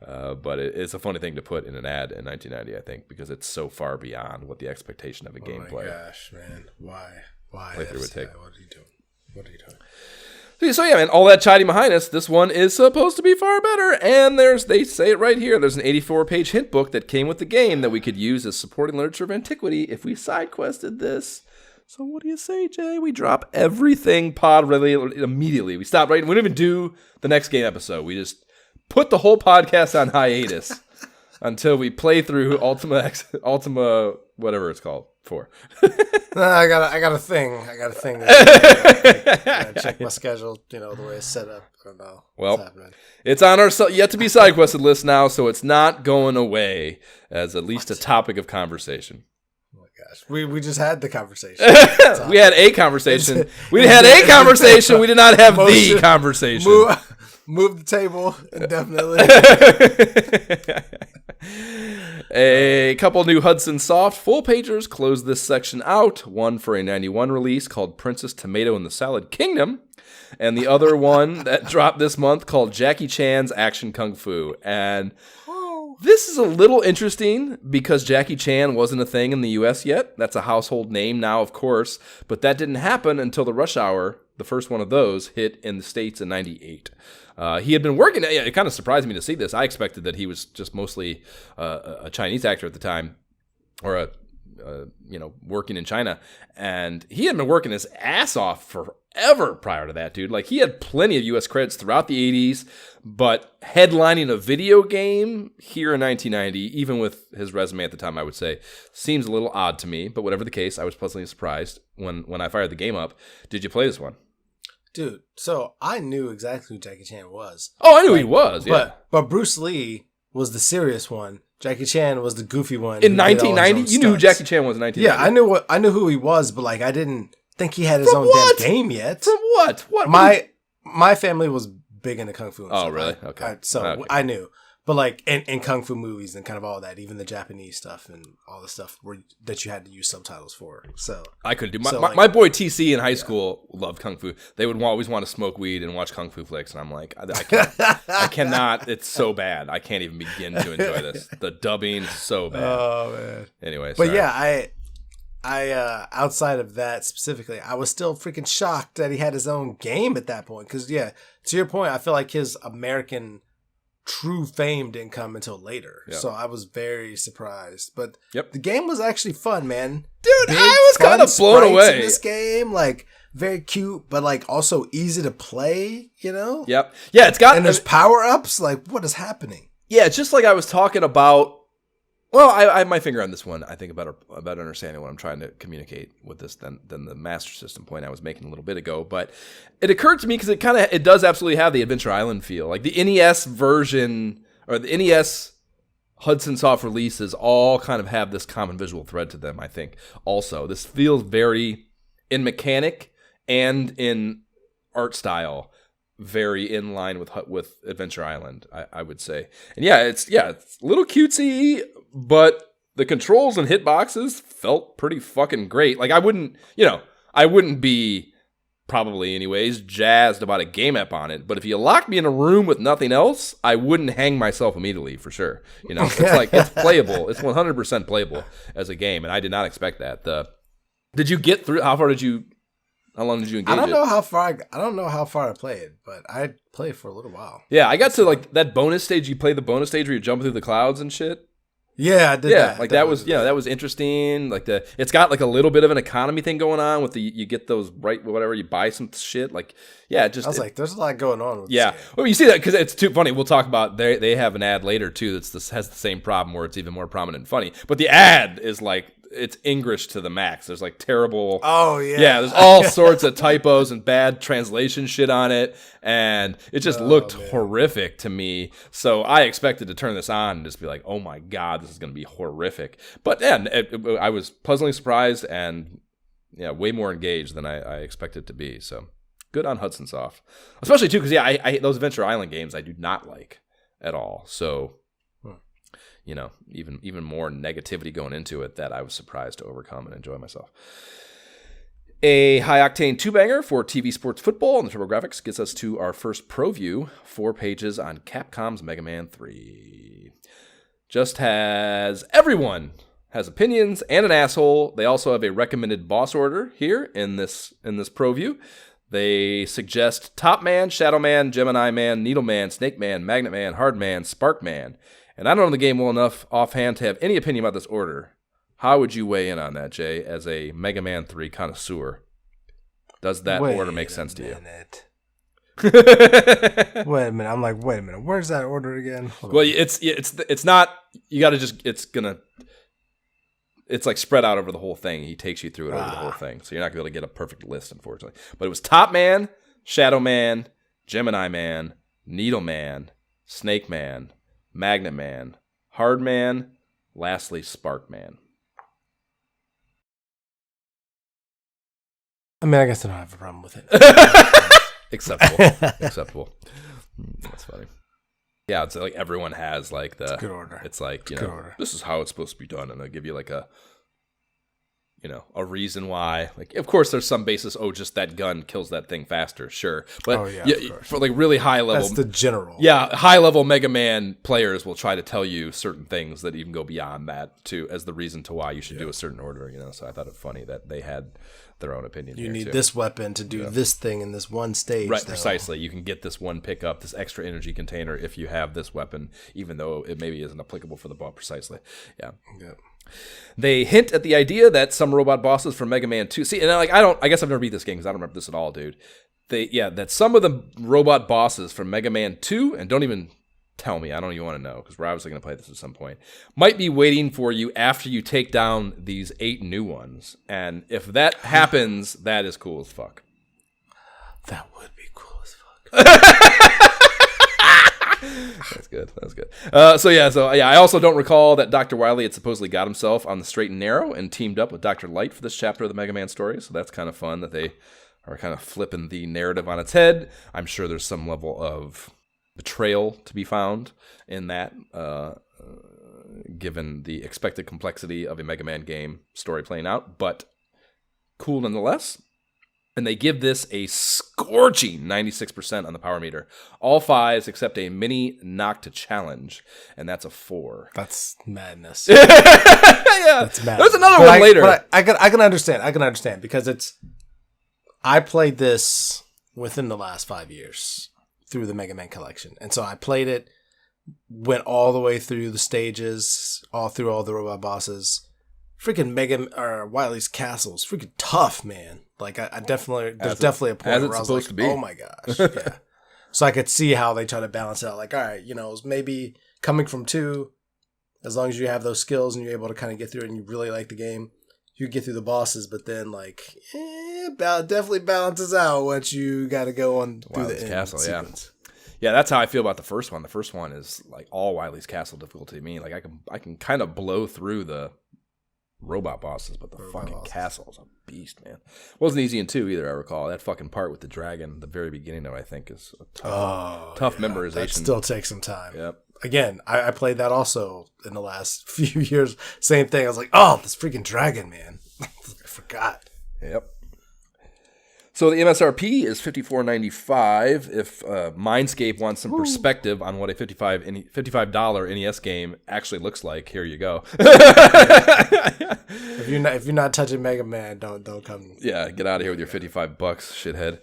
But it's a funny thing to put in an ad in 1990, I think, because it's so far beyond what the expectation of a gameplay. Oh my gosh, man. Why? Playthrough would take. What are you doing? So yeah, man, all that chiding behind us, this one is supposed to be far better, and they say it right here. There's an 84-page hint book that came with the game that we could use as supporting literature of antiquity if we side quested this. So what do you say, Jay? We drop everything pod really immediately. We stop right. We don't even do the next game episode. We just put the whole podcast on hiatus until we play through Ultima, whatever it's called, 4. I got a thing. I gotta check my schedule. The way it's set up. I don't know. Well, it's on our yet to be side quested list now, so it's not going away as at least a topic of conversation. Gosh, we just had the conversation. We had a conversation. We had a conversation. We did not have the conversation. Move the table indefinitely. A couple new Hudson Soft full pagers close this section out. One for a 91 release called Princess Tomato in the Salad Kingdom, and the other one that dropped this month called Jackie Chan's Action Kung Fu. And this is a little interesting because Jackie Chan wasn't a thing in the U.S. yet. That's a household name now, of course, but that didn't happen until the Rush Hour, the first one of those, hit in the States in 98. He had been working, it kind of surprised me to see this. I expected that he was just mostly a Chinese actor at the time, or working in China, and he had been working his ass off forever prior to that, dude. Like, he had plenty of U.S. credits throughout the 80s, but headlining a video game here in 1990, even with his resume at the time, I would say, seems a little odd to me, but whatever the case, I was pleasantly surprised when I fired the game up. Did you play this one? Dude, so I knew exactly who Jackie Chan was. Oh, I knew he was, yeah. But Bruce Lee was the serious one. Jackie Chan was the goofy one. In 1990? You knew who Jackie Chan was in 1990? Yeah, I knew who he was, but like I didn't think he had his own damn game yet. From what? What? My family was big into Kung Fu. And stuff. Really? Okay. So I knew. But like in Kung Fu movies and kind of all that, even the Japanese stuff and all the stuff that you had to use subtitles for. So I could do. My boy TC in high school loved Kung Fu. They would always want to smoke weed and watch Kung Fu flicks, and I'm like, I cannot. It's so bad. I can't even begin to enjoy this. The dubbing is so bad. Oh man. Anyway, but yeah, I outside of that specifically, I was still freaking shocked that he had his own game at that point. Because yeah, to your point, I feel like his American true fame didn't come until later. Yep. So I was very surprised. But the game was actually fun, man. Dude, I was kind of blown away. In this game, like very cute, but like also easy to play, Yep. Yeah, it's got... And there's power-ups. Like, what is happening? Yeah, just like I was talking about Well, I have my finger on this one. I think about understanding what I'm trying to communicate with this than the Master System point I was making a little bit ago. But it occurred to me because it does absolutely have the Adventure Island feel. Like the NES version or the NES Hudson Soft releases all kind of have this common visual thread to them, I think. Also, this feels very, in mechanic and in art style, very in line with Adventure Island, I would say. And it's a little cutesy, but the controls and hitboxes felt pretty fucking great. Like I wouldn't be probably anyways jazzed about a game app on it, but if you locked me in a room with nothing else, I wouldn't hang myself immediately for sure. It's playable. It's 100% playable as a game, and I did not expect that. Did you get through? How long did you engage? I don't know how far I played, but I played for a little while. Yeah, I got to like that bonus stage. You play the bonus stage where you jump through the clouds and shit. Yeah, I did. Yeah, like that was interesting. Like it's got like a little bit of an economy thing going on with you get those whatever you buy some shit. Like I was like, there's a lot going on. With this game. Well, you see that because it's too funny. We'll talk about they have an ad later too has the same problem where it's even more prominent and funny. But the ad is like. It's English to the max. There's like terrible. Oh yeah. Yeah, there's all sorts of typos and bad translation shit on it, and it just looked horrific to me. So I expected to turn this on and just be like, "Oh my god, this is going to be horrific." But I was pleasantly surprised and way more engaged than I expected it to be. So good on Hudson Soft, especially too because I those Adventure Island games I do not like at all. So. Even more negativity going into it that I was surprised to overcome and enjoy myself. A high-octane 2-banger for TV Sports Football and the TurboGrafx gets us to our first pro view, 4 pages on Capcom's Mega Man 3. Just as everyone has opinions and an asshole, they also have a recommended boss order here in this pro view. They suggest Top Man, Shadow Man, Gemini Man, Needle Man, Snake Man, Magnet Man, Hard Man, Spark Man. And I don't know the game well enough offhand to have any opinion about this order. How would you weigh in on that, Jay, as a Mega Man 3 connoisseur? Does that order make sense to you? Wait a minute. I'm like, wait a minute. Where's that order again? Well, it's not. You got to just. It's like spread out over the whole thing. He takes you through it over the whole thing, so you're not going to be able to get a perfect list, unfortunately. But it was Top Man, Shadow Man, Gemini Man, Needle Man, Snake Man, Magnet Man, Hard Man, lastly Spark Man. I mean, I guess I don't have a problem with it. Acceptable. That's funny. Yeah, it's like everyone has like it's a good order. It's like, this is how it's supposed to be done, and they'll give you like a reason why. Like, of course, there's some basis. Oh, just that gun kills that thing faster. Sure, but for like really high level, that's the general. Yeah, high level Mega Man players will try to tell you certain things that even go beyond that as the reason to why you should do a certain order. So I thought it funny that they had their own opinion. You need this weapon to do this thing in this one stage. Right, precisely. You can get this one pickup, this extra energy container, if you have this weapon, even though it maybe isn't applicable for the boss. Precisely. Yeah. They hint at the idea that some robot bosses from Mega Man 2. See, and I guess I've never beat this game because I don't remember this at all, dude. That some of the robot bosses from Mega Man 2, and don't even tell me, I don't even want to know because we're obviously going to play this at some point, might be waiting for you after you take down these 8 new ones. And if that happens, that is cool as fuck. That would be cool as fuck. That's good. I also don't recall that Dr. Wily had supposedly got himself on the straight and narrow and teamed up with Dr. Light for this chapter of the Mega Man story. So that's kind of fun that they are kind of flipping the narrative on its head. I'm sure there's some level of betrayal to be found in that, given the expected complexity of a Mega Man game story playing out, but cool nonetheless. And they give this a scorching 96% on the power meter. All 5s except a mini Nocta challenge, and that's a 4. That's madness. Yeah, that's madness. There's another one later. But I can understand. I can understand because I played this within the last 5 years through the Mega Man collection, and so I played it, went all the way through the stages, all through all the robot bosses. Freaking Wily's castle is freaking tough, man. Like I definitely, there's definitely a point where I was like, oh my gosh, yeah. So I could see how they try to balance it out. Like, all right, it was maybe coming from 2, as long as you have those skills and you're able to kind of get through it and you really like the game, you get through the bosses. But then definitely balances out once you got to go on through the end Castle. sequence. Yeah, that's how I feel about the first one. The first one is like all Wily's Castle difficulty to me. Like I can kind of blow through the robot bosses, but the fucking castle is a beast, man. Wasn't easy in 2 either, I recall. That fucking part with the dragon, the very beginning of it, I think, is a tough memorization. That still takes some time. Yep. Again, I played that also in the last few years. Same thing. I was like, oh, this freaking dragon, man. I forgot. Yep. So the MSRP is $54.95. If Mindscape wants some perspective on what a $55 NES game actually looks like, here you go. If you're not touching Mega Man, don't come. Yeah, get out of here with your $55, shithead.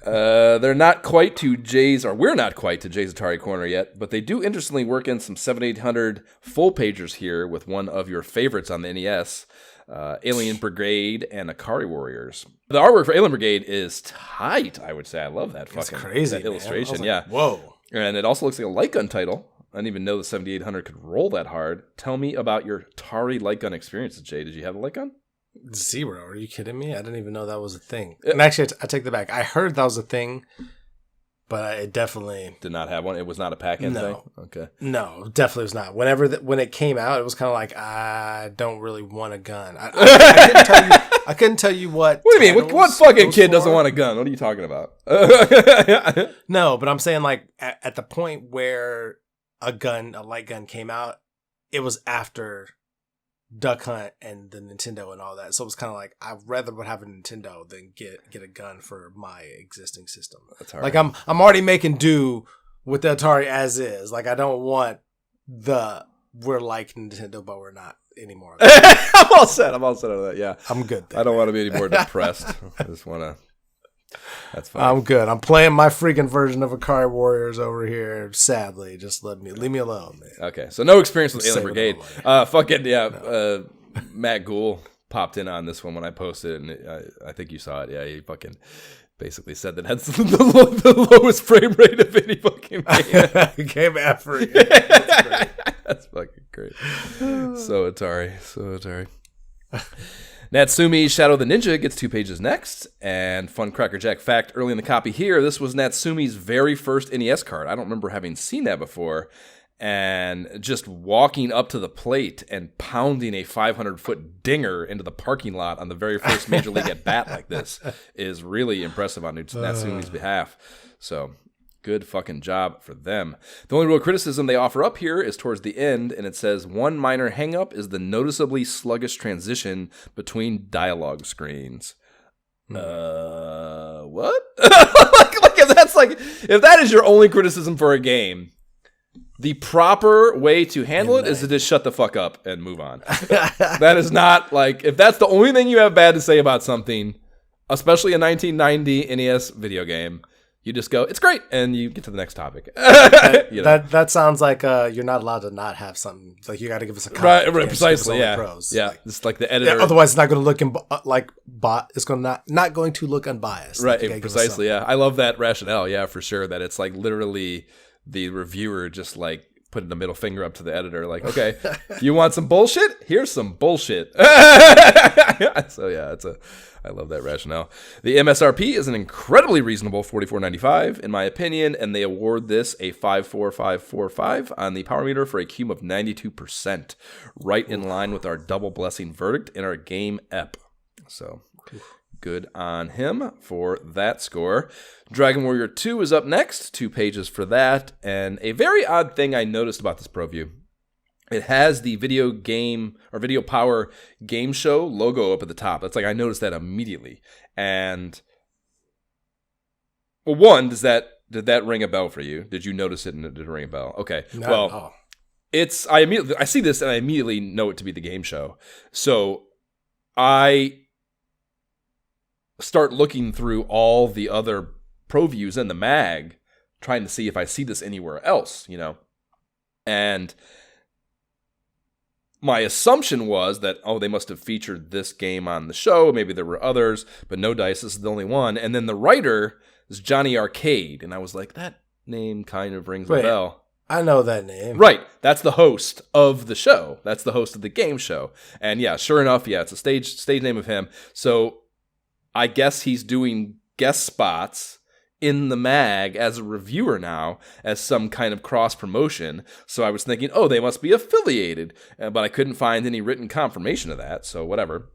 They're not quite to Jay's, or we're not quite to Jay's Atari Corner yet, but they do interestingly work in some 7,800 full pagers here with one of your favorites on the NES. Alien Brigade and Akari Warriors. The artwork for Alien Brigade is tight, I would say. I love that fucking crazy, that illustration. like, yeah. Whoa. And it also looks like a light gun title. I didn't even know the 7800 could roll that hard. Tell me about your Atari light gun experiences, Jay. Did you have a light gun? 0. Are you kidding me? I didn't even know that was a thing. And actually, I take that back. I heard that was a thing, but I definitely did not have one. It was not a pack-in thing? Okay. No, definitely was not. When it came out, it was kind of like, I don't really want a gun. I couldn't tell you what. What do you mean? What fucking kid doesn't want a gun? What are you talking about? No, but I'm saying like at the point where a light gun came out, it was after Duck Hunt and the Nintendo and all that. So it was kind of like, I'd rather would have a Nintendo than get a gun for my existing system. That's hard. Like I'm already making do with the Atari as is. Like I don't want we're like Nintendo, but we're not anymore. I'm all set on that. Yeah, I'm good there. I don't want to be any more depressed. I just want to. That's fine. I'm good. I'm playing my freaking version of Akari Warriors over here. Sadly, just leave me alone, man. Okay, so no experience with Alien Brigade. Matt Gould popped in on this one when I posted, and I think you saw it. Yeah, he fucking basically said that that's the lowest frame rate of any fucking game. Game ever. That's great. That's fucking great. So Atari. Natsumi's Shadow of the Ninja gets 2 pages next. And fun Cracker Jack fact, early in the copy here, this was Natsumi's very first NES card. I don't remember having seen that before. And just walking up to the plate and pounding a 500-foot dinger into the parking lot on the very first Major League at bat like this is really impressive on Natsumi's behalf. So good fucking job for them. The only real criticism they offer up here is towards the end, and it says, one minor hang-up is the noticeably sluggish transition between dialogue screens. What? if that is your only criticism for a game, the proper way to handle it is to just shut the fuck up and move on. That is not like, if that's the only thing you have bad to say about something, especially a 1990 NES video game, you just go, it's great, and you get to the next topic. That sounds like you're not allowed to not have something. Like you got to give us a comment. Right, precisely, yeah. Pros. Yeah, like, it's like the editor. Yeah, otherwise, it's not going to look it's going to not going to look unbiased. Right, precisely. Yeah, I love that rationale. Yeah, for sure. That it's like literally the reviewer just like putting the middle finger up to the editor, like, okay, you want some bullshit? Here's some bullshit. So yeah, I love that rationale. The MSRP is an incredibly reasonable $44.95 in my opinion, and they award this a 54545 on the power meter for a cum of 92%, right in line with our double blessing verdict in our game ep. So good on him for that score. Dragon Warrior 2 is up next, 2 pages for that, and a very odd thing I noticed about this ProView. It has the video game or Video Power game show logo up at the top. That's like, I noticed that immediately. And well, one, did that ring a bell for you? Did you notice it and did it ring a bell? Okay. No, well, I see this and I immediately know it to be the game show. So I start looking through all the other ProViews in the mag, trying to see if I see this anywhere else, and my assumption was that, they must have featured this game on the show. Maybe there were others, but no dice. This is the only one. And then the writer is Johnny Arcade. And I was like, that name kind of rings a bell. I know that name. Right. That's the host of the show. That's the host of the game show. And yeah, sure enough, yeah, it's a stage name of him. So I guess he's doing guest spots in the mag as a reviewer now as some kind of cross promotion. So I was thinking, oh, they must be affiliated. But I couldn't find any written confirmation of that. So whatever.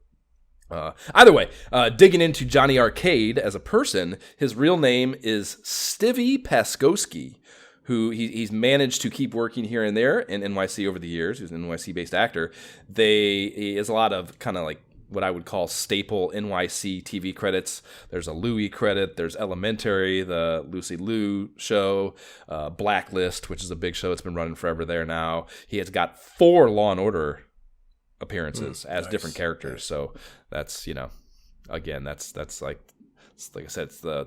Either way, digging into Johnny Arcade as a person, his real name is Stivy Paskowski, who he's managed to keep working here and there in NYC over the years. He's an NYC-based actor. He has a lot of kind of like what I would call staple NYC TV credits. There's a Louie credit. There's Elementary, the Lucy Liu show, Blacklist, which is a big show. It's been running forever there now. He has got 4 Law & Order appearances as different characters. Nice. So that's, again, that's like I said, it's the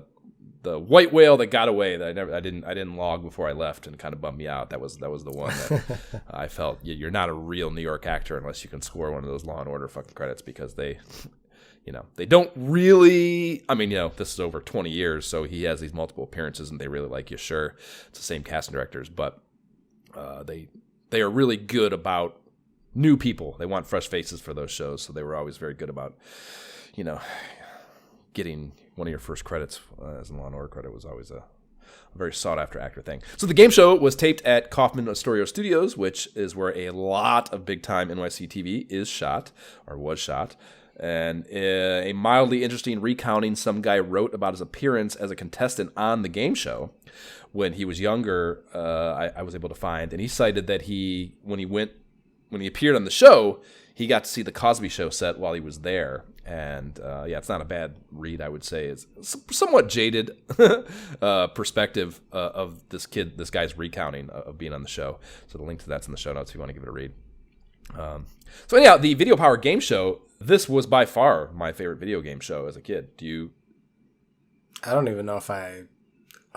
white whale that got away that I didn't log before I left and kind of bummed me out. That was the one that I felt you're not a real New York actor unless you can score one of those Law and Order fucking credits, because they don't really. I mean, this is over 20 years, so he has these multiple appearances, and they really like you. Sure, it's the same cast and directors, but they are really good about new people. They want fresh faces for those shows, so they were always very good about getting one of your first credits as a Law & Order credit was always a very sought-after actor thing. So the game show was taped at Kaufman Astoria Studios, which is where a lot of big-time NYC TV is shot, or was shot. And a mildly interesting recounting some guy wrote about his appearance as a contestant on the game show when he was younger, I was able to find. And he cited that when he appeared on the show, he got to see the Cosby Show set while he was there. And it's not a bad read, I would say. It's somewhat jaded perspective of this guy's recounting of being on the show. So the link to that's in the show notes if you want to give it a read. So anyhow, the Video Power game show, this was by far my favorite video game show as a kid. I don't even know if I'm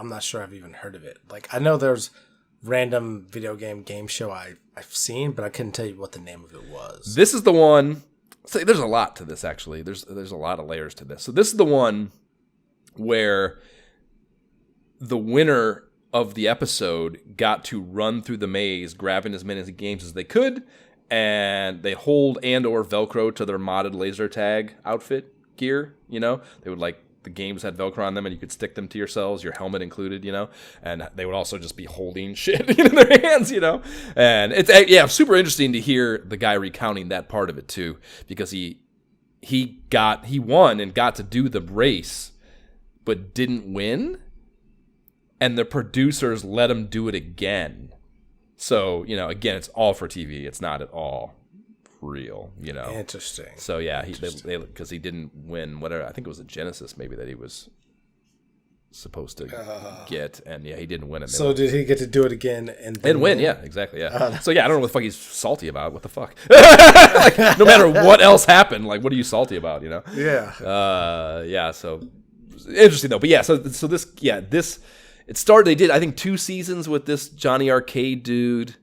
not sure I've even heard of it. Like, I know there's random video game show I've seen, but I couldn't tell you what the name of it was. This is the one. So there's a lot to this, actually. There's a lot of layers to this. So this is the one where the winner of the episode got to run through the maze, grabbing as many games as they could, and they hold and or Velcro to their modded laser tag outfit gear. They would the games had Velcro on them, and you could stick them to yourselves, your helmet included, and they would also just be holding shit in their hands, and it's super interesting to hear the guy recounting that part of it too, because he won and got to do the race, but didn't win, and the producers let him do it again. So, again, it's all for TV. It's not at all real, Interesting. So yeah, because he didn't win whatever. I think it was a Genesis maybe that he was supposed to get, and yeah, he didn't win it. So did he get to do it again and win? Yeah, exactly. Yeah. So yeah, I don't know what the fuck he's salty about. What the fuck? No matter what else happened, what are you salty about? Yeah. Yeah. So interesting though. But yeah, so this it started. They did I think 2 seasons with this Johnny Arcade dude.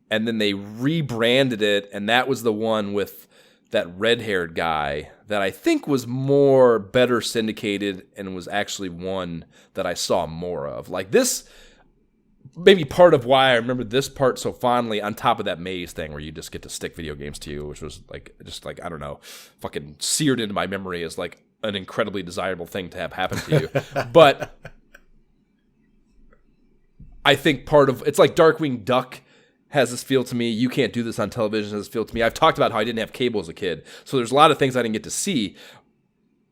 And then they rebranded it, and that was the one with that red-haired guy that I think was better syndicated and was actually one that I saw more of. This, maybe part of why I remember this part so fondly, on top of that maze thing where you just get to stick video games to you, which was I don't know, fucking seared into my memory as an incredibly desirable thing to have happen to you. But I think part of, it's like Darkwing Duck has this feel to me. You Can't Do This on Television has this feel to me. I've talked about how I didn't have cable as a kid, so there's a lot of things I didn't get to see,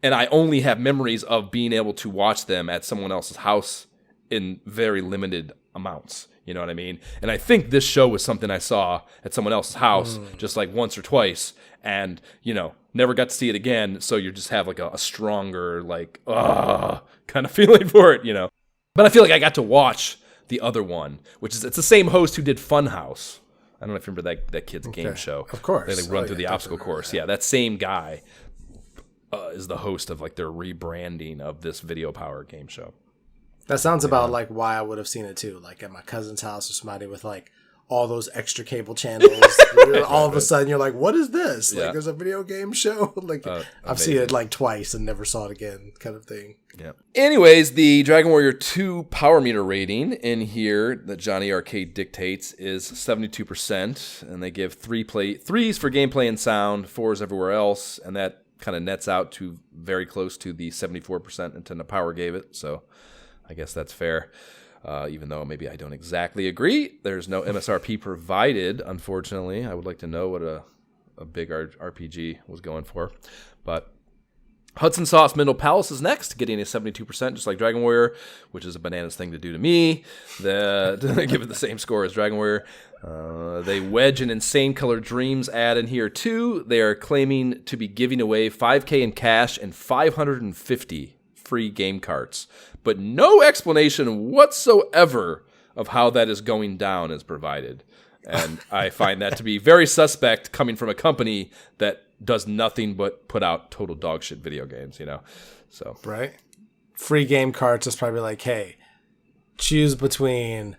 and I only have memories of being able to watch them at someone else's house in very limited amounts. You know what I mean? And I think this show was something I saw at someone else's house just once or twice, and never got to see it again, so you just have a stronger kind of feeling for it, But I feel like I got to watch the other one, which is, it's the same host who did Funhouse. I don't know if you remember that kid's game show. Of course. They run through the obstacle course. Yeah, that same guy is the host of their rebranding of this Video Power game show. That sounds about why I would have seen it too. At my cousin's house or somebody with all those extra cable channels. All of a sudden, you're like, "What is this?" Yeah. Like, there's a video game show. Like, I've seen it like twice and never saw it again, kind of thing. Yeah. Anyways, the Dragon Warrior 2 power meter rating in here that Johnny Arcade dictates is 72%, and they give 3s for gameplay and sound, 4s everywhere else, and that kind of nets out to very close to the 74% Nintendo Power gave it. So I guess that's fair. Even though maybe I don't exactly agree. There's no MSRP provided, unfortunately. I would like to know what a big RPG was going for. But Hudson Sauce Middle Palace is next, getting a 72%, just like Dragon Warrior, which is a bananas thing to do to me. Give it the same score as Dragon Warrior. They wedge an Insane Color Dreams ad in here, too. They are claiming to be giving away $5,000 in cash and 550 free game carts, but no explanation whatsoever of how that is going down is provided. And I find that to be very suspect coming from a company that does nothing but put out total dog shit video games, So right, free game carts is probably like, hey, choose between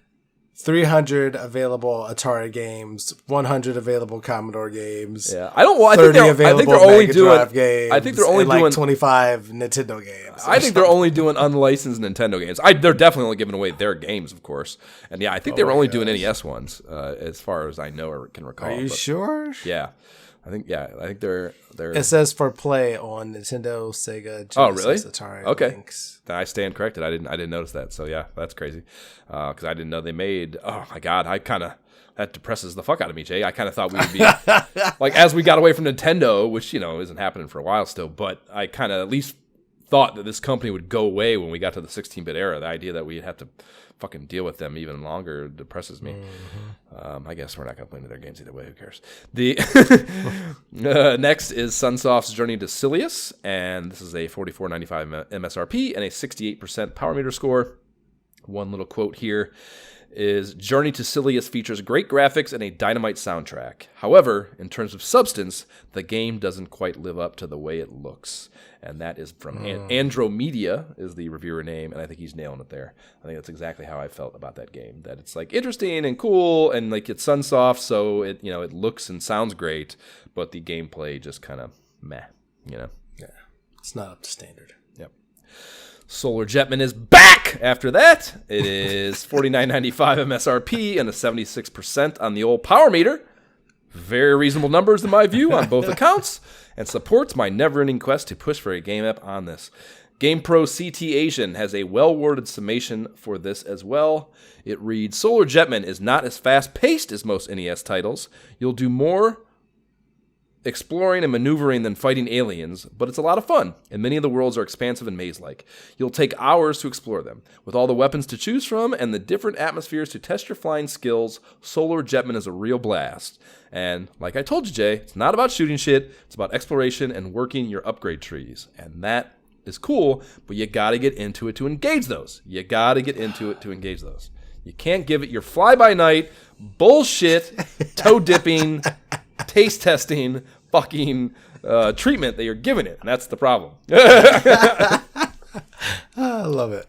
300 available Atari games, 100 available Commodore games. Yeah, I think they're only doing games. I think they're only doing 25 Nintendo games. I think they're only doing unlicensed Nintendo games. They're definitely only giving away their games, of course. And yeah, I think they were only doing NES ones, as far as I know or can recall. Are you sure? Yeah. I think they're. It says for play on Nintendo, Sega, Genesis, really? Atari. Okay, Lynx. then I stand corrected. I didn't notice that. So yeah, that's crazy. Because I didn't know they made. Oh my god, that depresses the fuck out of me, Jay. I kind of thought we would be like, as we got away from Nintendo, which isn't happening for a while still. But I kind of at least thought that this company would go away when we got to the 16-bit era. The idea that we'd have to fucking deal with them even longer depresses me. I guess we're not going to play into their games either way. Who cares? The next is Sunsoft's Journey to Silius, and this is a $44.95 MSRP and a 68% power meter score. One little quote here is, Journey to Silius features great graphics and a dynamite soundtrack. However, in terms of substance, the game doesn't quite live up to the way it looks. And that is from Andromedia is the reviewer name, and I think he's nailing it there. I think that's exactly how I felt about that game. That it's like interesting and cool, and like it's Sunsoft, so it it looks and sounds great, but the gameplay just kind of meh, Yeah, it's not up to standard. Yep. Solar Jetman is back after that. It is $49.95 MSRP and a 76% on the old power meter. Very reasonable numbers in my view on both accounts, and supports my never-ending quest to push for a game app on this. GamePro CT Asian has a well-worded summation for this as well. It reads, Solar Jetman is not as fast-paced as most NES titles. You'll do more exploring and maneuvering than fighting aliens, but it's a lot of fun, and many of the worlds are expansive and maze-like. You'll take hours to explore them. With all the weapons to choose from and the different atmospheres to test your flying skills, Solar Jetman is a real blast. And like I told you, Jay, it's not about shooting shit, it's about exploration and working your upgrade trees. And that is cool, but you gotta get into it to engage those. You can't give it your fly-by-night, bullshit, toe-dipping, taste testing fucking treatment that you're giving it, and that's the problem. I love it.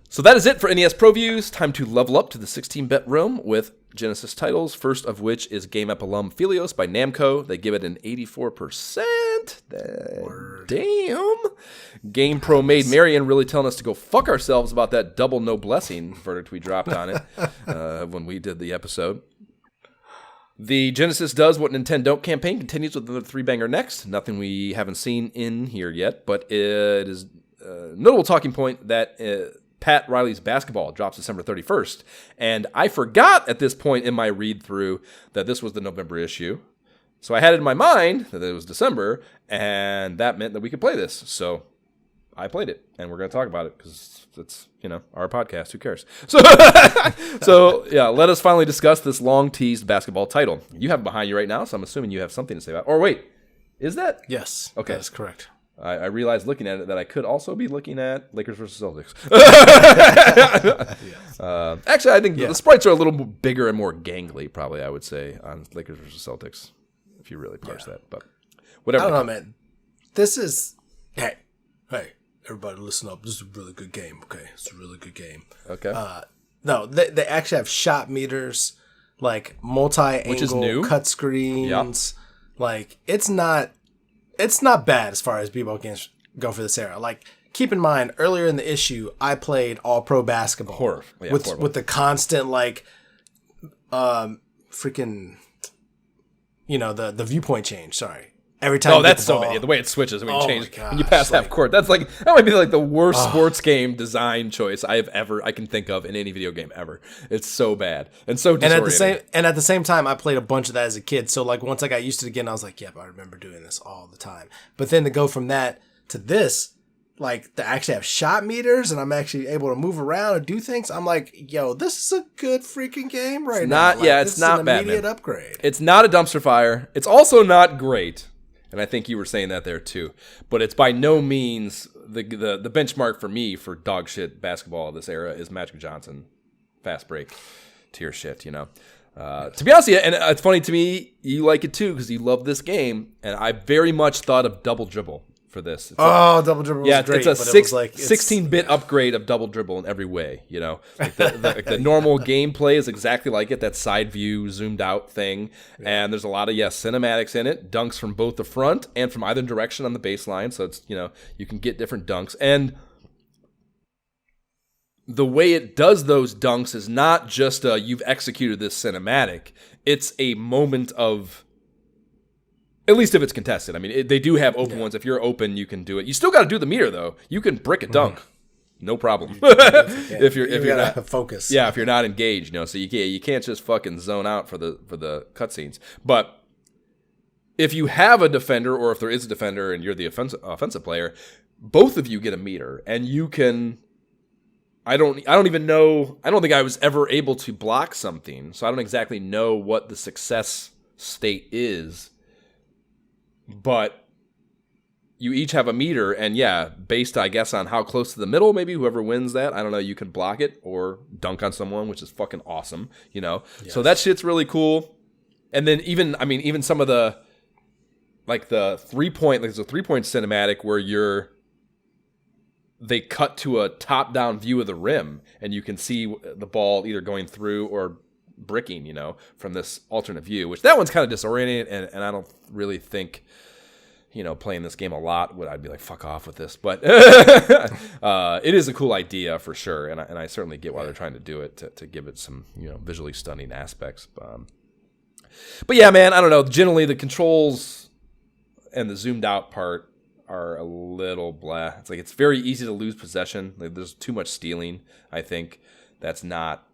So that is it for NES Pro Views. Time to level up to the 16-bit realm with Genesis titles, first of which is Game App alum Philios by Namco. They give it an 84%. Damn. GamePro made Marion really telling us to go fuck ourselves about that double no blessing verdict we dropped on it when we did the episode. The Genesis Does What Nintendo Don't campaign continues with another 3-banger next. Nothing we haven't seen in here yet, but it is a notable talking point that Pat Riley's Basketball drops December 31st. And I forgot at this point in my read-through that this was the November issue. So I had it in my mind that it was December, and that meant that we could play this. So I played it, and we're going to talk about it because it's, our podcast. Who cares? So yeah, let us finally discuss this long-teased basketball title. You have it behind you right now, so I'm assuming you have something to say about it. Or wait, is that? Yes. Okay. That is correct. I realized looking at it that I could also be looking at Lakers versus Celtics. Yes. Actually, I think the sprites are a little bigger and more gangly, probably, I would say, on Lakers versus Celtics, if you really parse that. But whatever. I don't know, man. This is... Hey, everybody listen up. This is a really good game, okay? It's a really good game. Okay. No, they actually have shot meters like multi-angle new. cut screens. Like it's not bad as far as b-ball games go for this era. Like keep in mind earlier in the issue, I played All Pro Basketball with the constant like freaking the viewpoint change. Sorry. Every time. Oh, that's so many. The way it switches when you change when you pass half court. That's like that might be like the worst sports game design choice I can think of in any video game ever. It's so bad and so disorienting. And at the same time, I played a bunch of that as a kid. So like once I got used to it again, I was like, yep, I remember doing this all the time. But then to go from that to this, like to actually have shot meters and I'm actually able to move around and do things, I'm like, yo, this is a good freaking game right now. Like, it's not an bad. Immediate upgrade. It's not a dumpster fire. It's also not great. And I think you were saying that there too. But it's by no means the benchmark for me for dog shit basketball of this era is Magic Johnson fast break tier shit, To be honest with you, and it's funny to me, you like it too because you love this game. And I very much thought of Double Dribble for this. Double Dribble was great. It's a 16-bit upgrade of Double Dribble in every way, Like the normal gameplay is exactly like it, that side view, zoomed out thing. Yeah. And there's a lot of, cinematics in it, dunks from both the front and from either direction on the baseline. So it's, you can get different dunks. And the way it does those dunks is not just you've executed this cinematic. It's a moment of... At least if it's contested. I mean, they do have open ones. If you're open, you can do it. You still got to do the meter, though. You can brick a dunk. No problem. if you're not focus. Yeah, if you're not engaged, So you can't just fucking zone out for the cutscenes. But if you have a defender, or if there is a defender and you're the offensive player, both of you get a meter, and you can. I don't even know. I don't think I was ever able to block something, so I don't exactly know what the success state is. But you each have a meter, and based, I guess, on how close to the middle, maybe whoever wins that, I don't know, you can block it or dunk on someone, which is fucking awesome, Yes. So that shit's really cool. And then even some of the, like the 3-point, there's a 3-point cinematic where they cut to a top-down view of the rim, and you can see the ball either going through or bricking, from this alternate view, which that one's kind of disorienting, and I don't really think, playing this game a lot, I'd be like, fuck off with this, but it is a cool idea for sure, and I certainly get why they're trying to do it, to give it some, visually stunning aspects. But yeah, man, I don't know, generally the controls and the zoomed out part are a little blah. It's like, it's very easy to lose possession. Like, there's too much stealing, I think. That's not...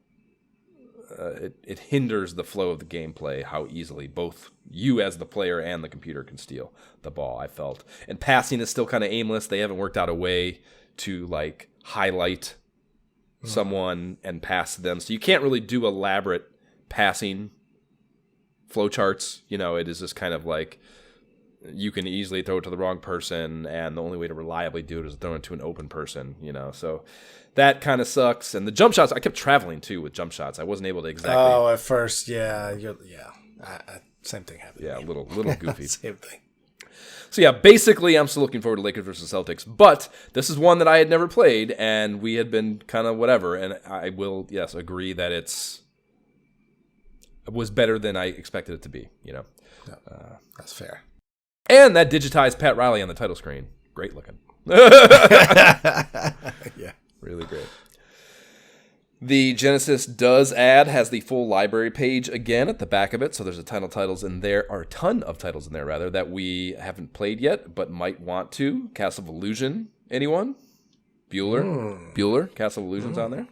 it hinders the flow of the gameplay how easily both you as the player and the computer can steal the ball, I felt. And passing is still kind of aimless. They haven't worked out a way to like highlight someone and pass them. So you can't really do elaborate passing flowcharts. It is just kind of like you can easily throw it to the wrong person, and the only way to reliably do it is throw it to an open person, So that kind of sucks. And the jump shots, I kept traveling too with jump shots. I wasn't able to exactly. Oh, at first, same thing happened. Yeah, a little goofy. Same thing. So yeah, basically, I'm still looking forward to Lakers versus Celtics. But this is one that I had never played, and we had been kind of whatever. And I will, agree that it was better than I expected it to be. Yeah, that's fair. And that digitized Pat Riley on the title screen, great looking. Yeah. Really great. The Genesis has the full library page again at the back of it, so there's a ton of titles in there, or a ton of titles in there, rather, that we haven't played yet, but might want to. Castle of Illusion, anyone? Bueller, Castle of Illusion's on there.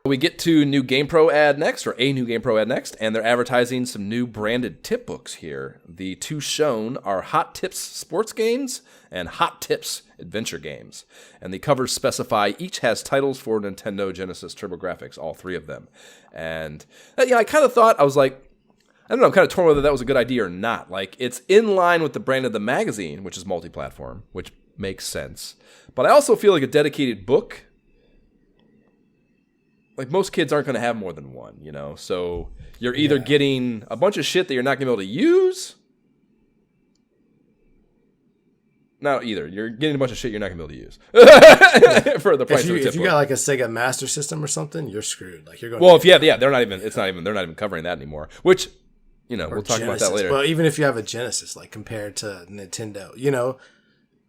We get to new GamePro ad next, or a new GamePro ad next, and they're advertising some new branded tip books here. The two shown are Hot Tips Sports Games and Hot Tips Adventure Games. And the covers specify each has titles for Nintendo Genesis TurboGrafx, all three of them. And I kind of thought, I was like, I don't know, I'm kind of torn whether that was a good idea or not. Like, it's in line with the brand of the magazine, which is multi-platform, which makes sense. But I also feel like a dedicated book, like, most kids aren't going to have more than one, So you're either getting a bunch of shit that you're not going to be able to use, not either. You're getting a bunch of shit you're not gonna be able to use for the price of a tip If you book. got like a Sega Master System or something, you're screwed. Like you're going. Well, if they're not even covering that anymore. Which, we'll talk about that later. Well, even if you have a Genesis, like compared to Nintendo,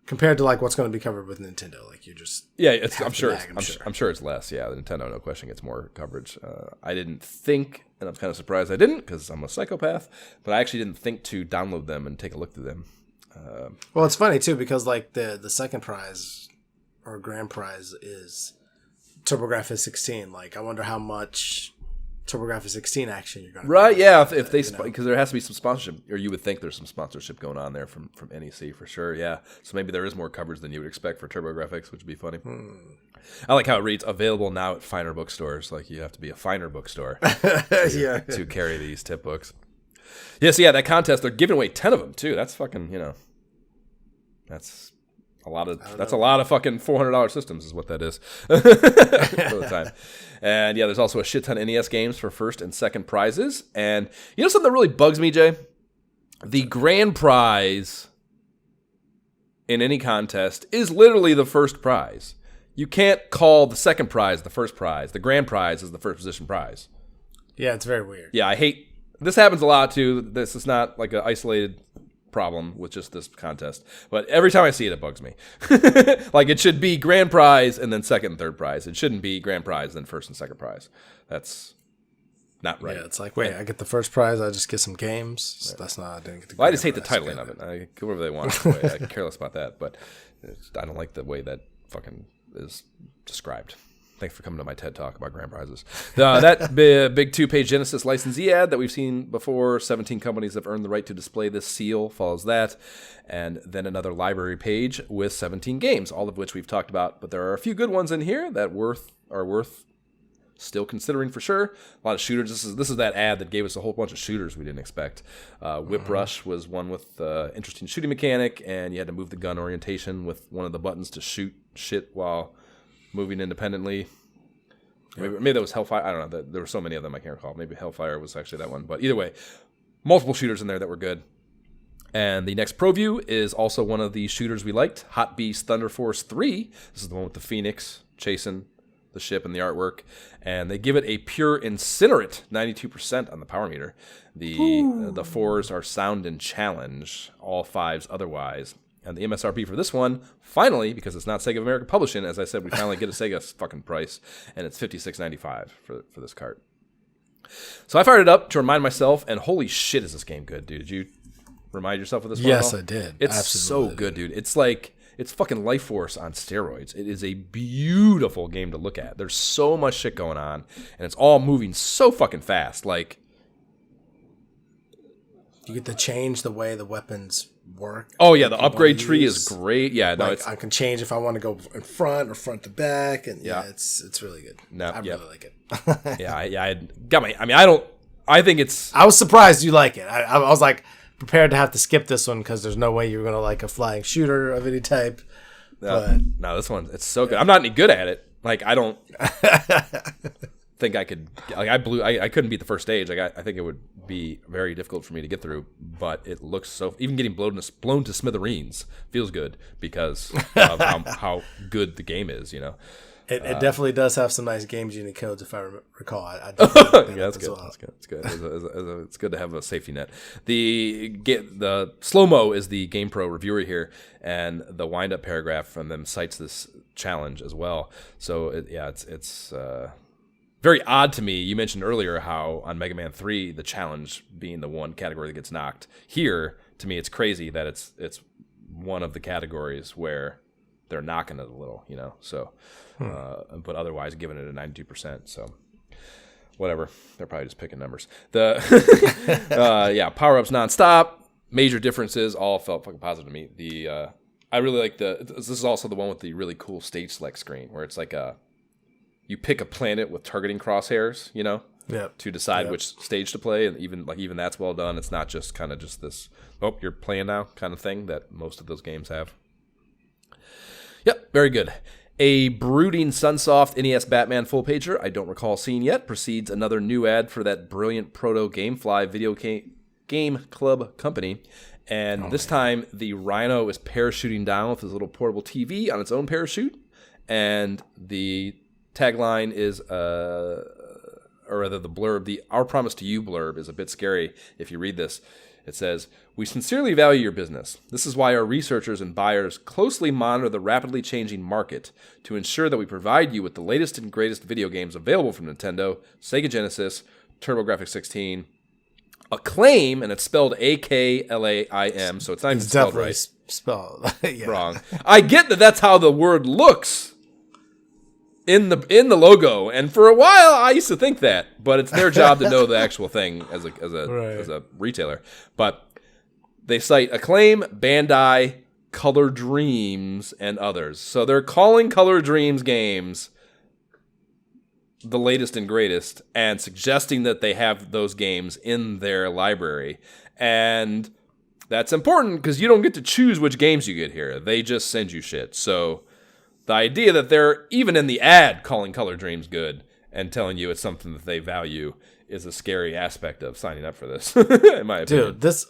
compared to like what's going to be covered with Nintendo, like you just I'm sure it's less. Yeah, the Nintendo, no question, gets more coverage. I didn't think, and I'm kind of surprised I didn't because I'm a psychopath. But I actually didn't think to download them and take a look through them. Well, it's funny too because like the second prize or grand prize is TurboGrafx 16. Like I wonder how much TurboGrafx 16 action you're going to right. Yeah, if they because there has to be some sponsorship, or you would think there's some sponsorship going on there from NEC for sure. Yeah, so maybe there is more coverage than you would expect for TurboGrafx, which would be funny. I like how it reads available now at finer bookstores. Like you have to be a finer bookstore to carry these tip books. Yeah, so that contest, they're giving away 10 of them too. That's fucking, that's a lot of fucking $400 systems is what that is for the time. And there's also a shit ton of NES games for first and second prizes. And something that really bugs me, Jay? The grand prize in any contest is literally the first prize. You can't call the second prize the first prize. The grand prize is the first position prize. Yeah, it's very weird. Yeah, I hate... This happens a lot, too. This is not like an isolated problem with just this contest. But every time I see it, it bugs me. Like, it should be grand prize and then second and third prize. It shouldn't be grand prize, then first and second prize. That's not right. Yeah, it's like, wait, I get the first prize, I just get some games. So that's not... I didn't get the I just hate the titling of it. I go wherever they want. I can care less about that. But I don't like the way that fucking is described. Thanks for coming to my TED Talk about grand prizes. That big 2-page Genesis licensee ad that we've seen before, 17 companies have earned the right to display this seal, follows that. And then another library page with 17 games, all of which we've talked about. But there are a few good ones in here that are worth still considering for sure. A lot of shooters. This is that ad that gave us a whole bunch of shooters we didn't expect. Whip Rush was one with interesting shooting mechanic, and you had to move the gun orientation with one of the buttons to shoot shit while moving independently. Maybe that was Hellfire. I don't know. There were so many of them I can't recall. Maybe Hellfire was actually that one. But either way, multiple shooters in there that were good. And the next ProView is also one of the shooters we liked. Hot Beast Thunder Force 3. This is the one with the Phoenix chasing the ship and the artwork. And they give it a pure incinerate, 92% on the power meter. The 4s are sound and challenge, all 5s otherwise. And the MSRP for this one, finally, because it's not Sega of America Publishing, as I said, we finally get a Sega fucking price, and it's $56.95 for this cart. So I fired it up to remind myself, and holy shit, is this game good, dude? Did you remind yourself of this one? Yes, I did. It's absolutely so good, dude. It's like, it's fucking Life Force on steroids. It is a beautiful game to look at. There's so much shit going on, and it's all moving so fucking fast. Like, you get to change the way the weapons work. Oh yeah, the upgrade tree is great. Yeah, no, I can change if I want to go in front or front to back, and it's really good. I really like it. I think it's. I was surprised you like it. I was like prepared to have to skip this one because there's no way you're gonna like a flying shooter of any type. No, this one it's so good. I'm not any good at it. Like I don't think I could. Like I couldn't beat the first stage. Like I think it would be very difficult for me to get through. But it looks so. Even getting blown to smithereens feels good because of how good the game is. It definitely does have some nice game genie codes, if I recall. I definitely that's good. Well. That's good. It's good. It's good to have a safety net. The slow-mo is the GamePro reviewer here, and the wind-up paragraph from them cites this challenge as well. So it's very odd to me. You mentioned earlier how on Mega Man 3, the challenge being the one category that gets knocked. Here, to me, it's crazy that it's one of the categories where they're knocking it a little, So, but otherwise, giving it a 92%. So, whatever. They're probably just picking numbers. The power ups nonstop. Major differences. All felt fucking positive to me. I really like this is also the one with the really cool stage select screen where it's like you pick a planet with targeting crosshairs, to decide which stage to play, and even that's well done. It's not just kind of just this, you're playing now kind of thing that most of those games have. Yep, very good. A brooding Sunsoft NES Batman full pager, I don't recall seeing yet, precedes another new ad for that brilliant proto Gamefly video game club company. And this time, the Rhino is parachuting down with his little portable TV on its own parachute. And the tagline is, or rather the blurb, the Our Promise to You blurb is a bit scary if you read this. It says, "We sincerely value your business. This is why our researchers and buyers closely monitor the rapidly changing market to ensure that we provide you with the latest and greatest video games available from Nintendo, Sega Genesis, TurboGrafx 16, Acclaim," and it's spelled Aklaim, so it's not even spelled right. Spelled yeah. Wrong. I get that that's how the word looks in the logo, and for a while I used to think that, but it's their job to know the actual thing as a retailer. But they cite Acclaim, Bandai, Color Dreams, and others. So they're calling Color Dreams games the latest and greatest and suggesting that they have those games in their library. And that's important because you don't get to choose which games you get here. They just send you shit. So the idea that they're, even in the ad, calling Color Dreams good and telling you it's something that they value is a scary aspect of signing up for this, in my opinion. Dude, this,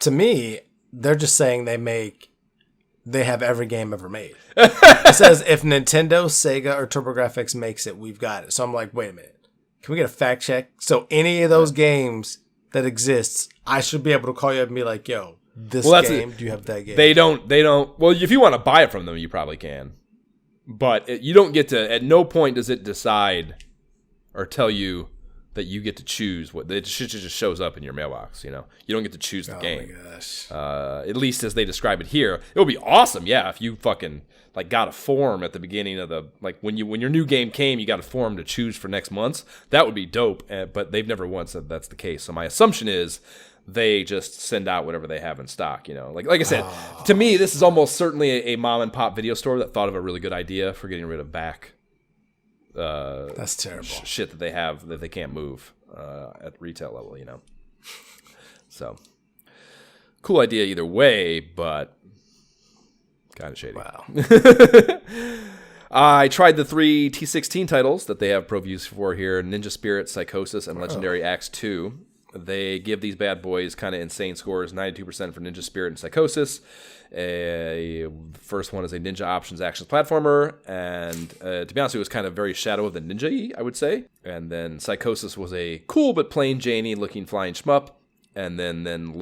to me, they're just saying they have every game ever made. It says, if Nintendo, Sega, or TurboGrafx makes it, we've got it. So I'm like, wait a minute. Can we get a fact check? So any of those games that exists, I should be able to call you up and be like, yo, this game, do you have that game? They don't, well, if you want to buy it from them, you probably can. But you don't get to, at no point does it decide or tell you that you get to choose what, it just shows up in your mailbox, you know? You don't get to choose the game. Oh my gosh. At least as they describe it here. It would be awesome, yeah, if you fucking, like, got a form at the beginning of the, like, when your new game came, you got a form to choose for next month. That would be dope, but they've never once said that's the case. So my assumption is they just send out whatever they have in stock, you know? Like I said, to me, this is almost certainly a mom-and-pop video store that thought of a really good idea for getting rid of back that's terrible shit that they have that they can't move at retail level, you know? So, cool idea either way, but kind of shady. Wow. I tried the 3 T16 titles that they have pro views for here, Ninja Spirit, Psychosis, and Legendary Axe 2. They give these bad boys kind of insane scores, 92% for Ninja Spirit and Psychosis. First one is a ninja options action platformer, and to be honest, it was kind of very Shadow of the Ninja-y, I would say. And then Psychosis was a cool but plain Janey looking flying shmup. And then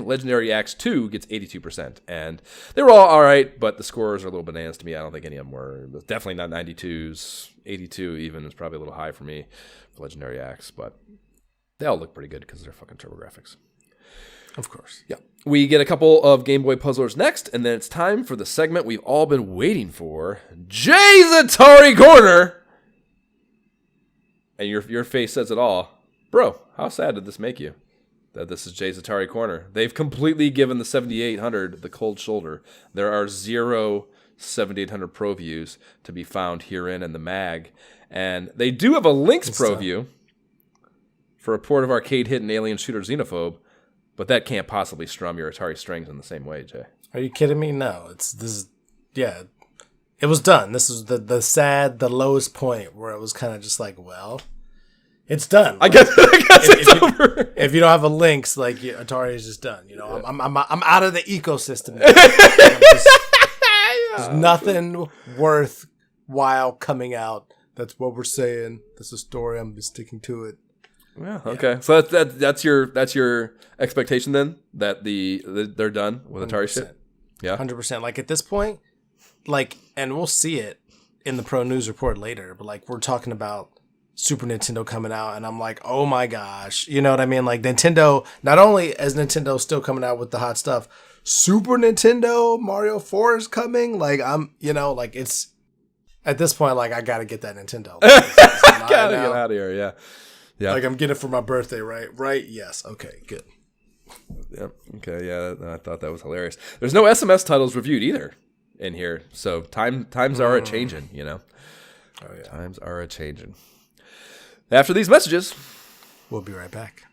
Legendary Axe 2 gets 82%. And they were all right, but the scores are a little bananas to me. I don't think any of them were. Definitely not 92s. 82 even is probably a little high for me for Legendary Axe, but they all look pretty good because they're fucking TurboGrafx. Of course. Yeah. We get a couple of Game Boy puzzlers next, and then it's time for the segment we've all been waiting for, Jay's Atari Corner. And your face says it all. Bro, how sad did this make you that this is Jay's Atari Corner? They've completely given the 7800 the cold shoulder. There are 0 7800 Pro views to be found herein in the mag. And they do have a Lynx Pro view for a port of arcade hit and alien shooter Xenophobe, but that can't possibly strum your Atari strings in the same way, Jay. Are you kidding me? No. It was done. This was the lowest point where it was kind of just like, well, it's done. I guess it's over. If you don't have a Lynx, like Atari is just done. You know, yeah. I'm out of the ecosystem. There's nothing worthwhile coming out. That's what we're saying. That's a story. I'm just sticking to it. Yeah. Okay. So that's your expectation then, that they're done with Atari 100%. Shit. Yeah. 100%. Like at this point, like, and we'll see it in the Pro News report later. But like we're talking about Super Nintendo coming out, and I'm like, oh my gosh, you know what I mean? Like Nintendo, not only is Nintendo still coming out with the hot stuff, Super Nintendo Mario 4 is coming. Like I'm, you know, like it's at this point, like I gotta get that Nintendo. Gotta get out of here, yeah. Yeah. Like I'm getting it for my birthday, right? Right? Yes. Okay, good. Yep. Okay, yeah, I thought that was hilarious. There's no SMS titles reviewed either in here, so times are a changing, you know. Oh yeah. Times are a changing. After these messages, we'll be right back.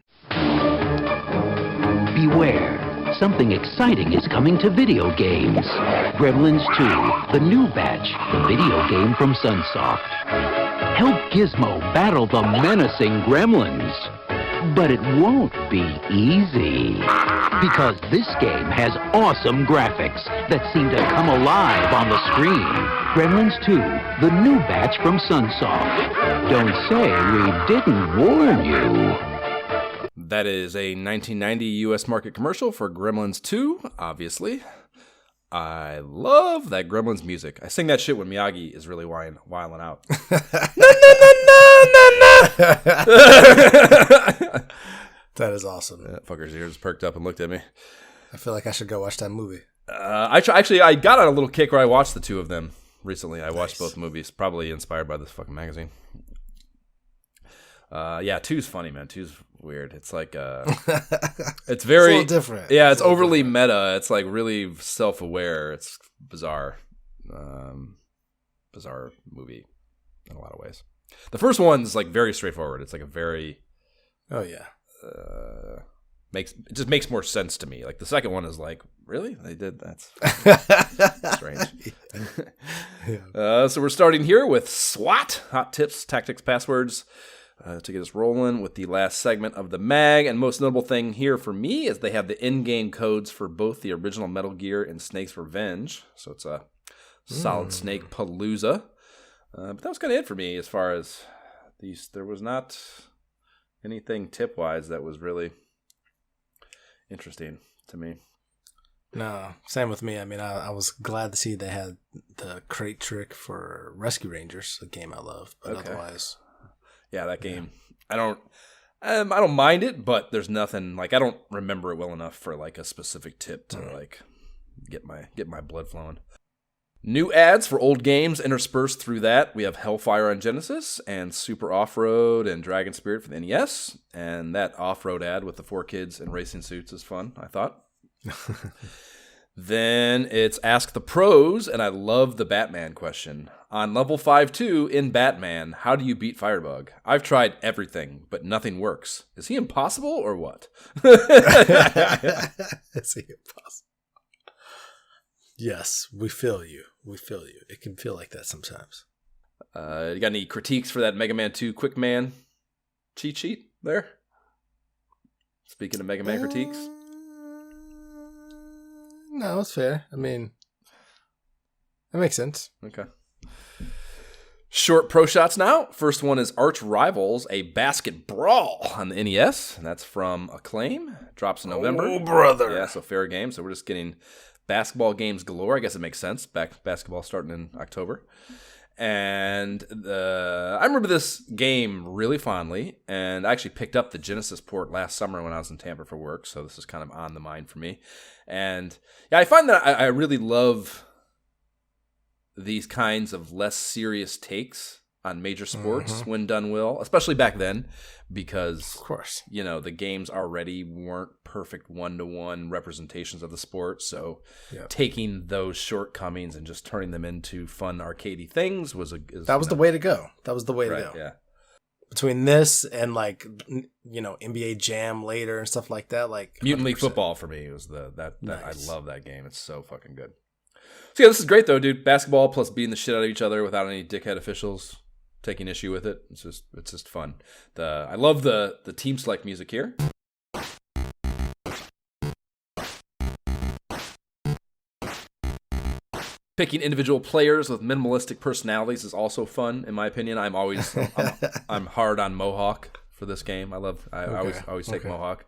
Beware, something exciting is coming to video games. Gremlins 2, the new batch, the video game from Sunsoft. Help Gizmo battle the menacing gremlins. But it won't be easy. Because this game has awesome graphics that seem to come alive on the screen. Gremlins 2, the new batch from Sunsoft. Don't say we didn't warn you. That is a 1990 U.S. market commercial for Gremlins 2, obviously. I love that Gremlins music. I sing that shit when Miyagi is really whiling out. That is awesome. That fucker's ears perked up and looked at me. I feel like I should go watch that movie. I got on a little kick where I watched the two of them recently. I watched both movies, probably inspired by this fucking magazine. Yeah, two's funny, man. Two's weird. It's like it's very it's a little different. Yeah, it's overly meta. It's like really self-aware. It's bizarre. Bizarre movie in a lot of ways. The first one's like very straightforward. It's like a very it just makes more sense to me. Like the second one is like, really? They did that's strange. So we're starting here with SWAT, hot tips, tactics, passwords. To get us rolling with the last segment of the mag. And most notable thing here for me is they have the in-game codes for both the original Metal Gear and Snake's Revenge. So it's a solid Snake Palooza. But that was kind of it for me as far as these. There was not anything tip-wise that was really interesting to me. No, same with me. I mean, I was glad to see they had the crate trick for Rescue Rangers, a game I love. But otherwise... Yeah, that game. I don't mind it, but there's nothing like I don't remember it well enough for like a specific tip to like get my blood flowing. New ads for old games interspersed through that. We have Hellfire on Genesis and Super Off-Road and Dragon Spirit for the NES. And that off-road ad with the 4 kids in racing suits is fun, I thought. Then it's Ask the Pros, and I love the Batman question. On level 5-2 in Batman, how do you beat Firebug? I've tried everything, but nothing works. Is he impossible or what? Is he impossible? Yes, we feel you. We feel you. It can feel like that sometimes. You got any critiques for that Mega Man 2 Quick Man cheat sheet there? Speaking of Mega Man critiques. No, it's fair. I mean, that makes sense. Okay. Short pro shots now. First one is Arch Rivals, a basket brawl on the NES. And that's from Acclaim. Drops in November. Oh, brother. Yeah, so fair game. So we're just getting basketball games galore. I guess it makes sense. Basketball starting in October. And I remember this game really fondly. And I actually picked up the Genesis port last summer when I was in Tampa for work. So this is kind of on the mind for me. And yeah, I find that I really love these kinds of less serious takes on major sports when done well, especially back then, because of course, you know, the games already weren't perfect one-to-one representations of the sport. So taking those shortcomings and just turning them into fun arcadey things was the way to go. That was the way to go. Yeah. Between this and like, you know, NBA Jam later and stuff like that, like Mutant 100%. League Football for me was that Nice. I love that game. It's so fucking good. So yeah, this is great though, dude. Basketball plus beating the shit out of each other without any dickhead officials taking issue with it. It's just fun. I love the team select music here. Picking individual players with minimalistic personalities is also fun, in my opinion. I'm hard on Mohawk for this game. I always take Mohawk.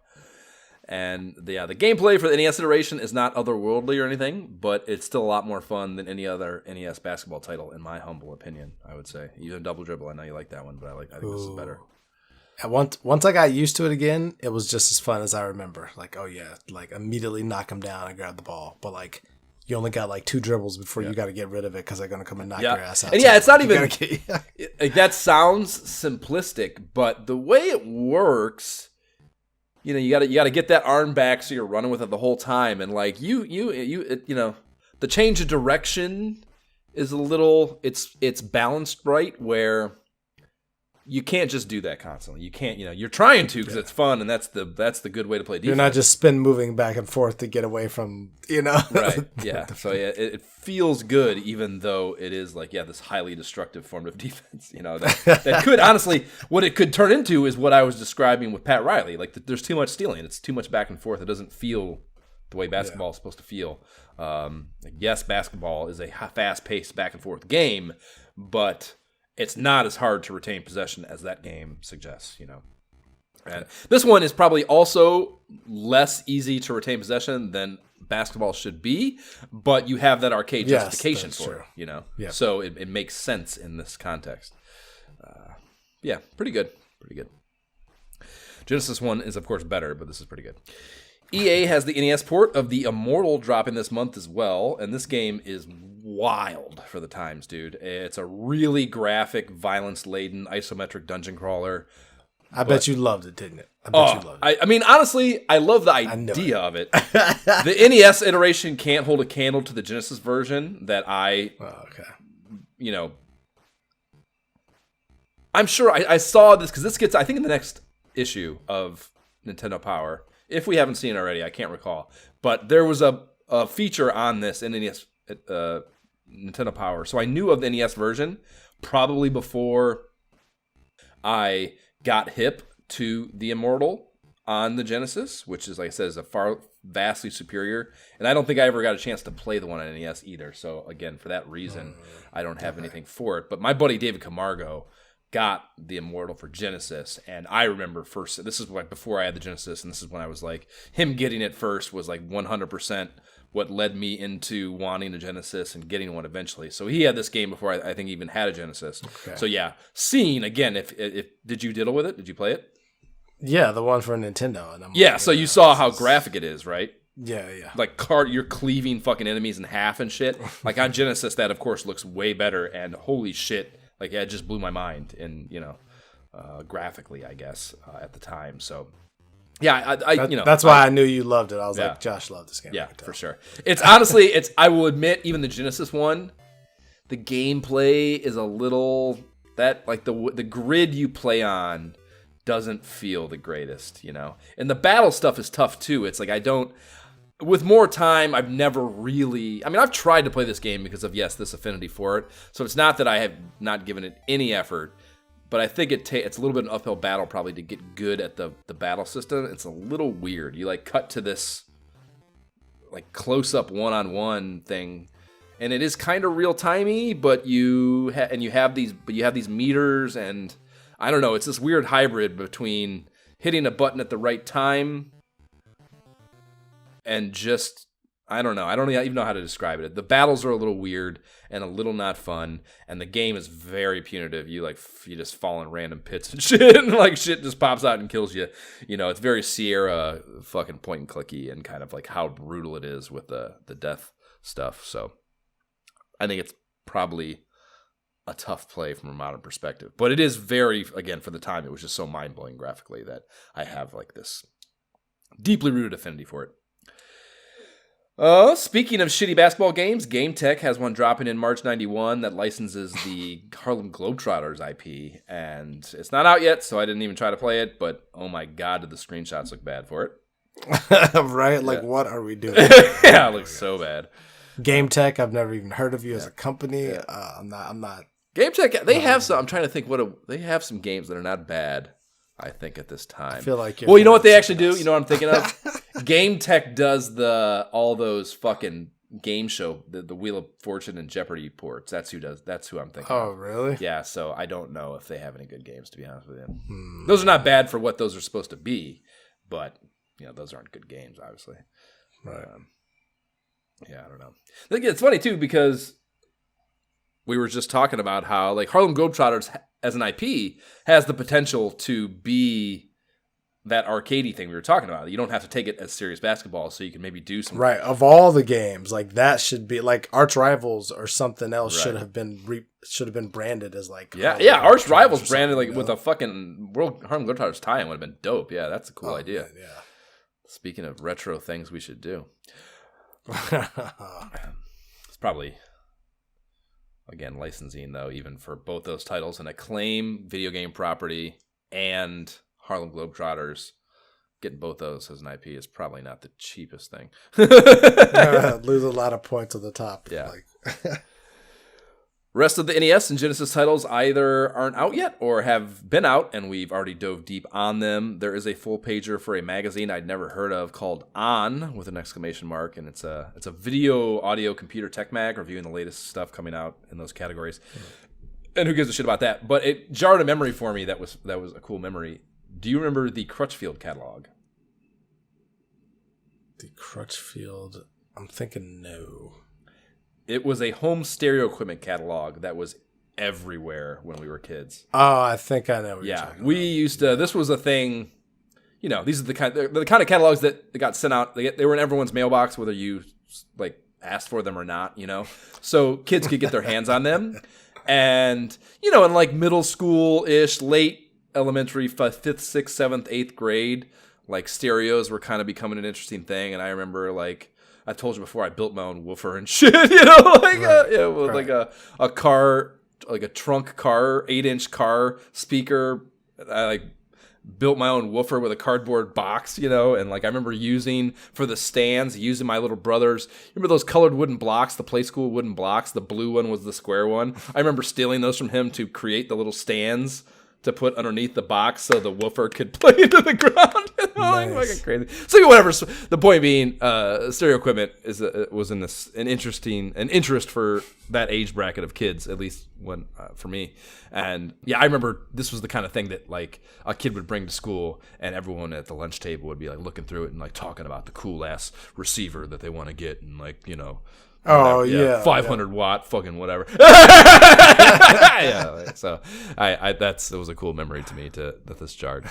And the gameplay for the NES iteration is not otherworldly or anything, but it's still a lot more fun than any other NES basketball title, in my humble opinion. I would say even Double Dribble. I know you like that one, but I think this is better. And once I got used to it again, it was just as fun as I remember. Like, oh yeah, like immediately knock him down and grab the ball, but like. You only got like 2 dribbles before you got to get rid of it because they're going to come and knock your ass out. And yeah, it's not even... like, that sounds simplistic, but the way it works, you know, you got to get that arm back so you're running with it the whole time. And like you know, the change of direction is a little... It's balanced right where you can't just do that constantly. You can't, you're trying to because it's fun, and that's the good way to play defense. You're not just spin moving back and forth to get away from, Right, yeah. So, yeah, it feels good, even though it is like, this highly destructive form of defense, that could, honestly, what it could turn into is what I was describing with Pat Riley. Like, there's too much stealing. It's too much back and forth. It doesn't feel the way basketball is supposed to feel. Yes, basketball is a fast-paced back-and-forth game, but it's not as hard to retain possession as that game suggests, And this one is probably also less easy to retain possession than basketball should be, but you have that arcade justification for it, Yeah. So it makes sense in this context. Pretty good. Genesis one is, of course, better, but this is pretty good. EA has the NES port of The Immortal dropping this month as well, and this game is wild for the times, dude. It's a really graphic, violence-laden, isometric dungeon crawler. I bet you loved it, didn't it? I bet you loved it. I mean, honestly, I love the idea of it. The NES iteration can't hold a candle to the Genesis version that I'm sure I saw this, because this gets, I think, in the next issue of Nintendo Power. If we haven't seen it already, I can't recall. But there was a feature on this in NES Nintendo Power. So I knew of the NES version probably before I got hip to the Immortal on the Genesis, which is, like I said, is a vastly superior. And I don't think I ever got a chance to play the one on NES either. So again, for that reason, I don't have anything for it. But my buddy David Camargo got the Immortal for Genesis, and I remember first, this is like before I had the Genesis, and this is when I was like, him getting it first was like 100% what led me into wanting a Genesis and getting one eventually. So he had this game before I think he even had a Genesis. Okay. So yeah, seeing again, if did you diddle with it? Did you play it? Yeah, the one for Nintendo. And so you saw how graphic it is, right? Yeah. Like you're cleaving fucking enemies in half and shit. Like on Genesis, that of course looks way better, and holy shit. Like, it just blew my mind, and graphically, I guess, at the time. So, yeah, that's why I knew you loved it. I was like, Josh loved this game. Yeah, for sure. It's honestly, I will admit, even the Genesis one, the gameplay is a little the grid you play on doesn't feel the greatest, And the battle stuff is tough too. It's like with more time, I've never really... I mean, I've tried to play this game because of, this affinity for it. So it's not that I have not given it any effort, but I think it's a little bit of an uphill battle probably to get good at the battle system. It's a little weird. You, cut to this, close-up one-on-one thing, and it is kind of real-timey, but you have these meters, and I don't know. It's this weird hybrid between hitting a button at the right time and just, I don't know. I don't even know how to describe it. The battles are a little weird and a little not fun, and the game is very punitive. You just fall in random pits and shit, and shit just pops out and kills you. It's very Sierra fucking point and clicky, and kind of how brutal it is with the death stuff. So I think it's probably a tough play from a modern perspective, but it is very, again, for the time, it was just so mind blowing graphically that I have this deeply rooted affinity for it. Speaking of shitty basketball games, GameTech has one dropping in March 91 that licenses the Harlem Globetrotters IP, and it's not out yet, so I didn't even try to play it, but oh my god, did the screenshots look bad for it. Right? What are we doing? Yeah, it looks so bad. GameTech, I've never even heard of you as a company. Yeah. I'm not. GameTech, they have some, I'm trying to think, they have some games that are not bad, I think, at this time. I feel like you know what they actually do? You know what I'm thinking of? GameTech does all those fucking game show, the Wheel of Fortune and Jeopardy ports. That's who I'm thinking of. Oh, really? Yeah, so I don't know if they have any good games, to be honest with you. Those are not bad for what those are supposed to be, but those aren't good games, obviously. Right. I don't know. It's funny too, because we were just talking about how Harlem Globetrotters as an IP has the potential to be that arcadey thing we were talking about. You don't have to take it as serious basketball, so you can maybe do some... Right. Of all the games, that should be Arch Rivals or something else. Right. should have been branded as Arch Rivals branded with a fucking Harlem Globetrotters tie-in would have been dope. Yeah, that's a cool idea. Man, yeah. Speaking of retro things we should do. It's probably again, licensing, though, even for both those titles, an Acclaim video game property and Harlem Globetrotters. Getting both those as an IP is probably not the cheapest thing. Lose a lot of points at the top. Yeah. Rest of the NES and Genesis titles either aren't out yet or have been out, and we've already dove deep on them. There is a full pager for a magazine I'd never heard of called On with an exclamation mark, and it's a video, audio, computer tech mag reviewing the latest stuff coming out in those categories. And who gives a shit about that? But it jarred a memory for me that was a cool memory. Do you remember the Crutchfield catalog? The Crutchfield, I'm thinking no. It was a home stereo equipment catalog that was everywhere when we were kids. Oh, I think I know what you're talking we used to. This was a thing. These are the kind of catalogs that got sent out. They were in everyone's mailbox, whether you asked for them or not. So kids could get their hands on them, and in like middle school ish, late elementary, 5th, 6th, 7th, 8th grade, like stereos were kind of becoming an interesting thing. And I remember I told you before, I built my own woofer and shit, like a car, like a trunk car, 8-inch car speaker. I built my own woofer with a cardboard box, and I remember using for the stands, using my little brother's. Remember those colored wooden blocks, the play school wooden blocks? The blue one was the square one. I remember stealing those from him to create the little stands to put underneath the box so the woofer could play into the ground. Nice. Like fucking crazy. So whatever. So the point being, stereo equipment was in an interest for that age bracket of kids, at least for me. And I remember this was the kind of thing that a kid would bring to school, and everyone at the lunch table would be looking through it and talking about the cool ass receiver that they want to get, and 500 watt fucking whatever. So it was a cool memory to me that this jarred.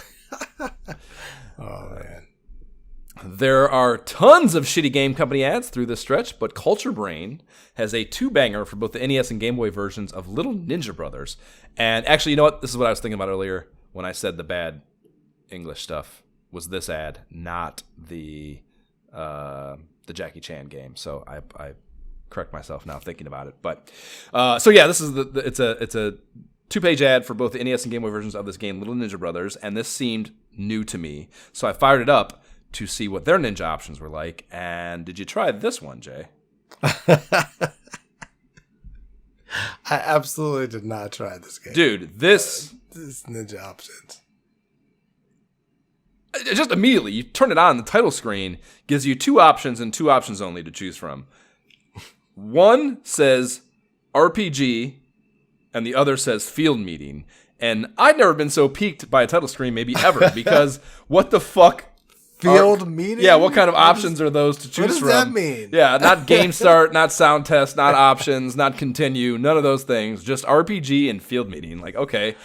Oh man. There are tons of shitty game company ads through this stretch, but Culture Brain has a 2-banger for both the NES and Game Boy versions of Little Ninja Brothers. And actually, you know what? This is what I was thinking about earlier when I said the bad English stuff was this ad, not the Jackie Chan game. So I correct myself now thinking about it. But this is it's a 2-page ad for both the NES and Game Boy versions of this game, Little Ninja Brothers, and this seemed new to me. So I fired it up to see what their ninja options were like. And did you try this one, Jay? I absolutely did not try this game. Dude, this ninja options. Just immediately, you turn it on, the title screen gives you 2 options and 2 options only to choose from. One says RPG, and the other says Field Meeting. And I'd never been so piqued by a title screen, maybe ever, because what the fuck? Field Meeting? Yeah, what kind of options are those to choose from? What does that mean? Yeah, not game start, not sound test, not options, not continue, none of those things. Just RPG and Field Meeting. Okay.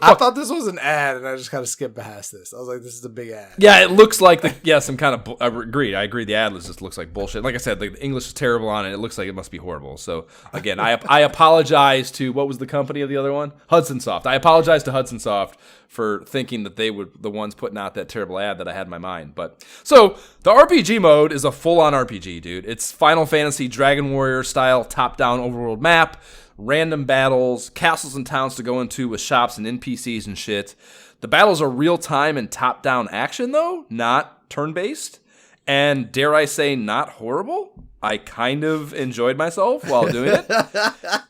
I thought this was an ad, and I just kind of skipped past this. I was like, this is a big ad. Yeah, it looks like some kind of. I agree. The ad just looks like bullshit. Like I said, the English is terrible on it. It looks like it must be horrible. So again, I apologize to, what was the company of the other one? Hudson Soft. I apologize to Hudson Soft for thinking that they would the ones putting out that terrible ad that I had in my mind. But so the RPG mode is a full-on RPG, dude. It's Final Fantasy Dragon Warrior style top-down overworld map. Random battles, castles and towns to go into with shops and NPCs and shit. The battles are real-time and top-down action, though, not turn-based. And dare I say, not horrible. I kind of enjoyed myself while doing it.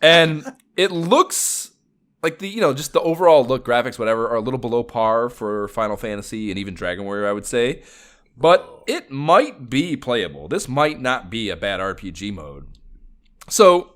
And it looks like just the overall look, graphics, whatever, are a little below par for Final Fantasy and even Dragon Warrior, I would say. But it might be playable. This might not be a bad RPG mode. So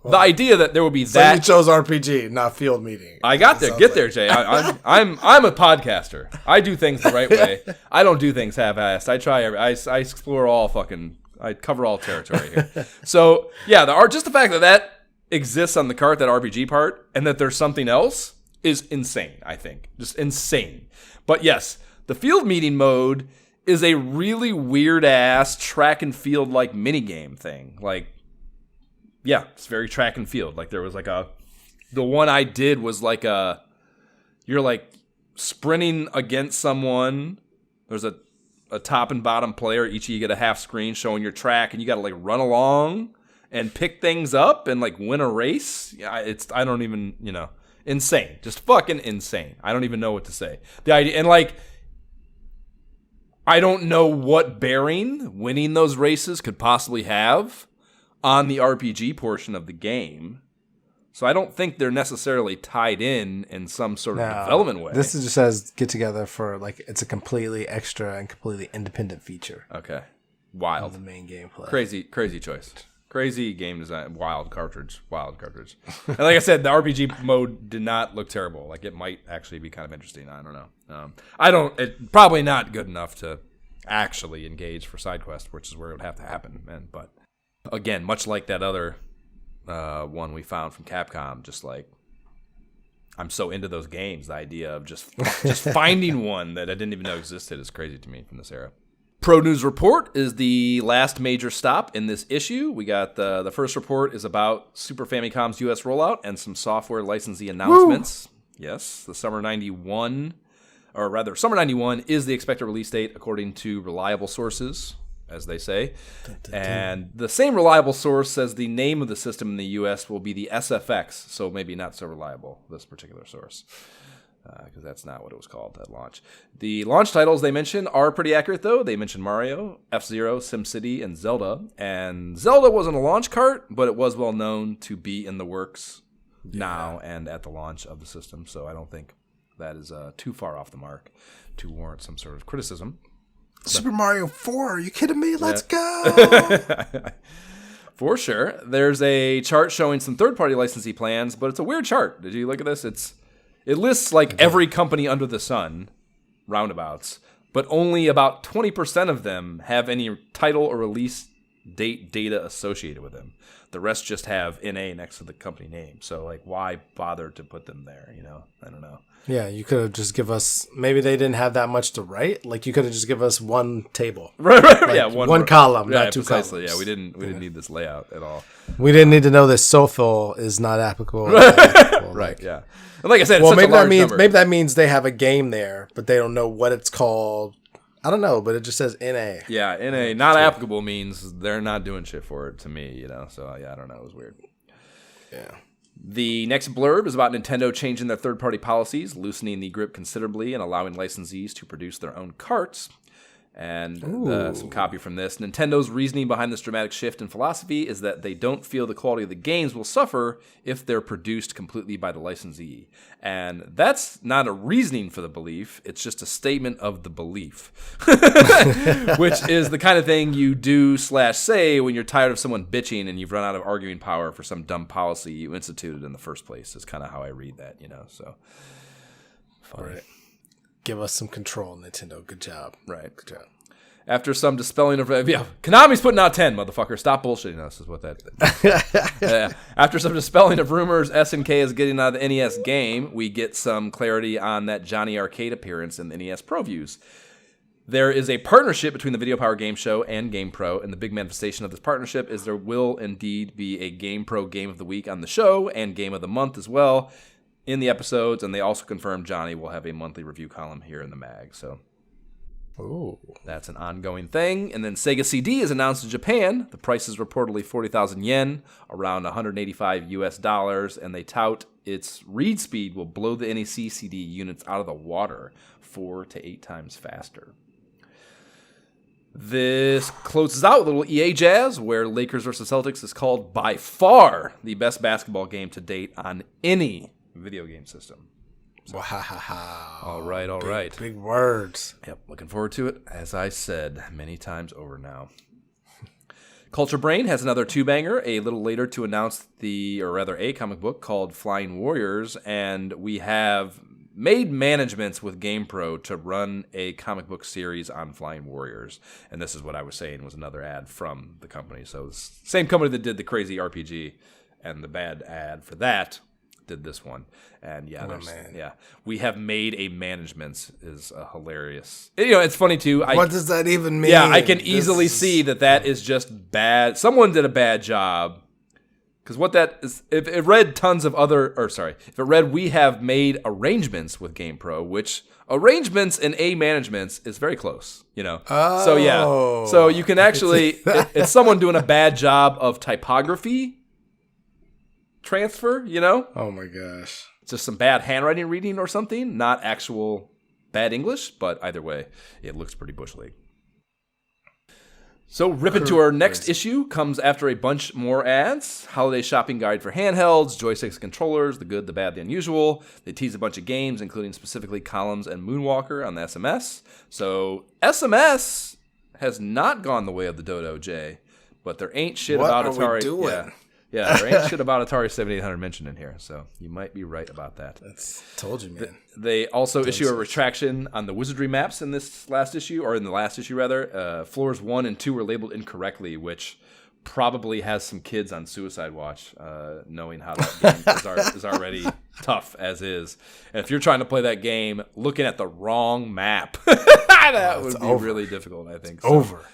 the idea that there would be that. So you chose RPG, not Field Meeting. I got there. Get there, Jay. I'm a podcaster. I do things the right way. I don't do things half-assed. I try. I explore all fucking. I cover all territory here. So yeah, just the fact that exists on the cart, that RPG part, and that there's something else is insane. I think just insane. But yes, the Field Meeting mode is a really weird ass track and field like minigame thing. Yeah, it's very track and field. There was the one I did was you're sprinting against someone. There's a top and bottom player. Each of you get a half screen showing your track, and you got to run along and pick things up and like win a race. Yeah, I don't even, insane. Just fucking insane. I don't even know what to say. The idea, and like, I don't know what bearing winning those races could possibly have on the RPG portion of the game. So I don't think they're necessarily tied in some sort of development way. This just says get together for like it's a completely extra and completely independent feature. Okay, wild. Of the main gameplay. Crazy choice. Crazy game design. Wild cartridge. And like I said, the RPG mode did not look terrible. Like it might actually be kind of interesting. I don't know. It's probably not good enough to actually engage for side quest, which is where it would have to happen. But again, much like that other one we found from Capcom, just like I'm so into those games, the idea of just finding one that I didn't even know existed is crazy to me from this era. Pro News Report is the last major stop in this issue. We got the first report is about Super Famicom's US rollout and some software licensee announcements. Woo! Yes, the Summer 91 is the expected release date according to reliable sources, as they say. And the same reliable source says the name of the system in the US will be the SFX, so maybe not so reliable, this particular source. Because that's not what it was called at launch. The launch titles they mention are pretty accurate, though. They mentioned Mario, F-Zero, SimCity, and Zelda. And Zelda wasn't a launch cart, but it was well known to be in the works now and at the launch of the system. So I don't think that is too far off the mark to warrant some sort of criticism. Super Mario 4, are you kidding me? Let's go! For sure. There's a chart showing some third-party licensee plans, but it's a weird chart. Did you look at this? It lists like every company under the sun, roundabouts, but only about 20% of them have any title or release date data associated with them. The rest just have NA next to the company name. So like, why bother to put them there? I don't know. Yeah, you could have just give us. Maybe they didn't have that much to write. Like you could have just give us one table, right? Like, yeah, one column, not two precisely. columns. Yeah, we didn't need this layout at all. We didn't need to know that SOFIL is not applicable. Right. Yeah. And like I said, it's maybe that means they have a game there, but they don't know what it's called. I don't know, but it just says NA. Yeah, NA not applicable means they're not doing shit for it to me, So yeah, I don't know. It was weird. Yeah. The next blurb is about Nintendo changing their third-party policies, loosening the grip considerably, and allowing licensees to produce their own carts. And some copy from this. Nintendo's reasoning behind this dramatic shift in philosophy is that they don't feel the quality of the games will suffer if they're produced completely by the licensee. And that's not a reasoning for the belief. It's just a statement of the belief, which is the kind of thing you do/say when you're tired of someone bitching and you've run out of arguing power for some dumb policy you instituted in the first place. Is kind of how I read that, So, funny. Right. Give us some control, Nintendo. Good job. Right. Good job. After some dispelling of... Konami's putting out 10, motherfucker. Stop bullshitting us is what that... After some dispelling of rumors SNK is getting out of the NES game, we get some clarity on that Johnny Arcade appearance in the NES Pro Views. There is a partnership between the Video Power Game Show and GamePro, and the big manifestation of this partnership is there will indeed be a GamePro Game of the Week on the show and Game of the Month as well in the episodes, and they also confirmed Johnny will have a monthly review column here in the mag. So that's an ongoing thing. And then Sega CD is announced in Japan. The price is reportedly 40,000 yen, around $185, and they tout its read speed will blow the NEC CD units out of the water 4 to 8 times faster. This closes out with a little EA jazz, where Lakers vs. Celtics is called by far the best basketball game to date on any video game system. So, wow. All right. Big words. Yep, looking forward to it, as I said many times over now. Culture Brain has another two-banger a little later to announce a comic book called Flying Warriors, and we have made managements with GamePro to run a comic book series on Flying Warriors. And this is what I was saying was another ad from the company. So it's the same company that did the crazy RPG, and the bad ad for that did this one. And we have made a managements is hilarious. It's funny too. What does that even mean? Yeah, I can easily see that is just bad. Someone did a bad job Because what that is, if it read if it read we have made arrangements with GamePro, which arrangements and A managements is very close, you know. Oh. So yeah, so you can actually, it's someone doing a bad job of typography transfer, you know. Oh my gosh. It's just some bad handwriting reading or something, not actual bad English, but either way, it looks pretty Bush League. So, ripping to our next issue comes after a bunch more ads. Holiday shopping guide for handhelds, joysticks, controllers, the good, the bad, the unusual. They tease a bunch of games, including specifically Columns and Moonwalker on the SMS. So, SMS has not gone the way of the Dodo, Jay, but there ain't shit about Atari. What are we doing? Yeah, there ain't shit about Atari 7800 mentioned in here, so you might be right about that. Told you, man. They also issue a retraction on the wizardry maps in this last issue, or in the last issue, rather. Floors 1 and 2 were labeled incorrectly, which probably has some kids on suicide watch, knowing how that game is already tough as is. And if you're trying to play that game looking at the wrong map, that would be really difficult, I think. Over.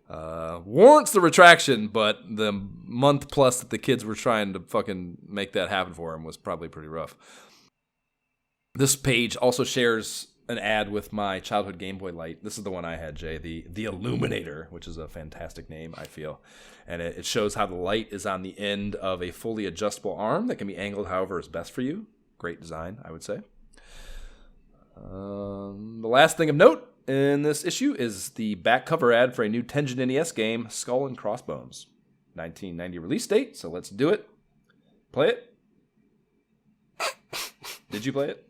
Warrants the retraction, but the month plus that the kids were trying to fucking make that happen for him was probably pretty rough. This page also shares an ad with my childhood Game Boy light. This is the one I had, Jay, the Illuminator, which is a fantastic name, I feel. And it shows how the light is on the end of a fully adjustable arm that can be angled however is best for you. Great design, I would say. The last thing of note in this issue is the back cover ad for a new Tengen NES game, Skull and Crossbones. 1990 release date, so let's do it. Play it. Did you play it?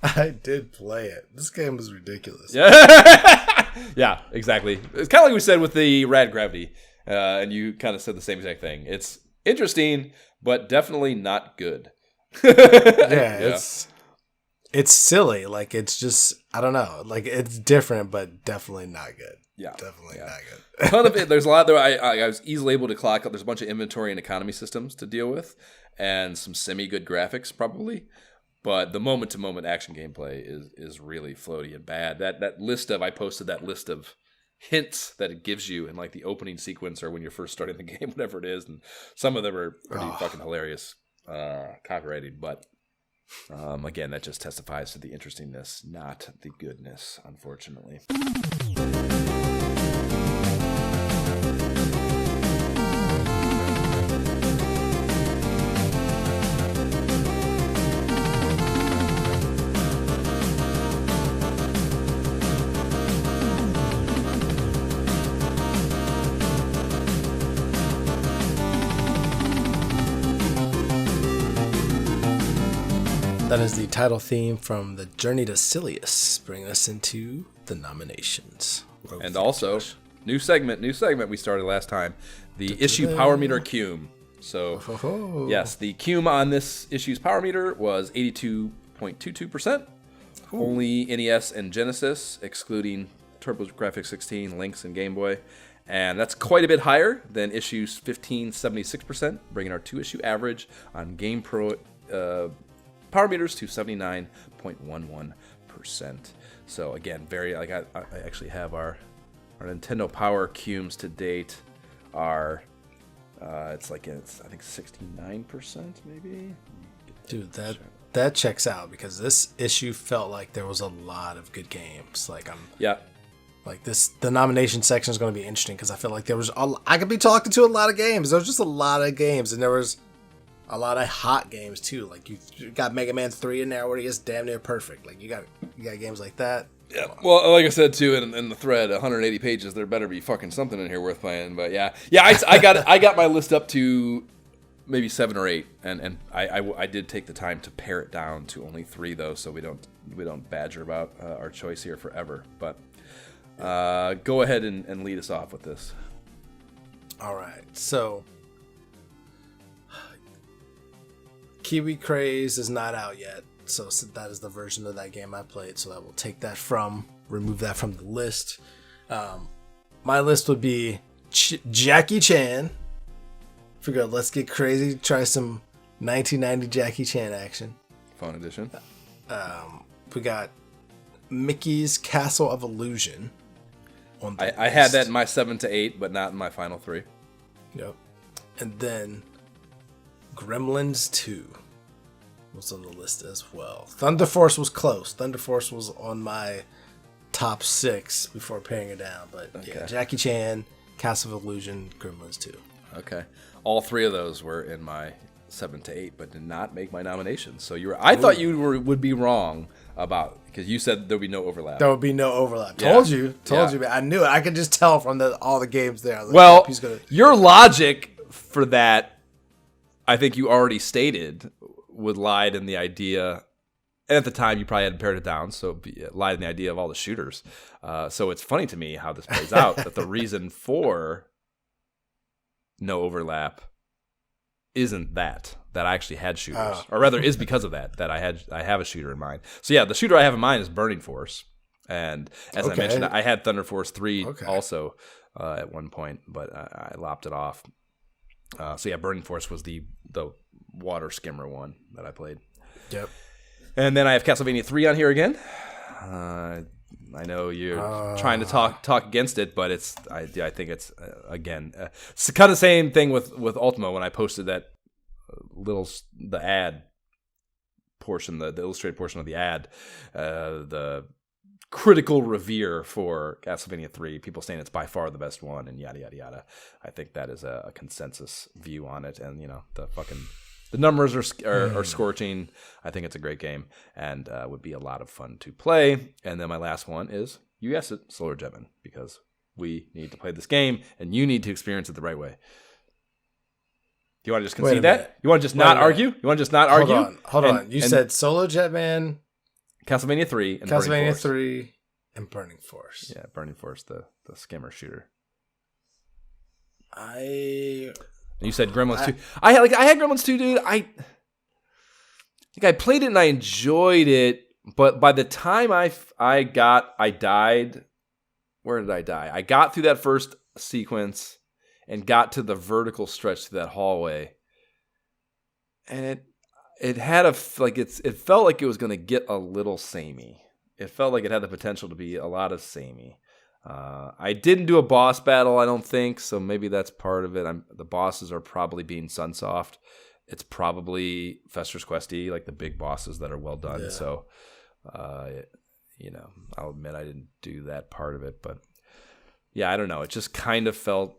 I did play it. This game was ridiculous. Yeah, yeah, exactly. It's kind of like we said with the Rad Gravity, and you kind of said the same exact thing. It's interesting, but definitely not good. Yeah, it's silly. Like, it's just, I don't know. Like, it's different, but definitely not good. Yeah, definitely not good. A ton of it. There's a lot there. I was easily able to clock up. There's a bunch of inventory and economy systems to deal with, and some semi-good graphics probably. But the moment-to-moment action gameplay is really floaty and bad. That list of, I posted that list of hints that it gives you in like the opening sequence or when you're first starting the game, whatever it is, and some of them are pretty fucking hilarious, copyrighted. But again, that just testifies to the interestingness, not the goodness, unfortunately. That is the title theme from The Journey to Silius, bringing us into the nominations. And also, new segment we started last time, the issue power meter cume. So, yes, the cume on this issue's power meter was 82.22%. Only NES and Genesis, excluding TurboGrafx 16, Lynx, and Game Boy. And that's quite a bit higher than issue's 15.76%, bringing our two-issue average on GamePro power meters to 79.11%. So again, very like I actually have our Nintendo Power cumes to date are I think 69% maybe. Dude, that checks out because this issue felt like there was a lot of good games. Like the nomination section is going to be interesting because I feel like I could be talking to a lot of games. There's just a lot of games, and there was a lot of hot games too. Like you got Mega Man 3 in there where he is damn near perfect. Like you got games like that. Yeah. Well, like I said too in the thread, 180 pages. There better be fucking something in here worth playing. But yeah. I got my list up to maybe 7 or 8, and I did take the time to pare it down to only 3 though, so we don't badger about our choice here forever. But go ahead and lead us off with this. All right. So Kiwi Craze is not out yet, so that is the version of that game I played, so I will remove that from the list. My list would be Jackie Chan. Figure out, let's get crazy, try some 1990 Jackie Chan action. Fun edition. We got Mickey's Castle of Illusion. I had that in my 7 to 8, but not in my final 3. Yep. And then Gremlins 2 was on the list as well. Thunder Force was close. Thunder Force was on my top 6 before paring it down. But yeah, Jackie Chan, Castle of Illusion, Gremlins 2. Okay. All 3 of those were in my 7 to 8, but did not make my nomination. So I thought you would be wrong about, because you said there would be no overlap. There would be no overlap. Yeah. Told you, man. I knew it. I could just tell from all the games there. Like, well, your logic for that, I think you already stated, would lie in the idea, and at the time you probably hadn't pared it down, so it lied in the idea of all the shooters. So it's funny to me how this plays out, that the reason for no overlap isn't that I actually had shooters, or rather is because of that I have a shooter in mind. So yeah, the shooter I have in mind is Burning Force, and as I mentioned, I had Thunder Force 3 also at one point, but I lopped it off. So yeah, Burning Force was the water skimmer one that I played. Yep. And then I have Castlevania 3 on here again. I know you're trying to talk against it, but I think it's again it's kind of the same thing with Ultima when I posted that the ad portion, the illustrated portion of the ad, the critical revere for Castlevania 3, people saying it's by far the best one, and yada yada yada. I think that is a consensus view on it, and the numbers are scorching. I think it's a great game and would be a lot of fun to play. And then my last one is, you guessed it, Solar Jetman, because we need to play this game and you need to experience it the right way. Do you want to just concede that? You want to just not argue? You want to just not argue? Hold on. You said Solo Jetman, Castlevania 3, and Castlevania 3, and Burning Force. Yeah, Burning Force, the skimmer shooter. You said Gremlins 2. I had Gremlins 2, dude. I think I played it and I enjoyed it, but by the time I died. Where did I die? I got through that first sequence and got to the vertical stretch to that hallway, and it had it felt like it was going to get a little samey. It felt like it had the potential to be a lot of samey. I didn't do a boss battle, I don't think, so maybe that's part of it. The bosses are probably being Sunsoft. It's probably Fester's Questy, like the big bosses that are well done. Yeah. So, I'll admit I didn't do that part of it, but yeah, I don't know. It just kind of felt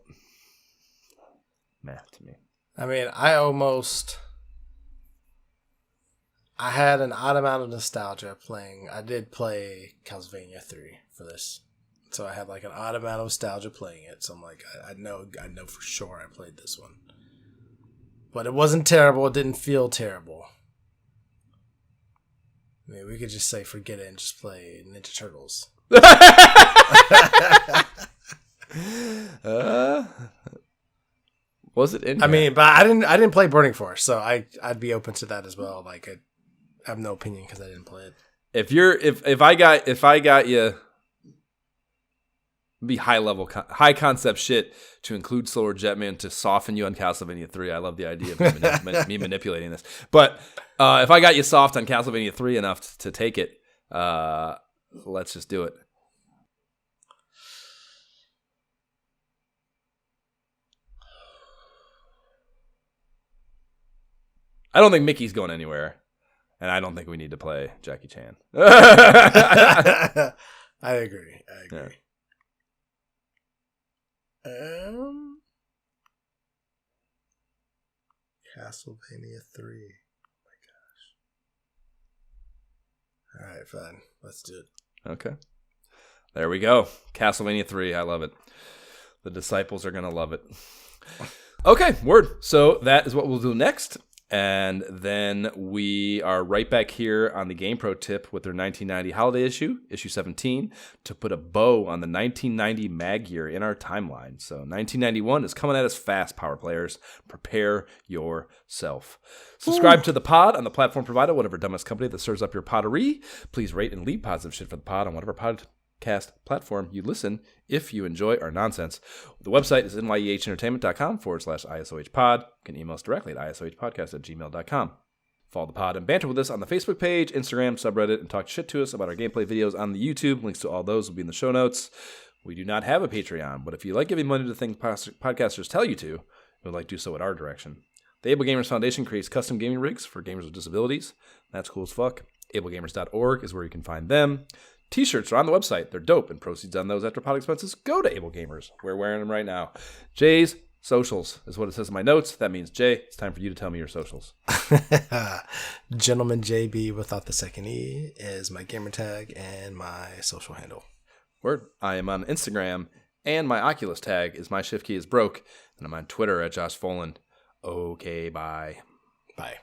meh to me. I mean, I had an odd amount of nostalgia playing. I did play Castlevania 3 for this. So I had like an odd amount of nostalgia playing it. So I'm like, I know for sure I played this one. But it wasn't terrible. It didn't feel terrible. I mean, we could just say forget it and just play Ninja Turtles. Was it in here? I mean, but I didn't play Burning Force, so I'd be open to that as well. Like, I have no opinion because I didn't play it. If I got you. Be high concept shit to include Solar Jetman to soften you on Castlevania 3. I love the idea of me manipulating this. But if I got you soft on Castlevania 3 enough to take it, let's just do it. I don't think Mickey's going anywhere, and I don't think we need to play Jackie Chan. I agree. Yeah. Castlevania 3. Oh my gosh. All right, fine. Let's do it. Okay. There we go. Castlevania 3. I love it. The disciples are going to love it. Okay, word. So that is what we'll do next. And then we are right back here on the GamePro tip with their 1990 holiday issue 17, to put a bow on the 1990 mag year in our timeline. So 1991 is coming at us fast, Power Players. Prepare yourself. Subscribe to the pod on the platform provided, whatever dumbest company that serves up your pottery. Please rate and leave positive shit for the pod on whatever podcast platform you listen if you enjoy our nonsense. The website is nyehentertainment.com/ISOHpod. You can email us directly at isohpodcast@gmail.com. Follow the pod and banter with us on the Facebook page, Instagram, subreddit, and talk shit to us about our gameplay videos on the YouTube. Links to all those will be in the show notes. We do not have a Patreon, but if you like giving money to things podcasters tell you to, and would like to do so at our direction, The Able Gamers Foundation creates custom gaming rigs for gamers with disabilities. That's cool as fuck. AbleGamers.org is where you can find them. T-shirts are on the website. They're dope, and proceeds on those after pod expenses go to Able Gamers. We're wearing them right now. Jay's socials is what it says in my notes. That means, Jay, it's time for you to tell me your socials. Gentleman JB without the second E is my gamer tag and my social handle. Word. I am on Instagram, and my Oculus tag is my shift key is broke, and I'm on Twitter at Josh Folan. Okay, bye. Bye.